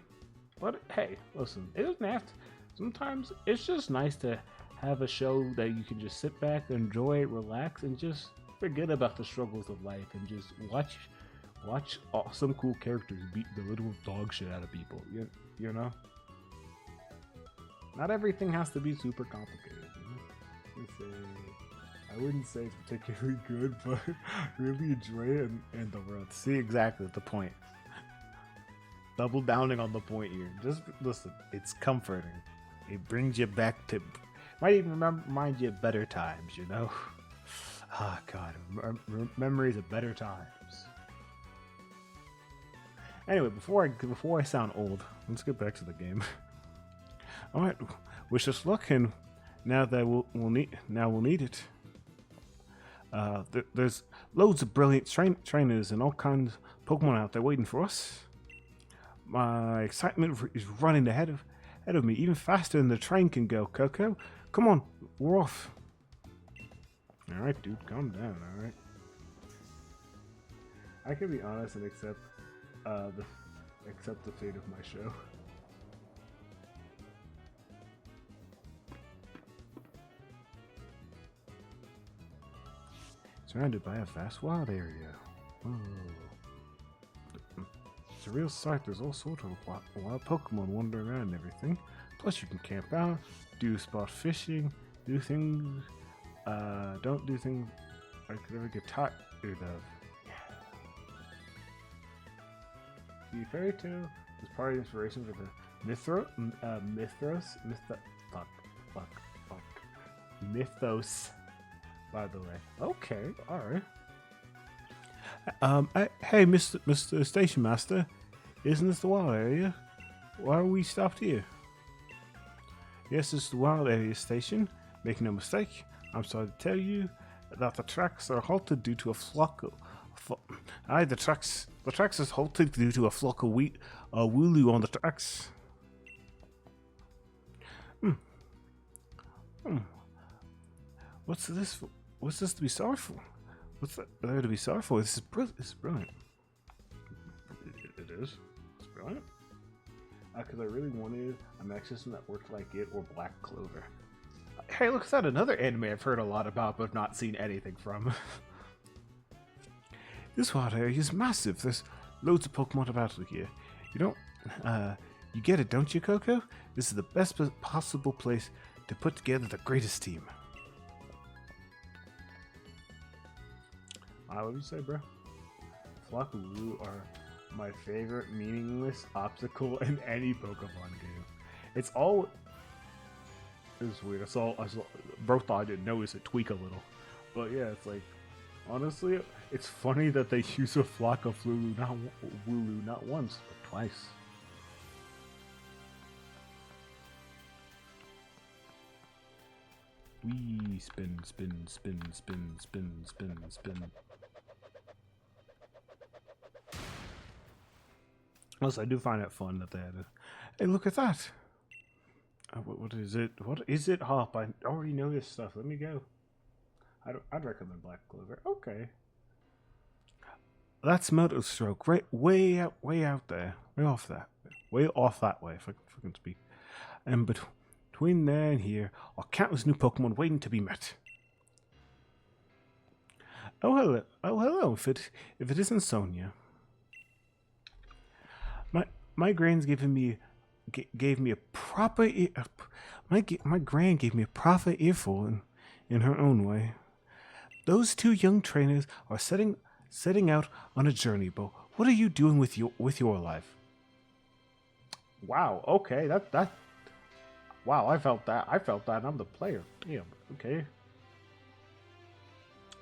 But hey, listen, it doesn't have to. Sometimes it's just nice to have a show that you can just sit back, enjoy, relax, and just forget about the struggles of life and just watch awesome, cool characters beat the little dog shit out of people. You know? Not everything has to be super complicated. You know? I wouldn't say it's particularly good, but really enjoy it and the world. See, exactly the point. Double downing on the point here. Just listen, it's comforting. It brings you back to, might even remind you of better times, you know? Ah, God, memories of better times. Anyway, before I sound old, let's get back to the game. All right, wish us luck, and now that we'll need it. There's loads of brilliant trainers and all kinds of Pokemon out there waiting for us. My excitement is running ahead of me, even faster than the train can go. Coco, come on, we're off. All right, dude, calm down. All right. I can be honest and accept the fate of my show. Surrounded by a vast wild area. Oh. It's a real sight. There's all sorts of wild Pokemon wandering around and everything. Plus you can camp out, do spot fishing, do things, don't do things I could ever get tired of. The Fairy Tail was part of the inspiration for the Mythos, by the way. Okay, alright. Hey, Mr. Station Master, isn't this the wild area? Why are we stopped here? Yes, it's the wild area station. Make no mistake, I'm sorry to tell you that the tracks are halted due to a flock of... the tracks is halted due to a flock of wooloo on the tracks. What's this for? What's this to be sorry for? What's that there to be sorry for? This is brilliant. It is. It's brilliant. Because I really wanted a mech system that worked like it or Black Clover. Hey, look at that! Another anime I've heard a lot about but not seen anything from. This wild area is massive. There's loads of Pokemon about here. You get it, don't you, Coco? This is the best possible place to put together the greatest team. What do you say, bro? Flock of Wooloo are my favorite meaningless obstacle in any Pokemon game. It's weird. Bro thought I didn't notice it tweak a little. But yeah, it's like, honestly, it's funny that they use a flock of Wooloo not once, but twice. Wee, spin. Also, I do find it fun that they had a... Hey, look at that! What is it? What is it, Hop? I already know this stuff. Let me go. I'd recommend Black Clover. Okay. That's Moto Stroke. Right, way out there. Way off that way, if I can speak. And between there and here are countless new Pokemon waiting to be met. Oh hello. Oh hello. If it isn't Sonia, my my grand's gave me a proper my grand gave me a proper earful in her own way. Those two young trainers are setting out on a journey, but what are you doing with your life? Wow. Okay. That. Wow. I felt that. I felt that. I'm the player. Damn. Okay.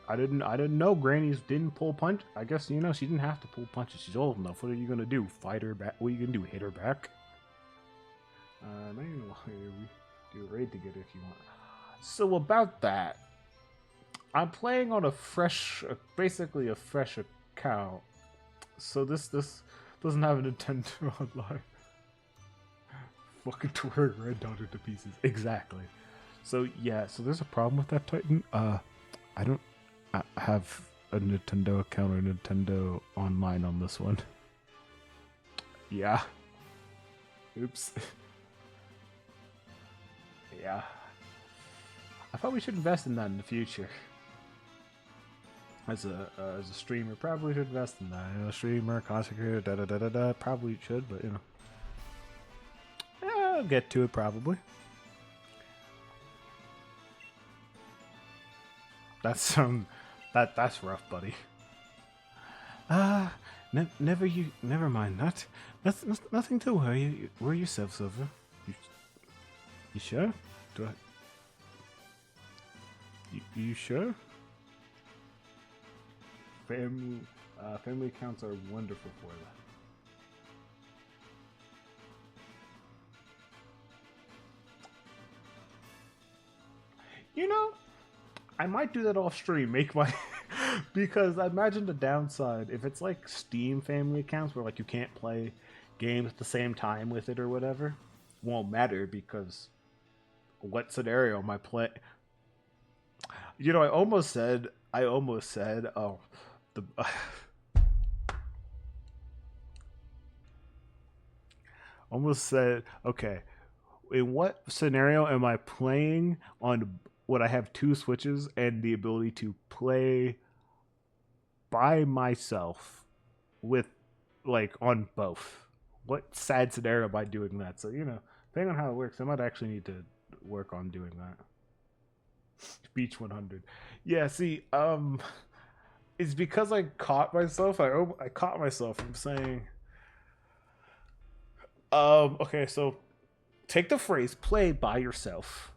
I didn't know grannies didn't pull punch. I guess she didn't have to pull punches. She's old enough. What are you gonna do? Fight her back? What are you gonna do? Hit her back? Now you know we do a raid together if you want. So about that, I'm playing on a fresh, basically a fresh account. So this doesn't have a Nintendo Online. Fucking tore granddaughter to pieces. Exactly. So yeah, so there's a problem with that Titan. I don't have a Nintendo account or Nintendo Online on this one. Yeah. Oops. Yeah. I thought we should invest in that in the future. As a streamer, probably should invest in that. Streamer, content creator, da da da da da. Probably should, but I'll get to it probably. That's that's rough, buddy. Never mind that. That's nothing to worry yourself over. You sure? Do I? You sure? Family accounts are wonderful for that. I might do that off stream. Make my because I imagine the downside if it's like Steam family accounts where like you can't play games at the same time with it or whatever, won't matter because what scenario am I play? I almost said oh the. Almost said, okay, in what scenario am I playing on what I have two switches and the ability to play by myself with, like, on both? What sad scenario am I doing that? So, depending on how it works, I might actually need to work on doing that. Beach 100. Yeah, see, it's because I caught myself. I caught myself from saying, okay, so take the phrase play by yourself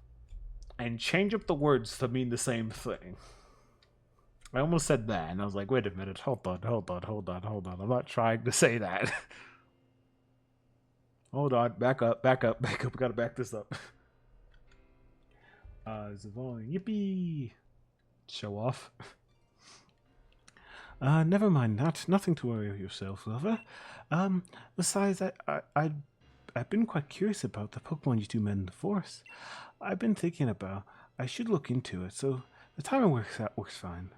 and change up the words to mean the same thing. I almost said that, and I was like, wait a minute, hold on. I'm not trying to say that. Hold on, back up. We gotta back this up. Zavon, yippee! Show off. Never mind that. Nothing to worry yourself, lover. Besides, I've been quite curious about the Pokemon you two met in the forest. I've been thinking about I should look into it, so the timing works out fine.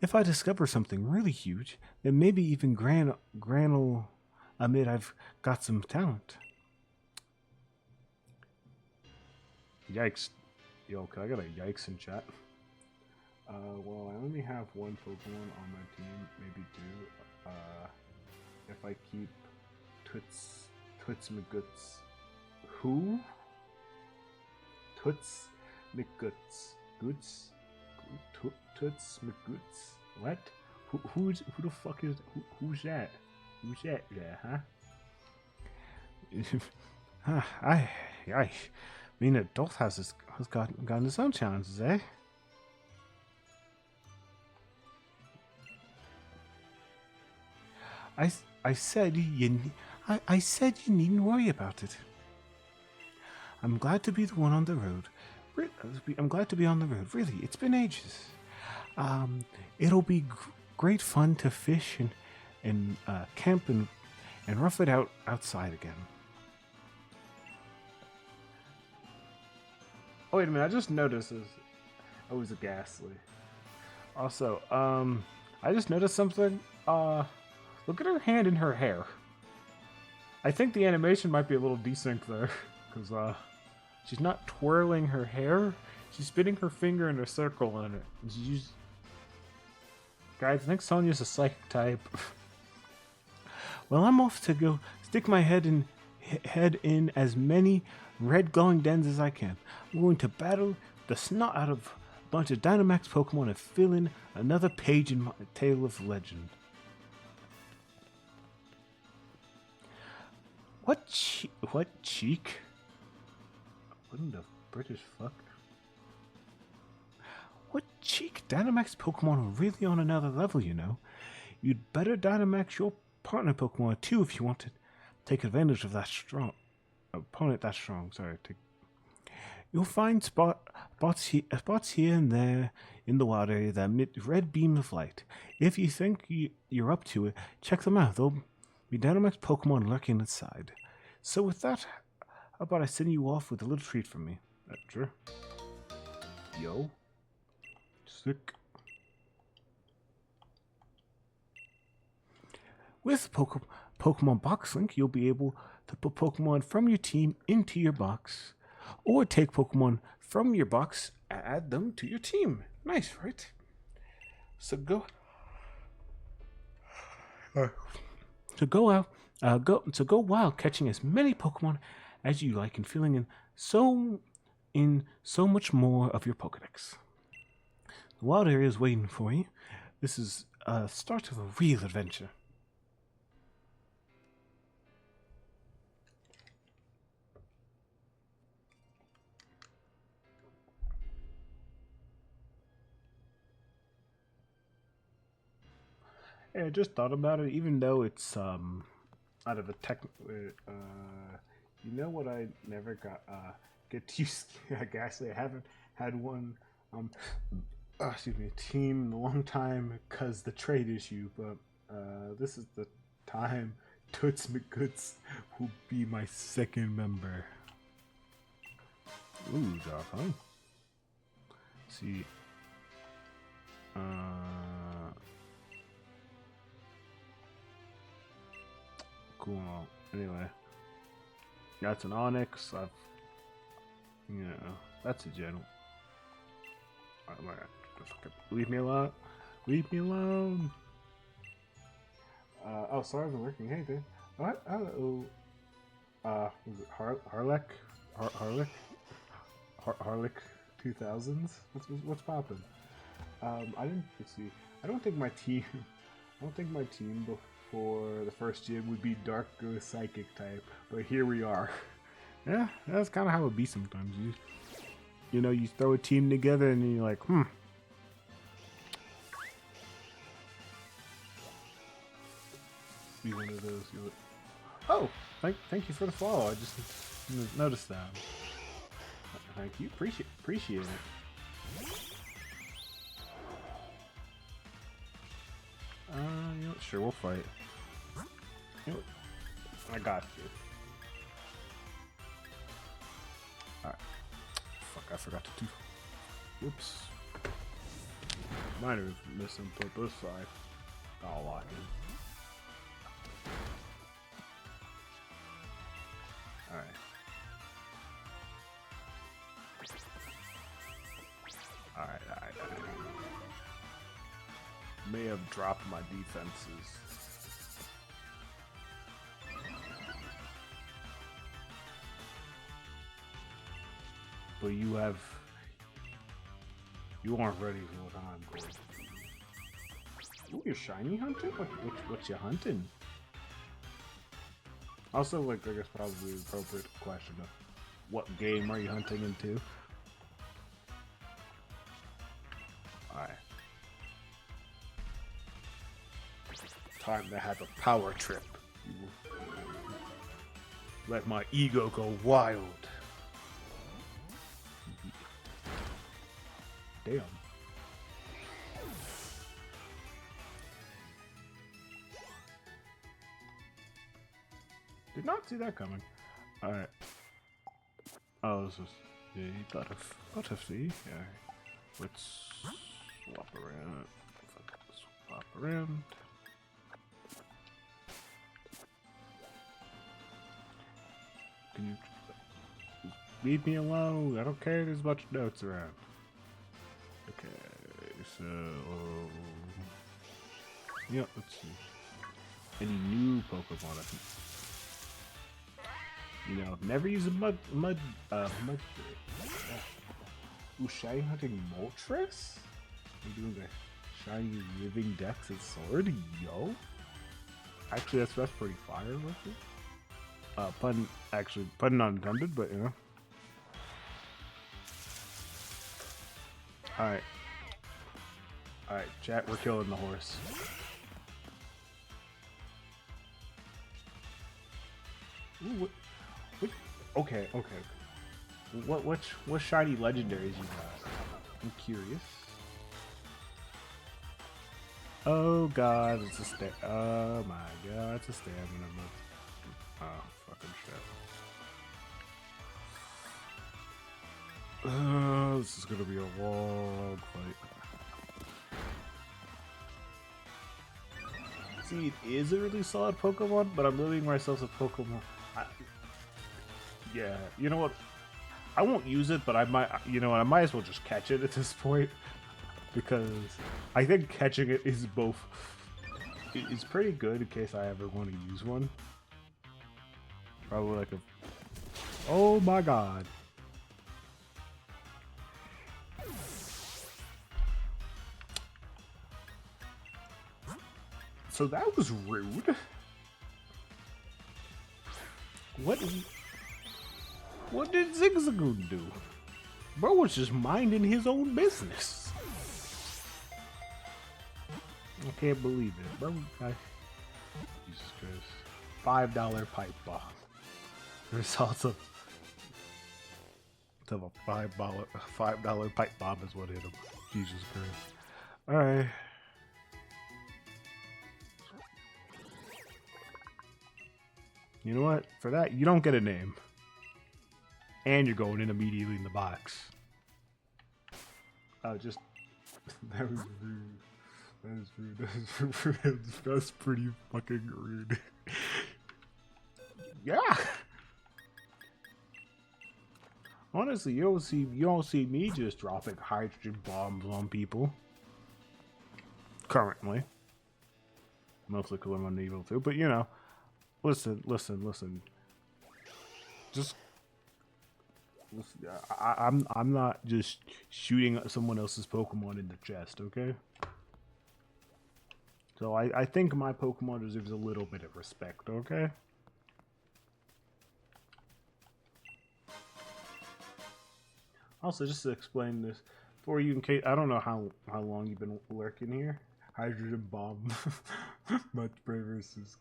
If I discover something really huge, then maybe even Gran'll admit I've got some talent. Yikes. Yo, can I get a yikes in chat? Well, I only have one Pokemon on my team, maybe two. If I keep Toots McGoots. Who? Toots McGoots. Toots McGoots. What? Who the fuck is who's that? Who's that there, huh? I mean, adult has gotten its own challenges, eh? I said you needn't worry about it. I'm glad to be the one on the road. I'm glad to be on the road. Really, it's been ages. It'll be great fun to fish and camp and rough it out outside again. Oh wait a minute! I just noticed this. Oh, it was a ghastly. Also, I just noticed something. Look at her hand in her hair. I think the animation might be a little desynced there, because she's not twirling her hair. She's spinning her finger in a circle in it. Guys, I think Sonya's a psychic type. Well, I'm off to go stick my head in as many red glowing dens as I can. I'm going to battle the snot out of a bunch of Dynamax Pokemon and fill in another page in my tale of legend. What cheek? What in the British fuck? What cheek? Dynamax Pokemon are really on another level, you know. You'd better Dynamax your partner Pokemon too if you want to take advantage of that strong opponent that strong. Sorry. You'll find spots here and there in the wild area that emit red beams of light. If you think you're up to it, check them out. There'll be Dynamax Pokemon lurking inside. So with that, how about I send you off with a little treat from me? Sure. Yo. Sick. With Pokemon Box Link, you'll be able to put Pokemon from your team into your box, or take Pokemon from your box and add them to your team. Nice, right? So go wild, catching as many Pokemon as you like and filling in so much more of your Pokedex. The wild area is waiting for you. This is a start of a real adventure. Hey, I just thought about it. Even though it's out of a tech, you know what? I never get used. I guess I haven't had one. Excuse me, team in a long time because the trade issue. But this is the time Toots McGoods will be my second member. Ooh, dog, huh? See. Cool. Anyway, that's an Onyx. That's a general. Leave me alone. Leave me alone. Oh, sorry, I've been working. Hey, dude. What? Hello. Was it Harlech? Harlech 2000s? What's poppin'? I didn't see. I don't think my team before the first gym would be Dark Ghost Psychic type, but here we are. Yeah, that's kind of how it be sometimes. You throw a team together and you're like, Be one of those. Oh, thank you for the follow. I just noticed that. Thank you. Appreciate it. Sure, we'll fight. I got you. Alright. Fuck, I forgot to do. Whoops. Might have misinput this side. I'll lock in. Alright. Alright. May have dropped my defenses. But you aren't ready for what I'm going. Ooh, you're shiny hunting? What's you hunting? Also, I guess probably an appropriate question of what game are you hunting into? Alright. Time to have a power trip. Let my ego go wild. Damn. Did not see that coming. Alright. Oh, this is... Yeah, you gotta see. Yeah. Let's swap around. Swap around. Can you leave me alone? I don't care. There's a bunch of notes around. Okay, so Yep, let's see. Any new Pokemon? I think. You know, never use a mud. Ooh, shiny hunting Moltres? I'm doing the shiny living Dex and Sword. Yo. Actually, that's pretty fire with it. Pun not intended, but you know. Alright. Alright, chat, we're killing the horse. Ooh, what? Okay. What shiny legendaries you got? I'm curious. Oh god, it's a oh my god, it's a stamina move. Oh, fucking shit. This is gonna be a long fight. See, it is a really solid Pokemon, but I'm limiting myself to Pokemon. Yeah, you know what? I won't use it, but I might. You know what? I might as well just catch it at this point because I think catching it is both. It's pretty good in case I ever want to use one. Probably like a. Oh my god. So that was rude. What did Zigzagoon do? Bro was just minding his own business. I can't believe it, bro. Jesus Christ. $5 pipe bomb. The results of a $5 pipe bomb is what hit him. Jesus Christ. Alright. You know what? For that, you don't get a name. And you're going in immediately in the box. Oh, just... That was rude. That is rude. That's pretty fucking rude. Yeah! Honestly, you don't see me just dropping hydrogen bombs on people. Currently. Mostly because I'm unable to, but you know. Listen. Just listen, I'm not just shooting at someone else's Pokemon in the chest, okay? So I think my Pokemon deserves a little bit of respect, okay? Also, just to explain this for you, in case I don't know how long you've been lurking here. Hydrogen bomb, much braver versus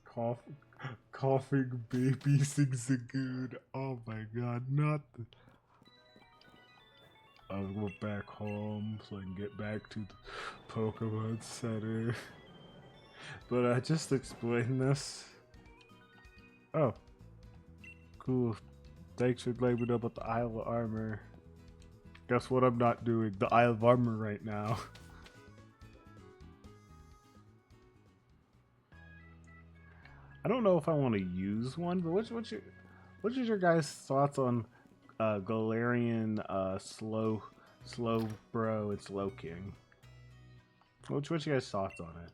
coughing baby Zigzagoon. Oh my god, not the. I'll go back home so I can get back to the Pokemon Center. But I just explained this. Oh, cool. Thanks for letting me know about the Isle of Armor. Guess what I'm not doing? The Isle of Armor right now. I don't know if I want to use one, but what's your guys' thoughts on Galarian, Slow Bro, and Slow King? What's your guys' thoughts on it?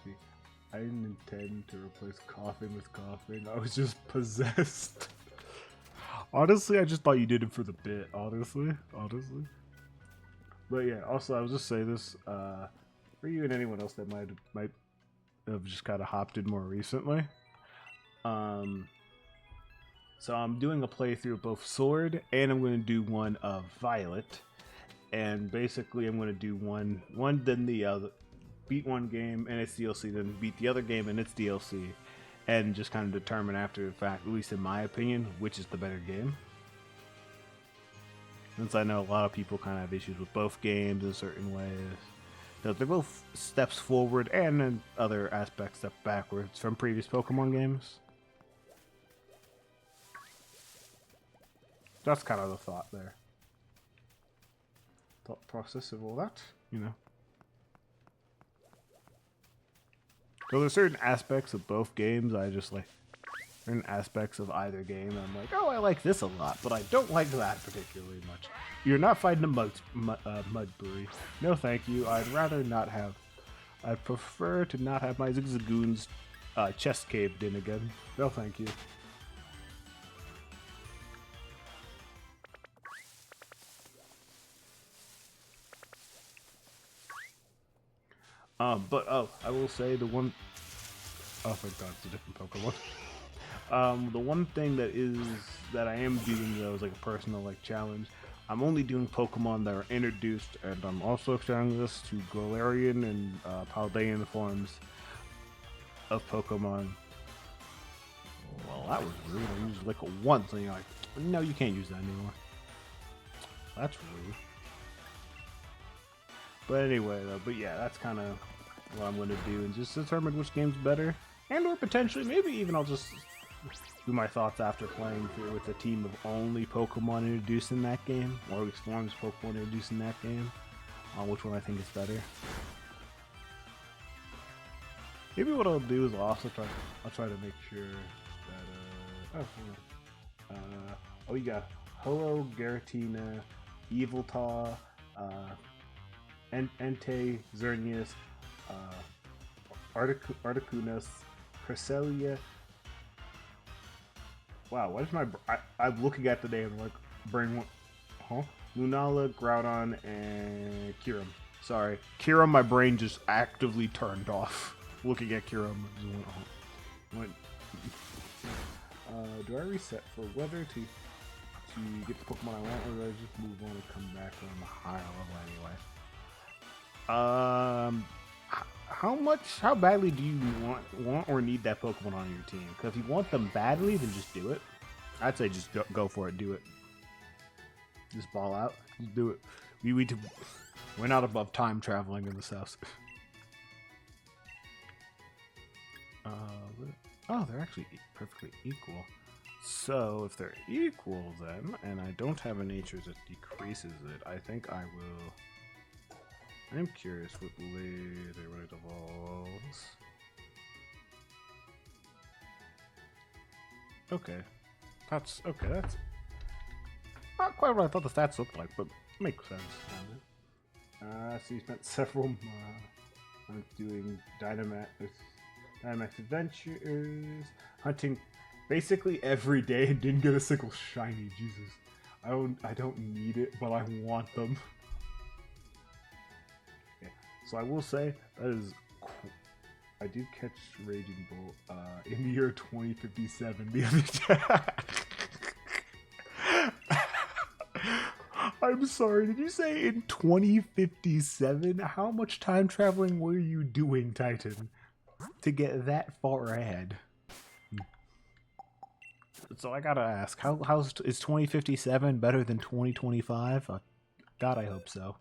See, I didn't intend to replace coughing with coughing. I was just possessed. Honestly, I just thought you did it for the bit. Honestly. But yeah, also I will just say this for you and anyone else that might have just kind of hopped in more recently. So I'm doing a playthrough of both Sword, and I'm going to do one of Violet. And basically, I'm going to do one then the other, beat one game and its DLC, then beat the other game and its DLC. And just kind of determine after the fact, at least in my opinion, which is the better game. Since I know a lot of people kind of have issues with both games in certain ways. They're both steps forward and in other aspects step backwards from previous Pokemon games. That's kind of the thought there. Thought process of all that, you know. So there's certain aspects of both games I just like certain aspects of either game. I'm like, oh, I like this a lot, but I don't like that particularly much. You're not fighting a mudbury. No, thank you. I'd rather not have. I'd prefer to not have my Zigzagoon's chest caved in again. No, thank you. But oh, I will say the one oh my god, it's a different Pokemon. The one thing that I am doing though is like a personal like challenge. I'm only doing Pokemon that are introduced, and I'm also extending this to Galarian and Paldean forms of Pokemon. Well, that was rude. I used Lick once, and you're like, no, you can't use that anymore. That's rude. But anyway, though, but yeah, that's kind of what I'm going to do, and just determine which game's better, and or potentially, maybe even I'll just do my thoughts after playing through with a team of only Pokemon introduced in that game, or exploring Pokemon introduced in that game, on which one I think is better. Maybe what I'll do is I'll try to make sure that oh, you got Ho-Oh, Giratina, Yveltal, Entei, Xerneas, Articuno, Cresselia. Wow, what is my... I'm looking at the name and like, brain... Huh? Lunala, Groudon, and Kyurem. Sorry. Kyurem, my brain just actively turned off. Looking at Kyurem. Do I reset for weather to get the Pokemon I want, or do I just move on and come back on the higher level anyway? How badly do you want or need that Pokemon on your team? Because if you want them badly, then just do it. I'd say just go for it, do it. Just ball out, just do it. We're not above time traveling in this house. Oh, they're actually perfectly equal. So if they're equal then, and I don't have a nature that decreases it, I think I will... I'm curious what later when it evolves. Okay. That's not quite what I thought the stats looked like, but makes sense. So you spent several months doing Dynamax Adventures, hunting basically every day and didn't get a single shiny. Jesus. I don't need it, but I want them. So I will say that is cool. I did catch Raging Bolt in the year 2057 the other day. I'm sorry, did you say in 2057? How much time traveling were you doing, Titan, to get that far ahead? So I gotta ask, is 2057 better than 2025? God, I hope so.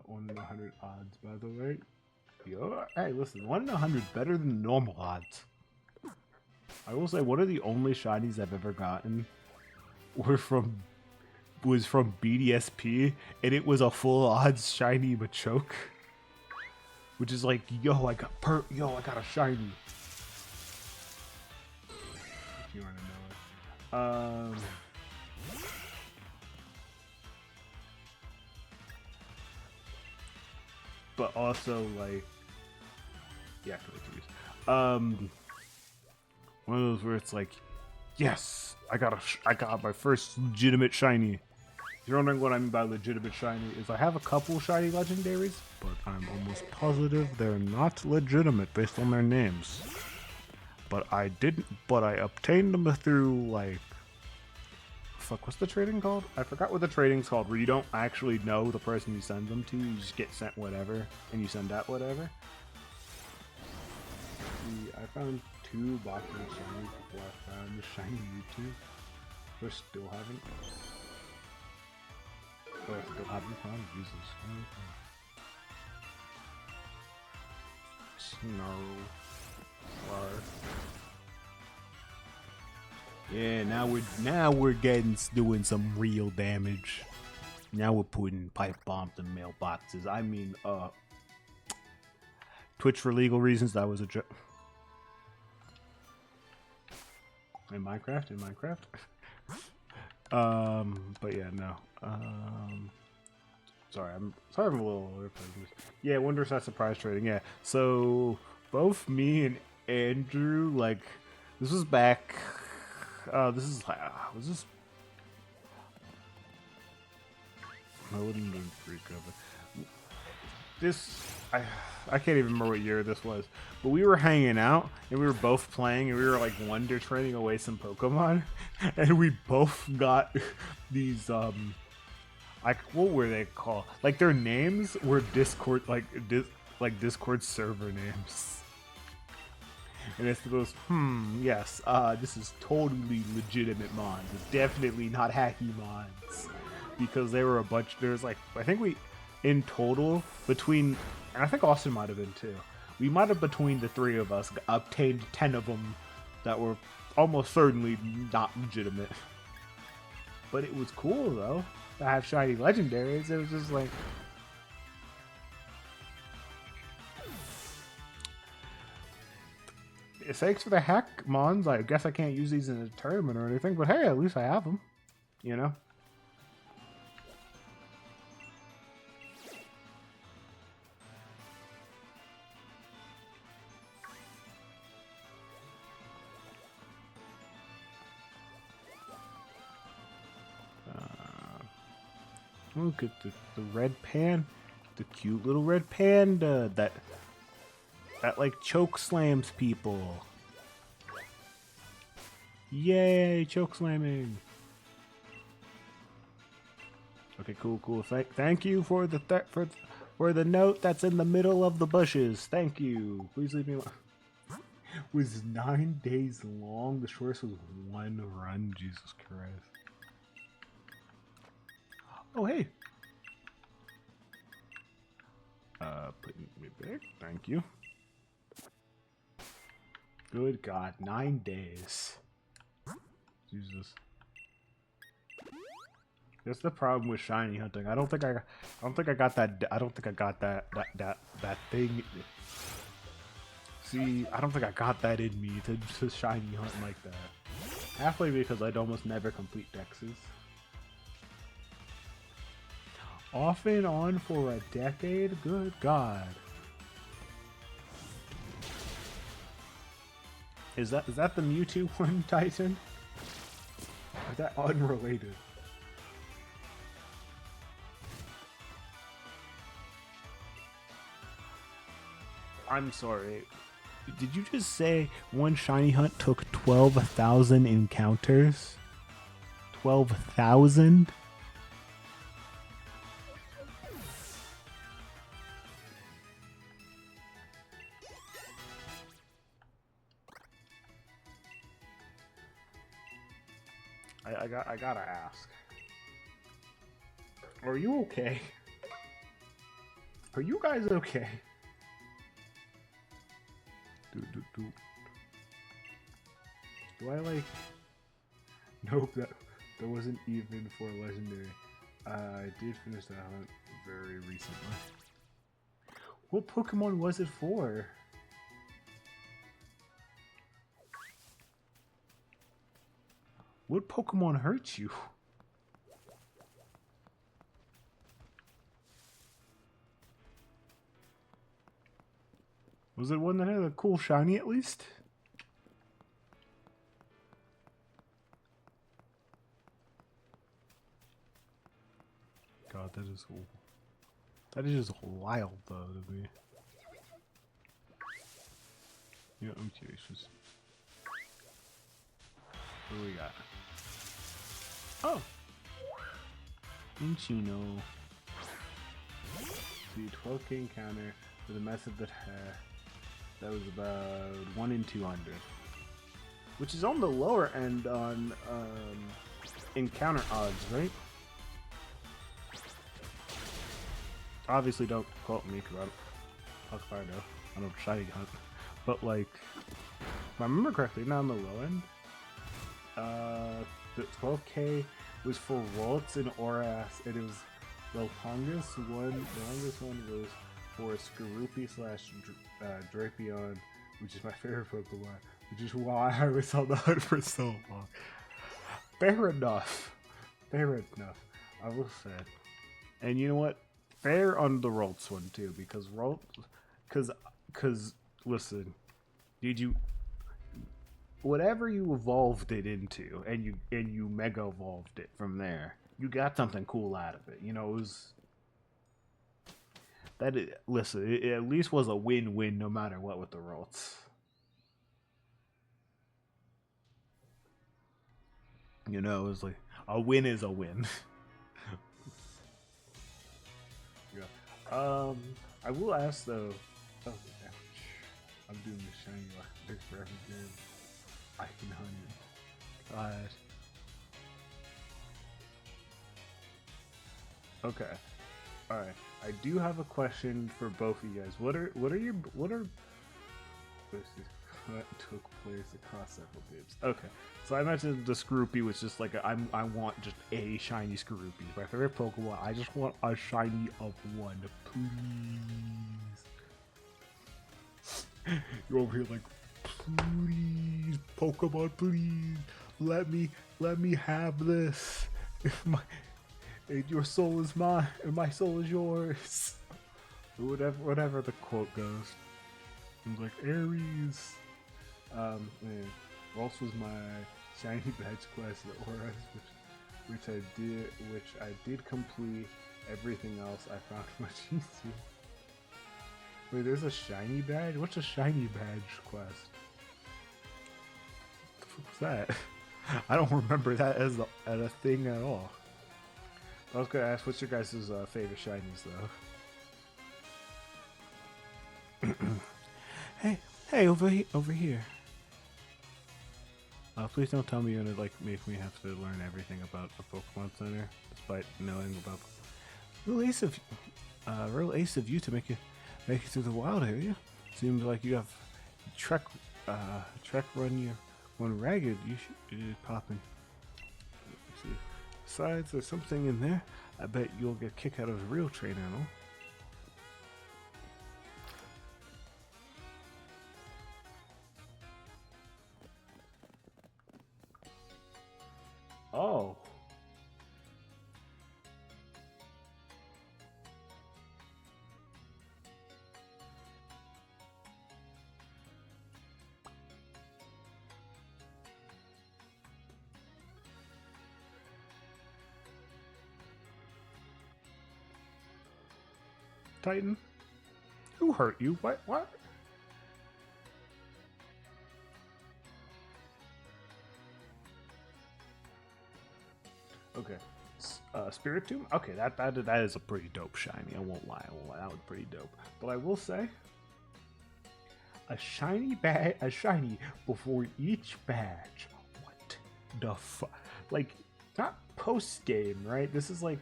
1 in 100 odds, by the way. Yo, hey, listen, 1 in 100 better than normal odds. I will say one of the only shinies I've ever gotten was from BDSP, and it was a full odds shiny Machoke, which is like, yo, I got a shiny. If you want to know it. But also, like, yeah, one of those where it's like, yes, I got my first legitimate shiny. If you're wondering what I mean by legitimate shiny, is I have a couple shiny legendaries, but I'm almost positive they're not legitimate based on their names. But I obtained them through, like, fuck, what's the trading called? I forgot what the trading's called, where you don't actually know the person you send them to, you just get sent whatever, and you send out whatever. See, I found 2 boxes of shiny before I found the shiny Mewtwo. I still haven't. Oh, I still haven't found Jesus. Snarl. Yeah, now we're doing some real damage. Now we're putting pipe bombs in mailboxes. I mean, Twitch for legal reasons. That was a joke. In Minecraft. But yeah, no. Sorry, I'm a little. Yeah, Wonder Side surprise trading. Yeah, so both me and Andrew, like, this was back. This is was this? I wouldn't have been pre-COVID. This I can't even remember what year this was, but we were hanging out and we were both playing and we were like wonder trading away some Pokemon, and we both got these like, what were they called? Like, their names were Discord, like Discord server names. And it's those, yes, this is totally legitimate mods. It's definitely not hacky mods. Because there were a bunch, there's like, I think we, in total, between, and I think Austin might have been too, we might have, between the three of us, obtained 10 of them that were almost certainly not legitimate. But it was cool, though, to have shiny legendaries. It was just like, thanks for the hack mons. I guess I can't use these in a tournament or anything, but hey, at least I have them, you know? Look at the red pan, the cute little red panda that like choke slams people. Yay, choke slamming. Okay, cool. Thank you for the for the note that's in the middle of the bushes. Thank you. Please leave me alone. It was 9 days long. The shortest was 1 run. Jesus Christ. Oh, hey. Putting me back. Thank you. Good God, 9 days. Jesus. That's the problem with shiny hunting. I don't think I got that. I don't think I got that thing. See, I don't think I got that in me to shiny hunt like that. Halfway because I'd almost never complete dexes. Off and on for a decade? Good God. Is that the Mewtwo one, Tyson? Or is that unrelated? I'm sorry. Did you just say one shiny hunt took 12,000 encounters? 12,000? I gotta ask. Are you okay? Are you guys okay? Do I like? Nope, that wasn't even for legendary. I did finish that hunt very recently. What Pokemon was it for? What Pokemon hurt you? Was it one that had a cool shiny at least? God, that is just wild though to me. Yeah, I'm curious. What do we got? Oh! Didn't you know? See, 12k encounter with a method that was about 1 in 200. Which is on the lower end on encounter odds, right? Obviously don't quote me because I don't shiny hunt. But like, if I remember correctly, not on the low end. The 12k was for Rolts and Auras, and it was The longest one was for Skorupi slash Drapion, which is my favorite Pokemon, which is why I was on the hunt for so long. Fair enough. Fair enough. I will say. And you know what? Fair on the Ralts one too, because listen, did you whatever you evolved it into, and you mega evolved it from there, you got something cool out of it. You know, it was that. Listen, it at least was a win-win, no matter what with the Ralts. You know, it was like a win is a win. Yeah. I will ask though. Oh, ouch. I'm doing the shiny last for every game. I can honey. God. Okay. All right. I do have a question for both of you guys. What are what took place across several games? Okay. So I mentioned the Skorupi was just like I want just a shiny Skorupi. My favorite Pokemon. I just want a shiny of one, please. You're over here like, please, Pokemon, please, let me have this. Your soul is mine, and my soul is yours. Whatever the quote goes. I'm like, Aries. Man, Ross was my shiny badge quest at Auras, which I did complete. Everything else I found much easier. Wait, there's a shiny badge? What's a shiny badge quest? What the fuck was that? I don't remember that as a thing at all. I was gonna ask, what's your guys' favorite shinies though? hey, over here. Please don't tell me you're gonna like make me have to learn everything about the Pokemon Center, despite knowing about real ace of you to make it through the wild area. Seems like you have Trek run ragged. You should pop in. Let's see. Besides, there's something in there. I bet you'll get a kick out of a real trainer, no? Oh. Titan? Who hurt you? What? Okay. Spirit Tomb? Okay, that is a pretty dope shiny. I won't lie. That was pretty dope. But I will say, a shiny before each badge. What the fuck? Like, not post game, right? This is like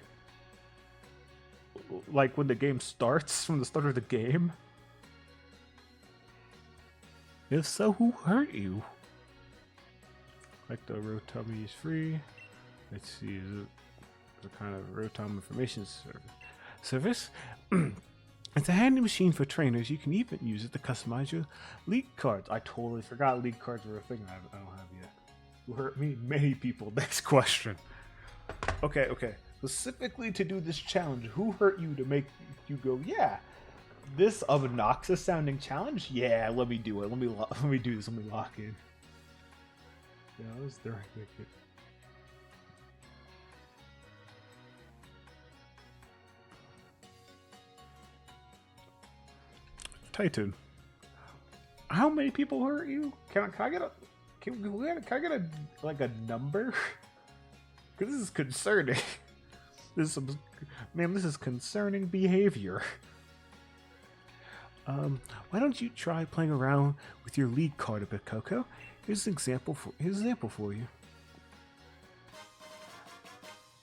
when the game starts, from the start of the game. If so, who hurt you? Like the Rotom is free. Let's see, is it the kind of Rotom information service? It's a handy machine for trainers. You can even use it to customize your league cards. I totally forgot league cards were a thing I don't have yet. Who hurt me? Many people. Next question. Okay. Specifically to do this challenge, who hurt you to make you go, yeah, this obnoxious sounding challenge? Yeah, let me do it. Let me do this. Let me lock in. Yeah, I was there. Titan. How many people hurt you? Can I get a number? Because this is concerning. This is concerning behavior. Why don't you try playing around with your lead card a bit, Coco? Here's an example for you.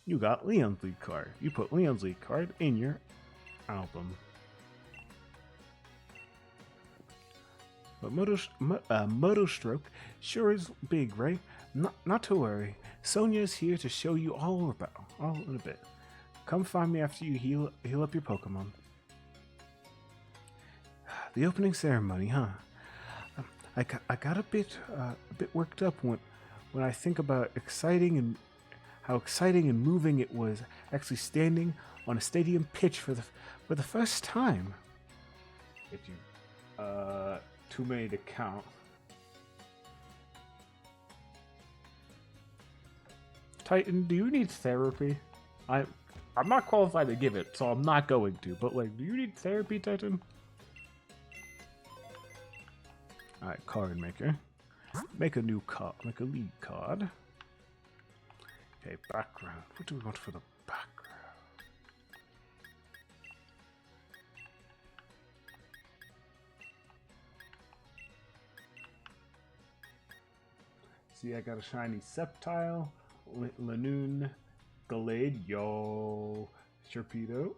You got Leon's lead card. You put Leon's lead card in your album. But Moto Stroke sure is big, right? Not to worry. Sonia's here to show you all in a bit. Come find me after you heal up your Pokemon. The opening ceremony, huh? I got a bit worked up when I think about how exciting and moving it was actually standing on a stadium pitch for the first time. If you too many to count. Titan, do you need therapy? I'm not qualified to give it, so I'm not going to. But like, do you need therapy, Titan? All right, card maker. Make a new card. Make a lead card. Okay, background. What do we want for the background? See, I got a shiny Sceptile, Lanoon, Gallade, yo, Sharpedo,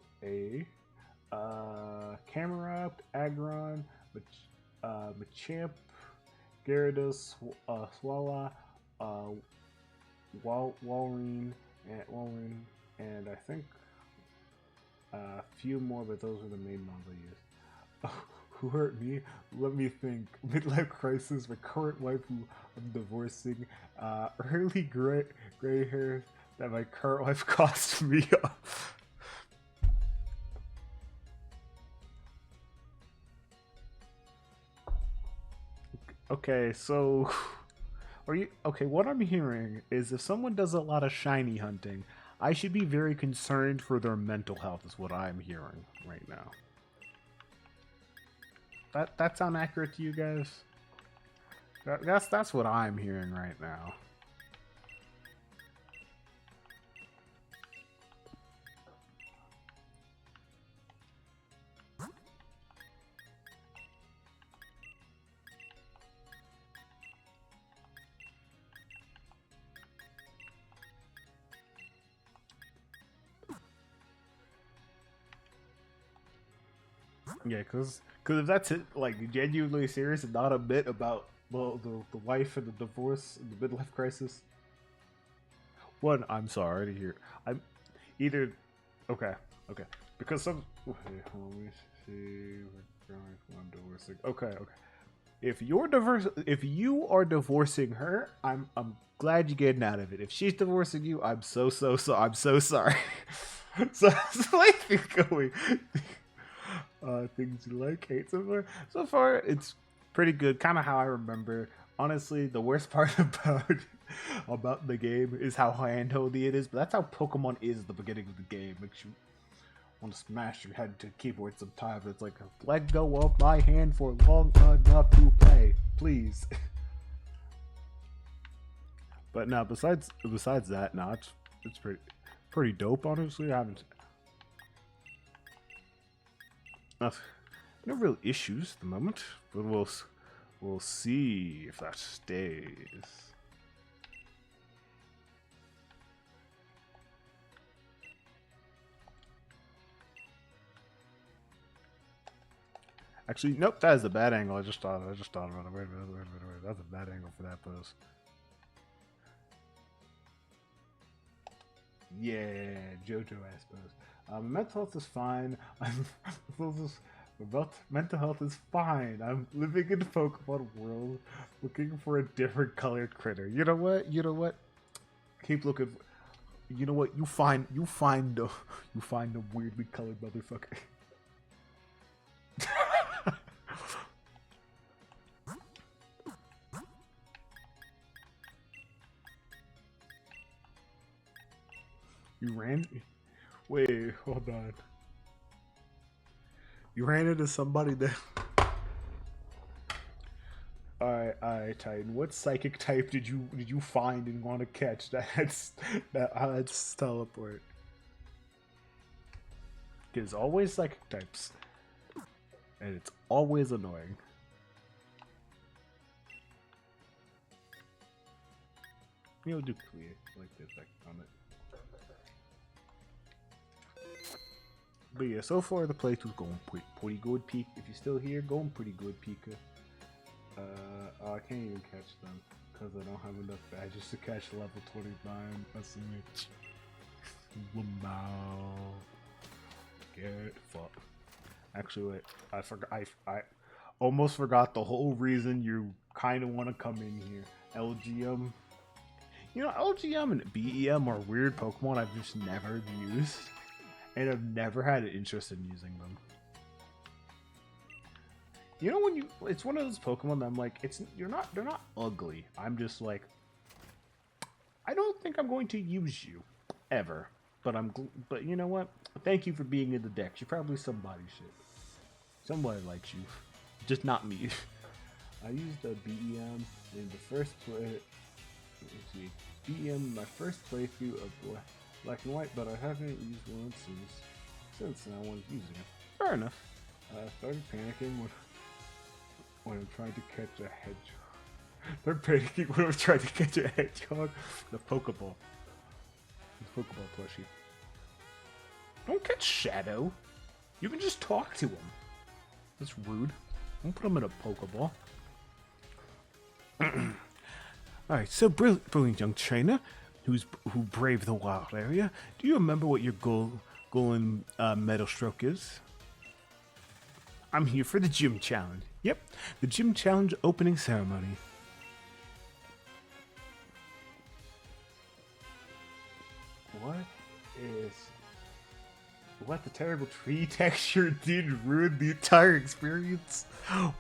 Camerupt, Aggron, Machamp, Gyarados, Swala, Walrein, and I think a few more, but those are the main ones I used. Oh, who hurt me? Let me think. Midlife crisis, my current wife who I'm divorcing, early gray hairs that my current wife cost me. Okay, so are you okay? What I'm hearing is if someone does a lot of shiny hunting, I should be very concerned for their mental health. Is what I'm hearing right now. That sound accurate to you guys? That's what I'm hearing right now. Yeah, because if that's it, like genuinely serious and not a bit about the wife and the divorce and the midlife crisis. One, I'm sorry to hear. I'm either okay, because some. Okay, let me see. I'm divorcing. Okay. If you are divorcing her, I'm glad you're getting out of it. If she's divorcing you, I'm so I'm so sorry. so life is going. Things you like, hate so far. So far, it's pretty good. Kind of how I remember. Honestly, the worst part about the game is how handholdy it is. But that's how Pokemon is at the beginning of the game. Makes you want to smash your head to the keyboard sometimes. It's like, let go of my hand for long enough to play, please. But now, besides that, no, it's pretty dope. Honestly, I haven't. No real issues at the moment, but we'll see if that stays. Actually, nope, that is a bad angle. I just thought about it. Wait. That's a bad angle for that pose. Yeah, JoJo ass pose. Mental health is fine. Mental health is fine. I'm living in the Pokemon world, looking for a different colored critter. You know what? Keep looking. You know what? You find the weirdly colored motherfucker. You ran. Wait, hold on. You ran into somebody that. Alright, Titan. What psychic type did you find and want to catch that's teleport? It's always psychic types, and it's always annoying. You'll do clear like this on it. But yeah, so far the playthrough's going pretty good, Pika. If you're still here, going pretty good, Pika. I can't even catch them because I don't have enough badges to catch level 29. That's me. Lamau. Get fucked. Actually, wait. I forgot. I almost forgot the whole reason you kind of want to come in here. LGM. You know, LGM and BEM are weird Pokemon I've just never used. And I've never had an interest in using them. You know when you, it's one of those Pokemon that I'm like, they're not ugly. I'm just like, I don't think I'm going to use you, ever. But you know what? Thank you for being in the deck. You're probably somebody shit. Somebody likes you, just not me. I used a BEM in the first play. Let's see, BEM in my first playthrough of Black and White, but I haven't used one since I was using it. Fair enough. I started panicking when I'm trying to catch a hedgehog. They're panicking when I'm trying to catch a hedgehog. The Pokeball. The Pokeball plushie. Don't catch Shadow. You can just talk to him. That's rude. Don't put him in a Pokeball. Alright, so brilliant young trainer who braved the wild area. Do you remember what your goal in Metal Stroke is? I'm here for the gym challenge. Yep, the gym challenge opening ceremony. What the terrible tree texture did ruin the entire experience?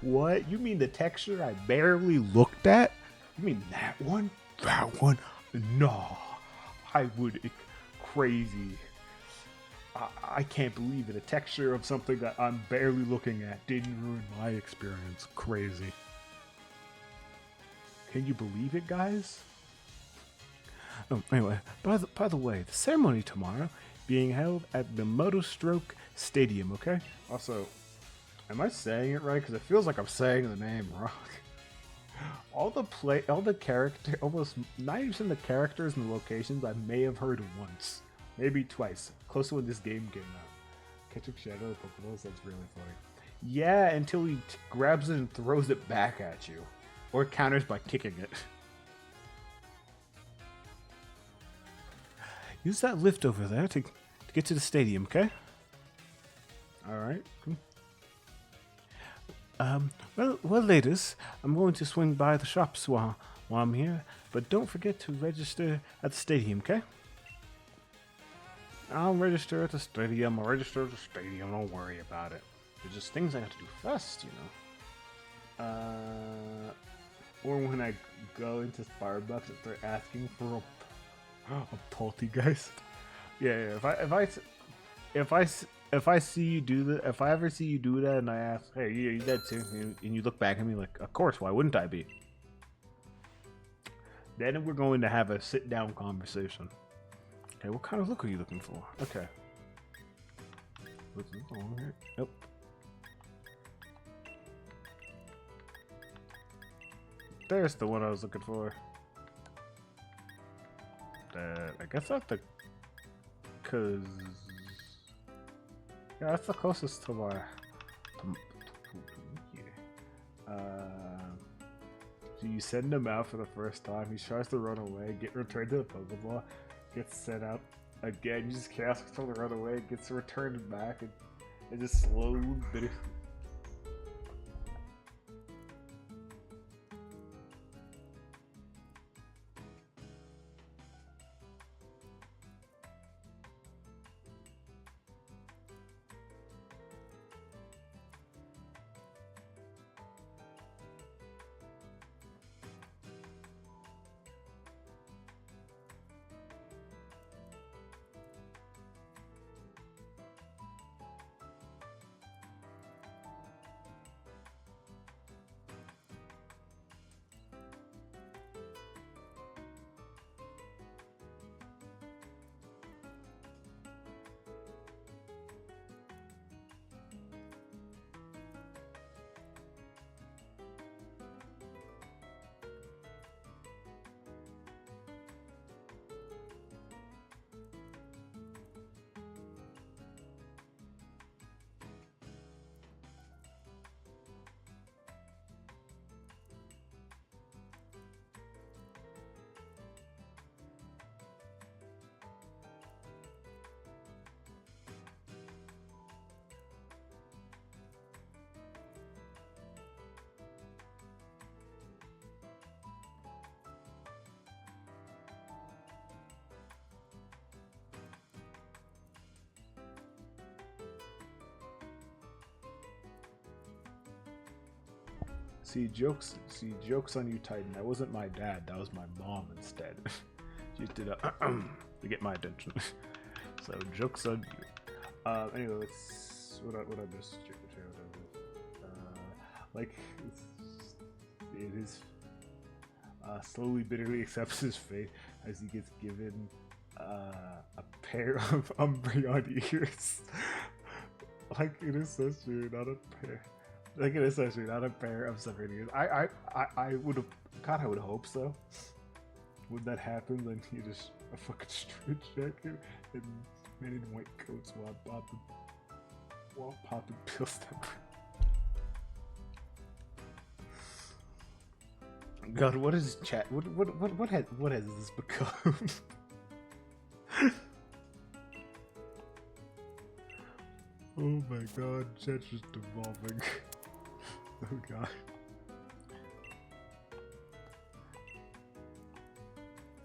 What? You mean the texture I barely looked at? You mean that one? That one? No. I would crazy. I can't believe it. A texture of something that I'm barely looking at didn't ruin my experience. Crazy. Can you believe it, guys? Oh, anyway, by the way, the ceremony tomorrow being held at the Motostroke Stadium, okay? Also, am I saying it right? Because it feels like I'm saying the name wrong. Almost 90% of the characters and the locations I may have heard once. Maybe twice. Close to when this game came out. Catching Shadow Pokeballs, that's really funny. Yeah, until he grabs it and throws it back at you. Or counters by kicking it. Use that lift over there to get to the stadium, okay? Alright. Well, ladies, I'm going to swing by the shops while I'm here, but don't forget to register at the stadium, okay? I'll register at the stadium, don't worry about it. There's just things I have to do first, you know. Or when I go into Starbucks and start asking for a poltergeist. Yeah. If I see you do that, if I ever see you do that, and I ask, "Hey, you that too?" and you look back at me like, "Of course, why wouldn't I be?" Then we're going to have a sit-down conversation. Okay, what kind of look are you looking for? Okay. What's this on here? Nope. There's the one I was looking for. I guess that's the... Cause... Yeah, that's the closest to my... So you send him out for the first time, he tries to run away, get returned to the Pokeball, gets sent out again, you just chaos control to run away, gets returned back, and just slowly... See, jokes on you, Titan. That wasn't my dad. That was my mom instead. She did a to get my attention. So jokes on you. Anyway, what I missed. Like it is. Slowly, bitterly accepts his fate as he gets given a pair of Umbreon ears. Like it is so true, not a pair. Like it is so true, not a pair of separate ears. I would have. God, I would hope so. When that happens, then he just a fucking straight jacket and men in white coats while popping pills. God, what is chat? What has this become? Oh my God, chat's just evolving. Oh God.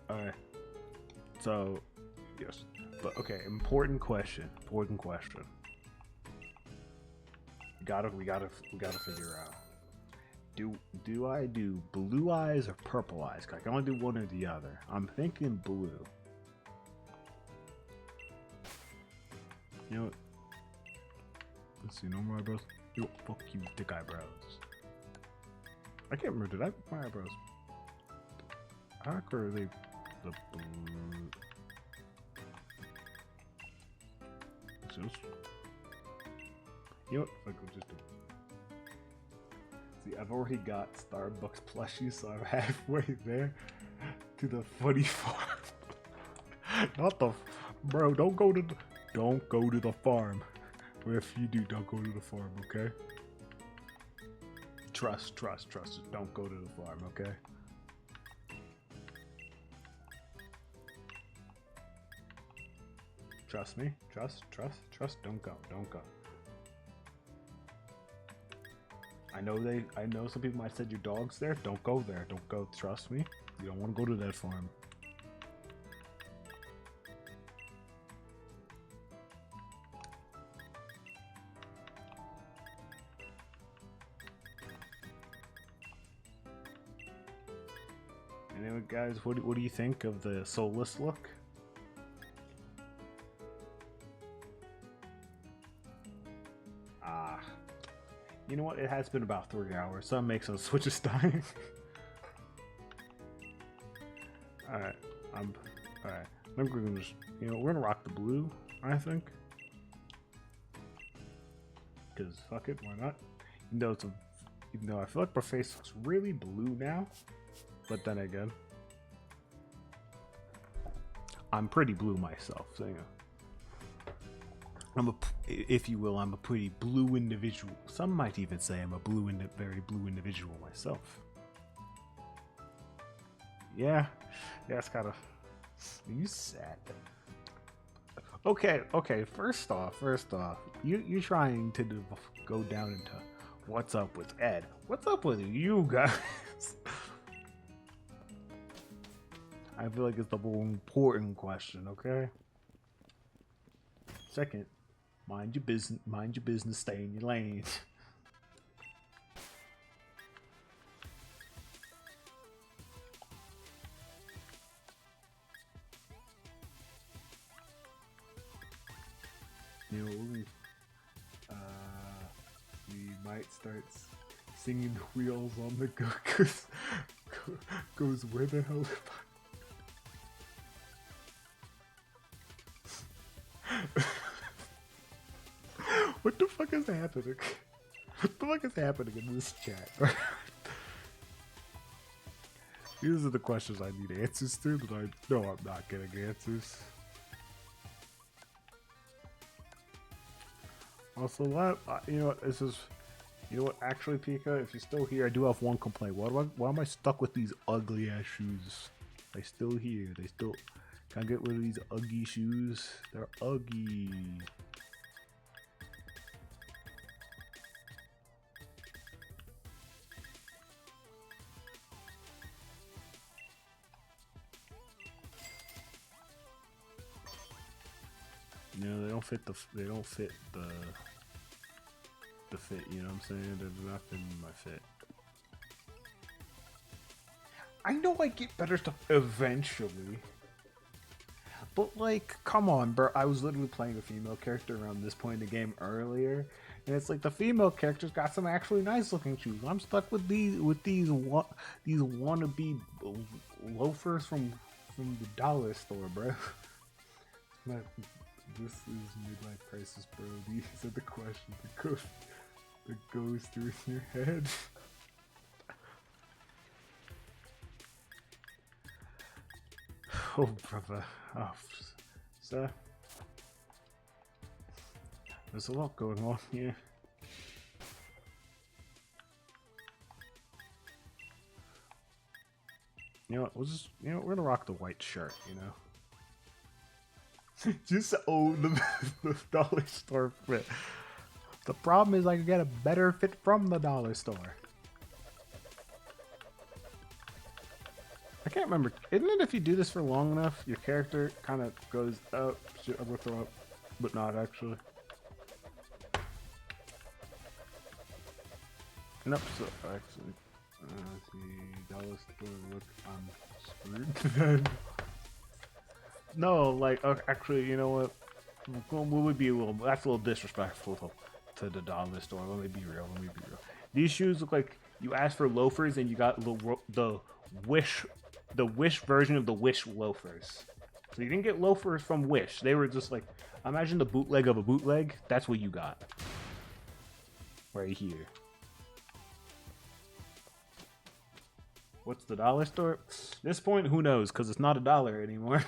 Alright. So, yes, but okay. Important question. We gotta figure out. Do I do blue eyes or purple eyes? I can only do one or the other. I'm thinking blue. You know what? Let's see, no more eyebrows. Yo, fuck you, thick eyebrows. I can't remember, did I put my eyebrows back or are they the blue? You know what? Fuck, I'll just do. See, I've already got Starbucks plushies, so I'm halfway there to the funny farm. Not the, bro. Don't go to the farm. Or if you do, don't go to the farm. Okay. Trust. Just don't go to the farm. Okay. Trust me. Trust. Don't go. I know some people might said your dog's there. Don't go there. Don't go. Trust me. You don't want to go to that farm. Anyway, guys, what do you think of the soulless look? You know what? It has been about 3 hours, so that makes those switches dying. Alright, alright. I think we're gonna just, we're gonna rock the blue, I think. Cause fuck it, why not? Even though I feel like my face looks really blue now, but then again, I'm pretty blue myself, so if you will, I'm a pretty blue individual. Some might even say I'm a very blue individual myself. Yeah, it's kind of. You sad. Okay. First off, you trying to go down into what's up with Ed? What's up with you guys? I feel like it's the more important question. Okay. Second. Mind your business, stay in your lane. We might start singing Wheels on the Go, goes where the hell What the fuck is happening? What the fuck is happening in this chat? These are the questions I need answers to, but I know I'm not getting answers. Also, you know what? This is, actually, Pika, if you're still here, I do have one complaint. Why am I stuck with these ugly ass shoes? They still here. Can I get rid of these ugly shoes? They're ugly. They don't fit the fit, you know what I'm saying? They're not fitting my fit. I know I get better stuff eventually. But, like, come on, bro. I was literally playing a female character around this point in the game earlier. And it's like the female characters got some actually nice looking shoes. I'm stuck with these wannabe loafers from the dollar store, bro. This is midlife crisis, bro. These are the questions that goes through your head. Oh, brother. Oh, so there's a lot going on here. You know what? We'll just, we're gonna rock the white shirt, Just own the dollar store fit. The problem is I can get a better fit from the dollar store. I can't remember. Isn't it if you do this for long enough, your character kind of goes, oh, shit, I'm gonna throw up. But not actually. Nope, so actually, the dollar store look, I'm screwed. No, like, actually, you know what? We would be that's a little disrespectful to the dollar store. Let me be real. These shoes look like you asked for loafers and you got the Wish version of the Wish loafers. So you didn't get loafers from Wish. They were just like, imagine the bootleg of a bootleg. That's what you got. Right here. What's the dollar store? At this point, who knows? Because it's not $1 anymore.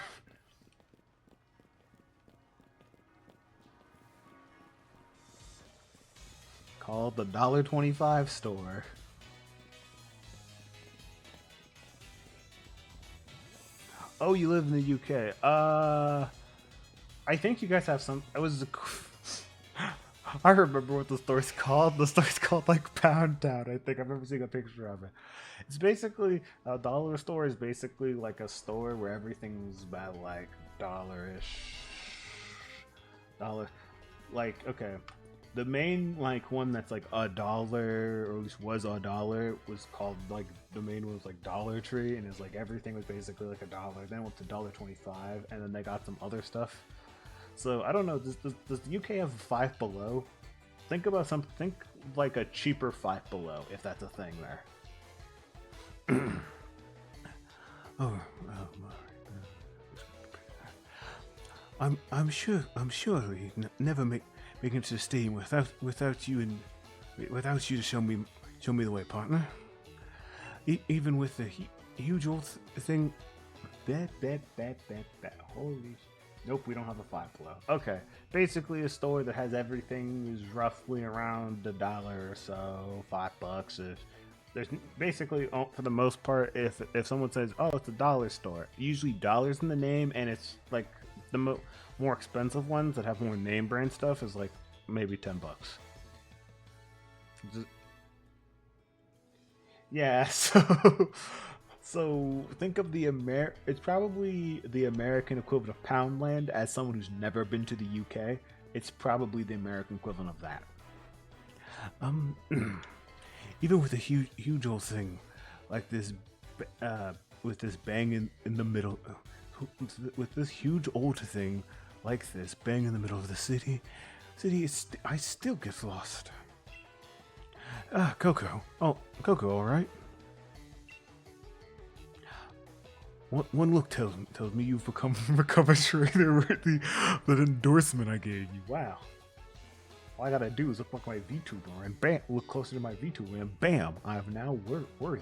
Called the $1.25 store. Oh, you live in the UK. I think you guys have some. It was. I remember what the store's called. The store's called like Pound Town. I think I remember seeing a picture of it. It's basically a dollar store is basically like a store where everything's about like dollarish. Like okay. The main like one that's like $1, or at least was $1, was called like the main one was like Dollar Tree, and it's like everything was basically like $1. Then it went to $1.25, and then they got some other stuff. So I don't know. Does the UK have a Five Below? Think about something. Think like a cheaper Five Below, if that's a thing there. I'm sure we never make it to the stadium without you to show me the way, partner. Even with the huge old thing. Holy. Nope, we don't have a Five Below. Okay, basically a store that has everything is roughly around $1 or so, $5. There's basically, for the most part, if someone says, "Oh, it's a dollar store," usually dollars in the name, and it's like the more expensive ones that have more name brand stuff is like maybe $10. Yeah, so think of it's probably the American equivalent of Poundland. As someone who's never been to the UK, it's probably the American equivalent of that. Even with a huge old thing like this, with this bang in the middle, with this huge old thing like this bang in the middle of the city, I still get lost. Coco. Oh, Coco, all right. One look tells me you've become a trainer with the endorsement I gave you. Wow. All I gotta do is look like my VTuber and bam, look closer to my VTuber and bam, I am now worthy.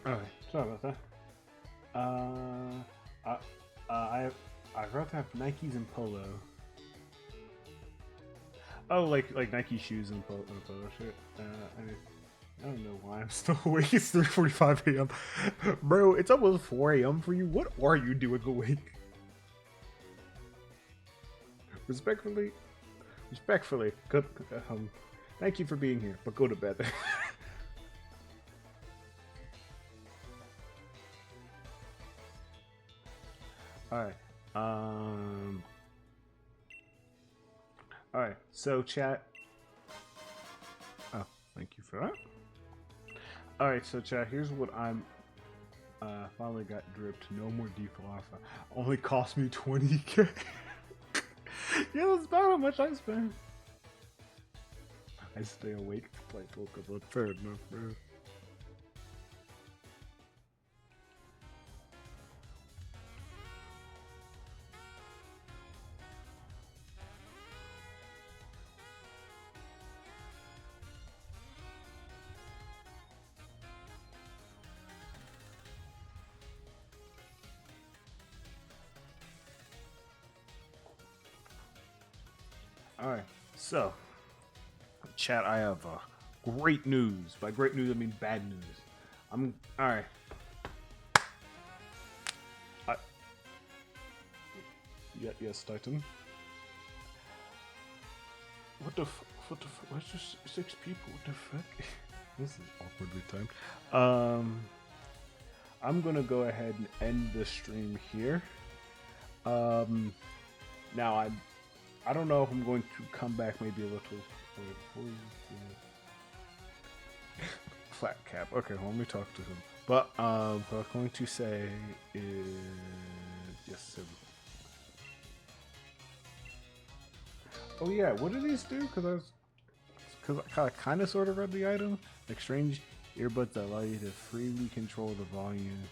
Okay, sorry about that. I, I'd rather have Nikes and Polo. Oh, like Nike shoes and polo shirt. I don't know why I'm still awake. It's 3:45 a.m. Bro, it's almost 4 a.m. for you. What are you doing awake? Respectfully, good. Thank you for being here, but go to bed. All right. All right. So chat. Oh, thank you for that. All right. So chat. Here's what I'm. Finally got dripped. No more default alpha. Only cost me 20k. Yeah, that's about how much I spend. I stay awake to play Pokemon. Fair enough, bro. Alright, so, chat, I have great news. By great news, I mean bad news. Alright. Yes, Titan. What the why's just 6 people? What the fuck? This is awkwardly timed. I'm gonna go ahead and end the stream here. Now I don't know if I'm going to come back maybe a little flat cap. Okay, well, let me talk to him. But what I'm going to say is yes. Oh yeah, what do these do? Because I kind of sort of read the item. Like strange earbuds that allow you to freely control the volume.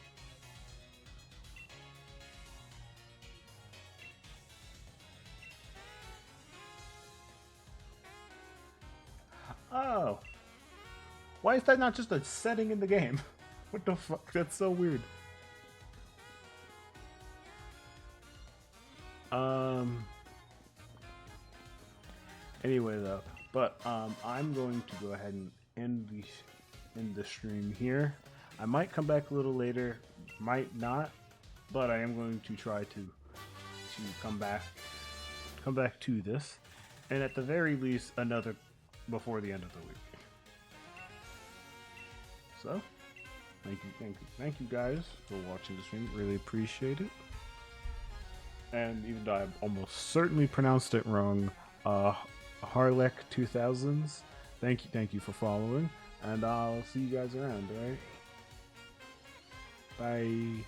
Oh. Why is that not just a setting in the game? What the fuck? That's so weird. Anyway though, but I'm going to go ahead and end the stream here. I might come back a little later, might not, but I am going to try to come back to this, and at the very least another before the end of the week. So, thank you guys for watching the stream. Really appreciate it. And even though I almost certainly pronounced it wrong, Harlek 2000s. Thank you for following, and I'll see you guys around. All right, bye.